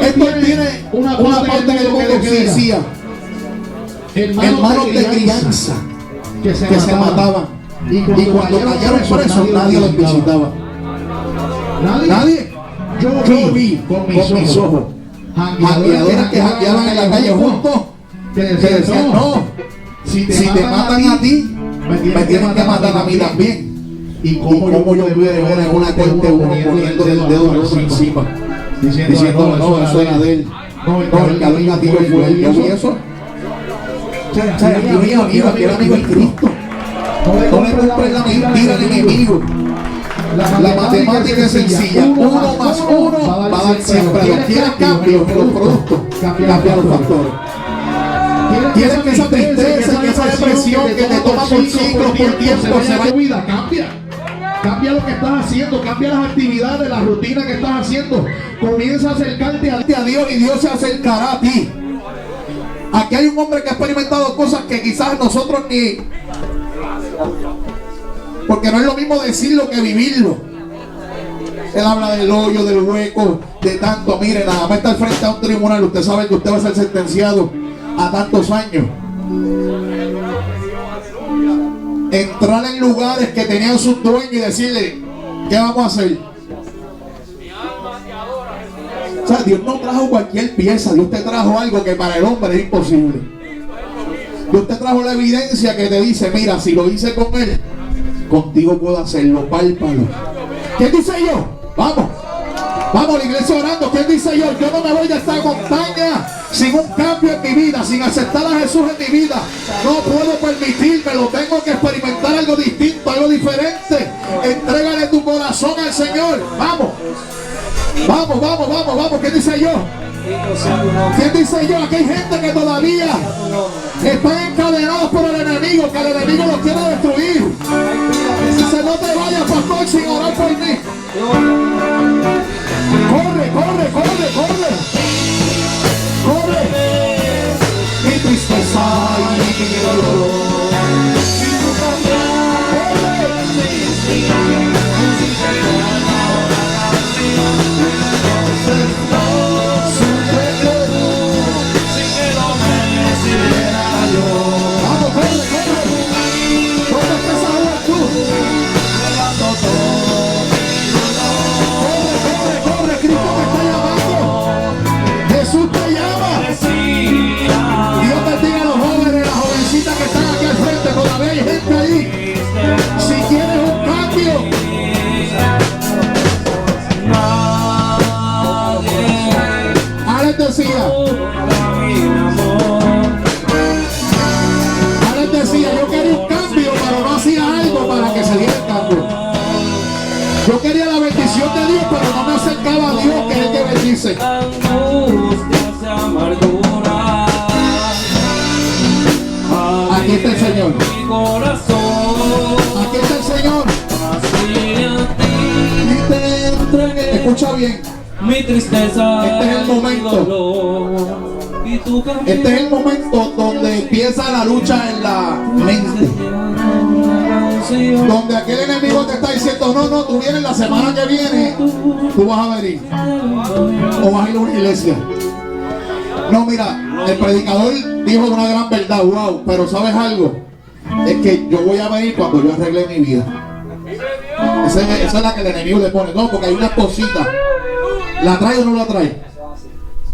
Esto tiene una parte de lo que decía. Hermanos de crianza que se mataban. Y cuando cayeron presos, nadie los visitaba. Nadie. Yo vi con mis ojos jangueadores que jangueaban en la calle juntos, que decían, no, si te matan a ti, me tienen que matar a mí también. Y como yo pude ver en una corte uno poniendo el dedo encima, diciendo, no, eso era de él. No, el que habló en gatillo fue él. Yo vi eso. Dios mío, era amigo de Cristo. No le compres la mentira al enemigo. La matemática es sencilla. 1 más 1 va a dar siempre. ¿Quieres cambios en los productos? Cambia los factores. ¿Quieres que esa tristeza, que esa depresión que te toma por ciclos, por tiempo, se vaya? Vida cambia. Cambia lo que estás haciendo, cambia las actividades, la rutina que estás haciendo. Comienza a acercarte a Dios y Dios se acercará a ti. Aquí hay un hombre que ha experimentado cosas que quizás nosotros ni... Porque no es lo mismo decirlo que vivirlo. Él habla del hoyo, del hueco, de tanto. Mire, nada más está al frente a un tribunal. Usted sabe que usted va a ser sentenciado a tantos años. Entrar en lugares que tenían sus dueños y decirle, ¿qué vamos a hacer? O sea, Dios no trajo cualquier pieza. Dios te trajo algo que para el hombre es imposible. Dios te trajo la evidencia que te dice, mira, si lo hice con él, contigo puedo hacerlo, pálpalo. ¿Qué dice yo? Vamos la iglesia orando. ¿Qué dice yo? Yo no me voy de esta montaña sin un cambio en mi vida, sin aceptar a Jesús en mi vida. No puedo permitírmelo, tengo que experimentar algo distinto, algo diferente. Entrégale tu corazón al Señor. Vamos. ¿Qué dice yo? ¿Quién dice yo? Aquí hay gente que todavía están encadenados por el enemigo, que el enemigo los quiere destruir. Dice, no te vayas, pastor, sin orar por mí. Corre. Mi tristeza y mi dolor. Yo quería la bendición de Dios, pero no me acercaba a Dios, que es el que bendice. Aquí está el Señor. Aquí está el Señor. Y te entregué. Escucha bien. Mi tristeza. Este es el momento. Este es el momento donde empieza la lucha en la mente. Donde aquel enemigo te está diciendo, no, tú vienes la semana que viene, tú vas a venir. O vas a ir a una iglesia. No, mira, el predicador dijo una gran verdad, wow, pero ¿sabes algo? Es que yo voy a venir cuando yo arregle mi vida. Esa es la que el enemigo le pone. No, porque hay una cosita. ¿La trae o no la trae?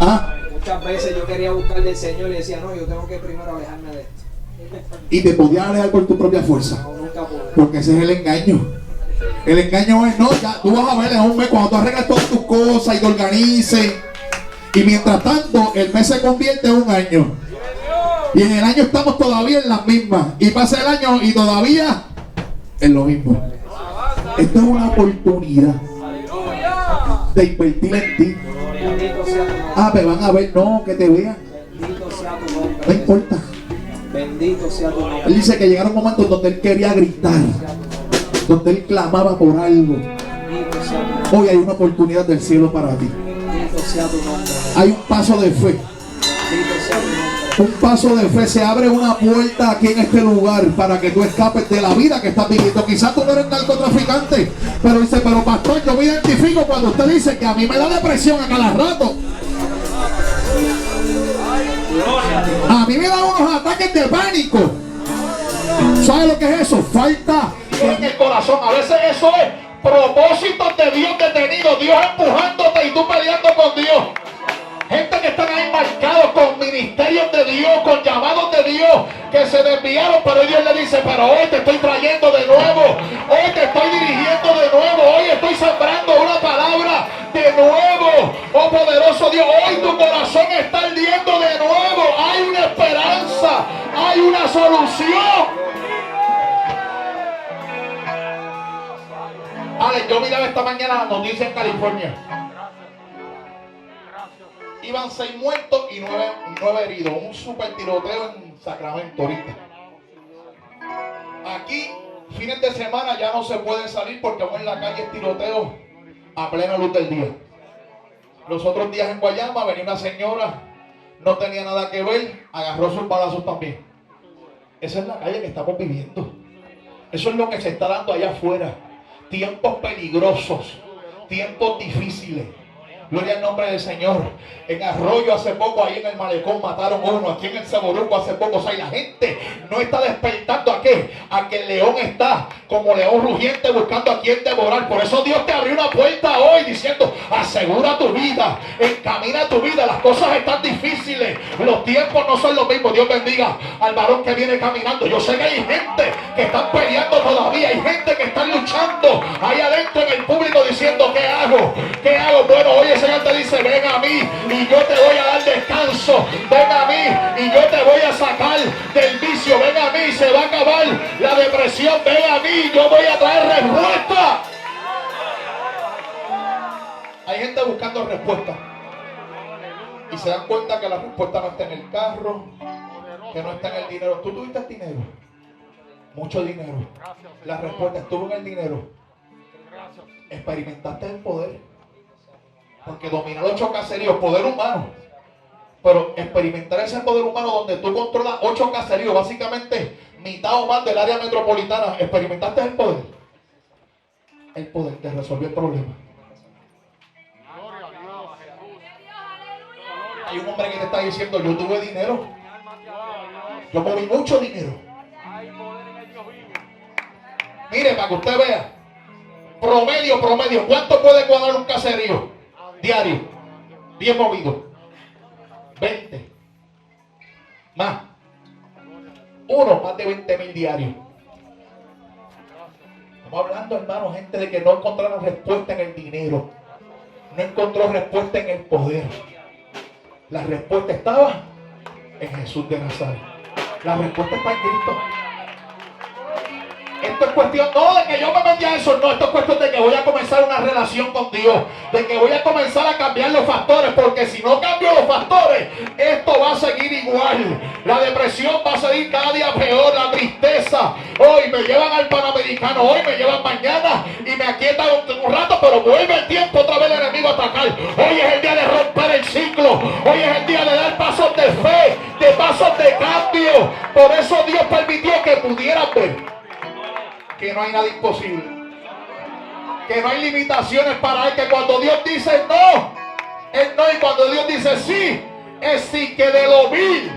¿Ah? Muchas veces yo quería buscarle al Señor y decía, no, yo tengo que primero alejarme de esto. Y te podías alejar por tu propia fuerza. Porque ese es el engaño. El engaño es, no, ya tú vas a ver en un mes cuando tú arreglas todas tus cosas y te organices. Y mientras tanto, el mes se convierte en un año. Y en el año estamos todavía en las mismas. Y pasa el año y todavía es lo mismo. Esto es una oportunidad de invertir en ti. Me van a ver, no, que te vean. No importa. Bendito sea tu nombre. Él dice que llegaron momentos donde él quería gritar, donde él clamaba por algo. Hoy hay una oportunidad del cielo para ti. Hay un paso de fe. Un paso de fe. Se abre una puerta aquí en este lugar para que tú escapes de la vida que estás viviendo. Quizás tú no eres narcotraficante, pero dice, pero pastor, yo me identifico cuando usted dice que a mí me da depresión a cada rato. A mí me dan unos ataques de pánico. ¿Sabe lo que es eso? Falta en el corazón. A veces eso es propósitos de Dios detenidos. Dios empujándote y tú peleando con Dios. Gente que están ahí marcados con ministerios de Dios, con llamados de Dios, que se desviaron, pero Dios le dice, pero hoy te estoy trayendo de nuevo, hoy te estoy dirigiendo de nuevo, hoy estoy sembrando una palabra de nuevo. Oh poderoso Dios, hoy tu corazón está ardiendo de nuevo. Hay una esperanza, hay una solución. Ale, yo miraba esta mañana la noticia en California. Iban 6 muertos y 9 heridos. Un super tiroteo en Sacramento ahorita. Aquí, fines de semana ya no se puede salir porque aún en la calle es tiroteo a plena luz del día. Los otros días en Guayama venía una señora, no tenía nada que ver, agarró sus balazos también. Esa es la calle que estamos viviendo. Eso es lo que se está dando allá afuera. Tiempos peligrosos, tiempos difíciles. Gloria al nombre del Señor. En Arroyo hace poco, ahí en el Malecón mataron uno. Aquí en el Ceboruco hace poco. O sea, y la gente no está despertando a qué. A que el león está como león rugiente buscando a quien devorar. Por eso Dios te abrió una puerta hoy diciendo, asegura tu vida, encamina tu vida. Las cosas están difíciles, los tiempos no son los mismos. Dios bendiga al varón que viene caminando. Yo sé que hay gente que están peleando todavía. Hay gente que está luchando ahí adentro en el público diciendo, ¿qué hago? ¿Qué hago? Bueno, hoy el Señor te dice, ven a mí y yo te voy a dar descanso. Ven a mí y yo te voy a sacar del vicio. Ven a mí, se va a acabar la depresión. Ven a mí, yo voy a traer respuesta. Hay gente buscando respuesta y se dan cuenta que la respuesta no está en el carro, que no está en el dinero. ¿Tú tuviste el dinero? Mucho dinero. La respuesta estuvo en el dinero. Experimentaste el poder. Porque dominar 8 caseríos, poder humano. Pero experimentar ese poder humano donde tú controlas 8 caseríos, básicamente mitad o más del área metropolitana. ¿Experimentaste el poder? El poder te resolvió el problema. Hay un hombre que te está diciendo, yo tuve dinero. Yo moví mucho dinero. Mire, para que usted vea. Promedio. ¿Cuánto puede cuadrar un caserío? Diario, 10 movidos, 20, más de 20,000 diarios. Estamos hablando, hermano, gente de que no encontraron respuesta en el dinero, no encontró respuesta en el poder. La respuesta estaba en Jesús de Nazaret. La respuesta está en Cristo. Esto es cuestión no de que yo me metí a eso, no, esto es cuestión de que voy a comenzar una relación con Dios, de que voy a comenzar a cambiar los factores, porque si no cambio los factores, esto va a seguir igual. La depresión va a seguir cada día peor, la tristeza. Hoy me llevan al Panamericano, hoy me llevan mañana y me aquietan un rato, pero vuelve el tiempo otra vez el enemigo a atacar. Hoy es el día de romper el ciclo, hoy es el día de dar pasos de fe, de pasos de cambio. Por eso Dios permitió que pudieran ver que no hay nada imposible, que no hay limitaciones para Él, que cuando Dios dice no, es no, y cuando Dios dice sí, es sí, que de lo vil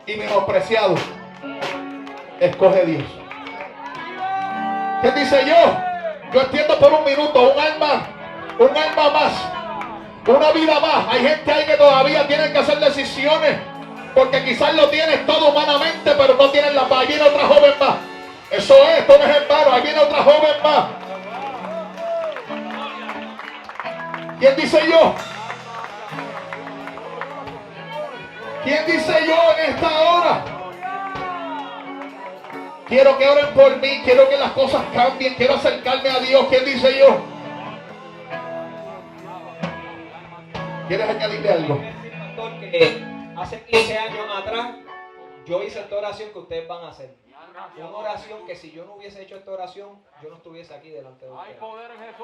y menospreciado escoge Dios. ¿Qué dice yo? Yo entiendo por un minuto, un alma más, una vida más. Hay gente ahí que todavía tienen que hacer decisiones, porque quizás lo tienes todo humanamente, pero no tienen la paz. Ahí viene otra joven más. Eso es, esto no es hermano, ahí viene otra joven más. ¿Quién dice yo? ¿Quién dice yo en esta hora? Quiero que oren por mí, quiero que las cosas cambien, quiero acercarme a Dios. ¿Quién dice yo? ¿Quieres añadirle algo? Que hace 15 años atrás yo hice esta oración que ustedes van a hacer. Una oración que si yo no hubiese hecho esta oración, yo no estuviese aquí delante de ustedes.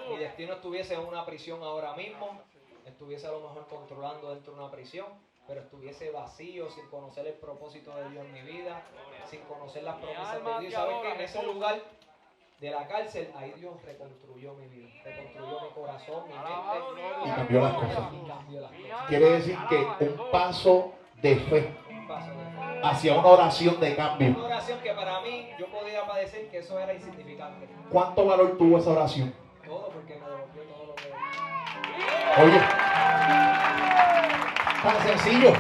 Mi destino estuviese en una prisión ahora mismo, estuviese a lo mejor controlando dentro de una prisión, pero estuviese vacío, sin conocer el propósito de Dios en mi vida, sin conocer las promesas de Dios. ¿Saben que en ese lugar de la cárcel, ahí Dios reconstruyó mi vida, reconstruyó mi corazón, mi mente, y cambió las cosas? Y cambió las cosas. Quiere decir que un paso de fe Un paso de hacia una oración de cambio. Una oración que para mí, yo podía padecer que eso era insignificante. ¿Cuánto valor tuvo esa oración? Todo porque me devolvió todo lo que... Oye, tan sencillo.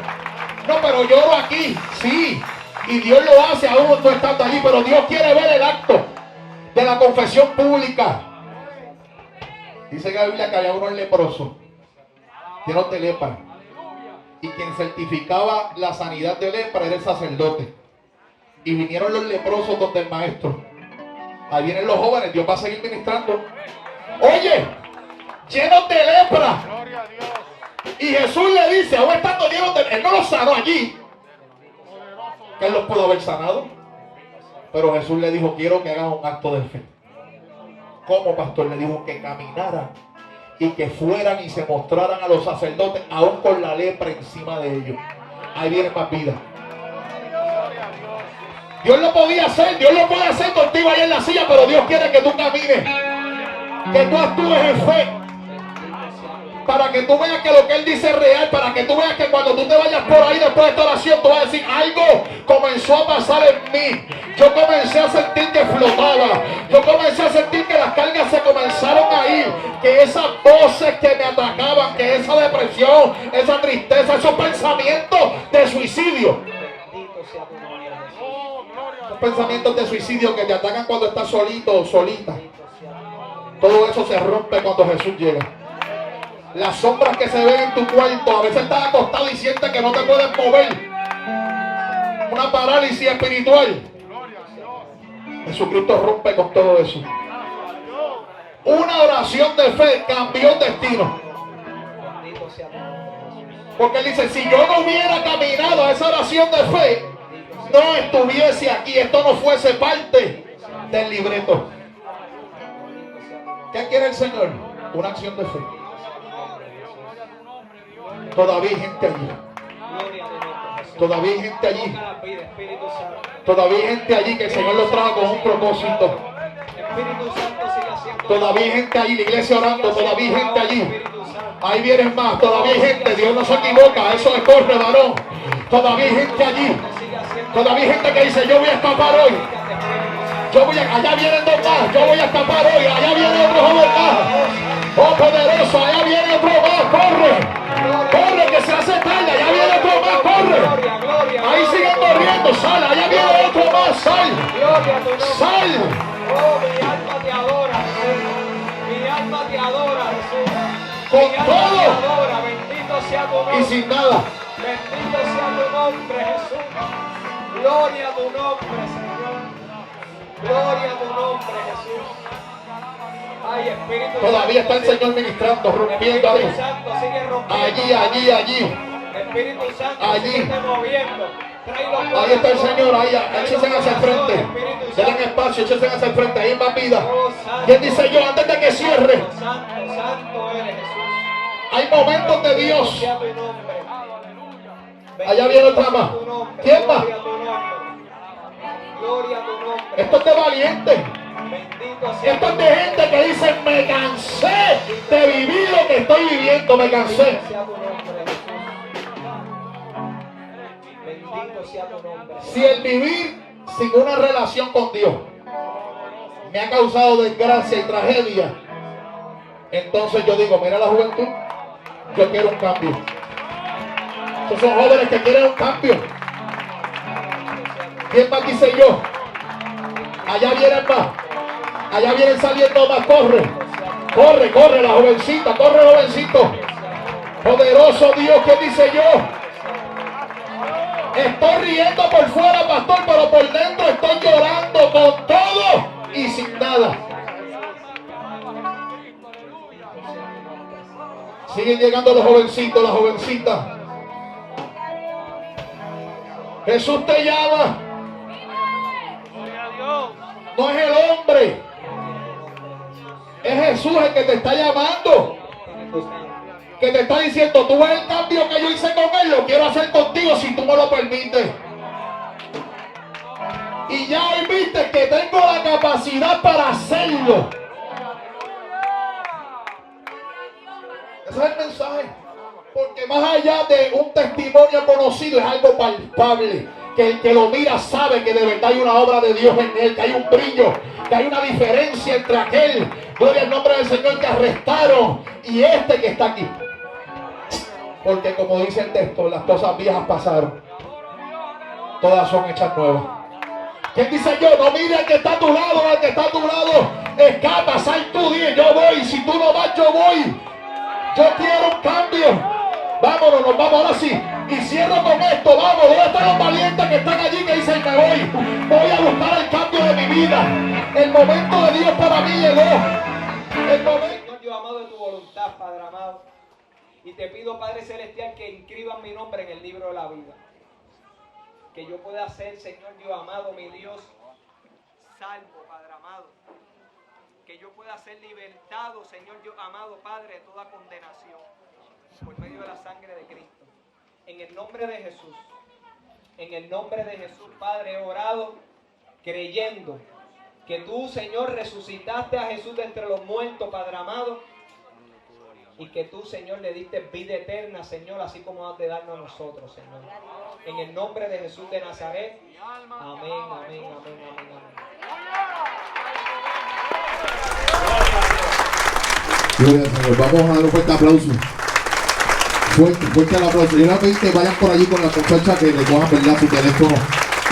No, pero yo oro aquí, sí. Y Dios lo hace aún no estando allí, pero Dios quiere ver el acto de la confesión pública. Dice la Biblia que había unos leprosos, llenos de lepra. Y quien certificaba la sanidad de lepra era el sacerdote. Y vinieron los leprosos donde el maestro. Ahí vienen los jóvenes, Dios va a seguir ministrando. Oye, llenos de lepra. Gloria a Dios. Y Jesús le dice, aún estando llenos de... Él no los sanó allí, que él los pudo haber sanado. Pero Jesús le dijo, quiero que hagan un acto de fe. ¿Cómo, pastor? Le dijo que caminaran y que fueran y se mostraran a los sacerdotes, aún con la lepra encima de ellos. Ahí viene más vida. Dios lo podía hacer, Dios lo puede hacer contigo ahí en la silla, pero Dios quiere que tú camines, que tú actúes en fe, para que tú veas que lo que Él dice es real, para que tú veas que cuando tú te vayas por ahí después de esta oración, tú vas a decir, algo comenzó a pasar en mí. Yo comencé a sentir que flotaba, yo comencé a sentir que las cargas se comenzaron a ir, que esas voces que me atacaban, que esa depresión, esa tristeza, esos pensamientos de suicidio, Bendito sea tu nombre, Jesús. esos pensamientos de suicidio que te atacan cuando estás solito o solita, Bendito sea tu nombre. todo eso se rompe cuando Jesús llega. Las sombras que se ven en tu cuarto, a veces estás acostado y sientes que no te puedes mover, una parálisis espiritual. Jesucristo rompe con todo eso. Una oración de fe cambió el destino. Bendito sea tu nombre, Jesús. Porque Él dice, si yo no hubiera caminado a esa oración de fe, no estuviese aquí, esto no fuese parte del libreto. ¿Qué quiere el Señor? Una acción de fe. Todavía hay gente allí. Gloria a tu nombre, Jesús. Todavía hay gente allí. Toca la vida, Espíritu Santo. Todavía hay gente allí que el Señor los trajo con un propósito. Espíritu Santo sigue haciendo. Todavía hay gente allí, la iglesia orando, todavía hay gente allí. Espíritu Santo. Ahí vienen más, todavía hay gente, Dios no se equivoca, eso es corre, varón. Todavía hay gente allí, Sigue haciendo. todavía hay gente que dice, yo voy a escapar hoy. Yo voy a, allá vienen dos más, yo voy a escapar hoy, allá viene otro joven más. Oh poderoso, allá viene otro más, corre. Corre que se hace tarde, allá viene otro más, corre. Gloria, gloria. Ahí siguen corriendo, sal, allá viene otro más, sal. Gloria a tu nombre. Sal. Oh, mi alma te adora, Jesús. Mi alma te adora, Jesús. Con Mi alma todo. te adora. Bendito sea tu nombre. Y sin nada. Bendito sea tu nombre, Jesús. Gloria a tu nombre, Señor. Gloria a tu nombre, Jesús. Ay, Espíritu Todavía está el Santo, Señor ministrando, rompiendo Espíritu ahí. Santo, sigue rompiendo. Allí. Espíritu Santo, Allí. sigue moviendo. Ahí está el Señor, ahí, échense hacia el frente. Denle espacio, échense hacia el frente, ahí va vida. ¿Quién dice yo antes de que cierre? Santo, santo eres Jesús. Hay momentos de Dios. Sea tu nombre. Allá viene otra más. Tu nombre. ¿Quién va? Gloria a tu nombre. Gloria a tu nombre. Esto es de valiente. Bendito sea Esto tu es de nombre. gente que dice, me cansé de vivir lo que estoy viviendo, me cansé. Bendito sea tu nombre, Jesús. Bendito sea tu nombre. Si el vivir sin una relación con Dios me ha causado desgracia y tragedia, entonces yo digo, mira la juventud, yo quiero un cambio. Estos son jóvenes que quieren un cambio. ¿Quién más dice yo? Allá vienen más. Allá vienen saliendo más. Corre. Corre, corre la jovencita. Corre, jovencito. Poderoso Dios, ¿qué dice yo? Estoy riendo por fuera, pastor, pero por dentro estoy llorando con todo y sin nada. Siguen llegando los jovencitos, las jovencitas. Jesús te llama. No es el hombre. Es Jesús el que te está llamando. Que te está diciendo, tú ves el cambio que yo hice con él, lo quiero hacer contigo si tú me lo permites. Y ya hoy viste que tengo la capacidad para hacerlo. Ese es el mensaje. Porque más allá de un testimonio conocido es algo palpable. que el que lo mira sabe que de verdad hay una obra de Dios en él, que hay un brillo, que hay una diferencia entre aquel, gloria al nombre del Señor, que arrestaron y este que está aquí. Porque como dice el texto, las cosas viejas pasaron, todas son hechas nuevas. ¿Quién dice yo? No mire al que está a tu lado, al que está a tu lado. Escapa, sal tú, dile, yo voy. Si tú no vas, yo voy. Yo quiero un cambio. Vámonos, nos vamos ahora sí. Y cierro con esto, vamos. ¿Dónde están los valientes que están allí que dicen me voy? Voy a buscar el cambio de mi vida. El momento de Dios para mí llegó. El momento. Señor Dios amado, de tu voluntad, Padre amado. Y te pido, Padre Celestial, que inscriban mi nombre en el libro de la vida. Que yo pueda ser, Señor Dios amado, mi Dios, salvo, Padre amado. Que yo pueda ser libertado, Señor Dios amado, Padre, de toda condenación. Por medio de la sangre de Cristo. En el nombre de Jesús. En el nombre de Jesús, Padre, he orado creyendo que tú, Señor, resucitaste a Jesús de entre los muertos, Padre amado. Y que tú, Señor, le diste vida eterna, Señor, así como has de darnos a nosotros, Señor. En el nombre de Jesús de Nazaret. Amén, amén, amén, amén, amén. Gloria al Señor. Vamos a dar un fuerte aplauso. Fuerte el aplauso. Yo le voy a pedir que vayan por allí con la muchacha que le cojan, ¿verdad?, su teléfono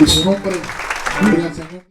y su nombre. Gloria al Señor.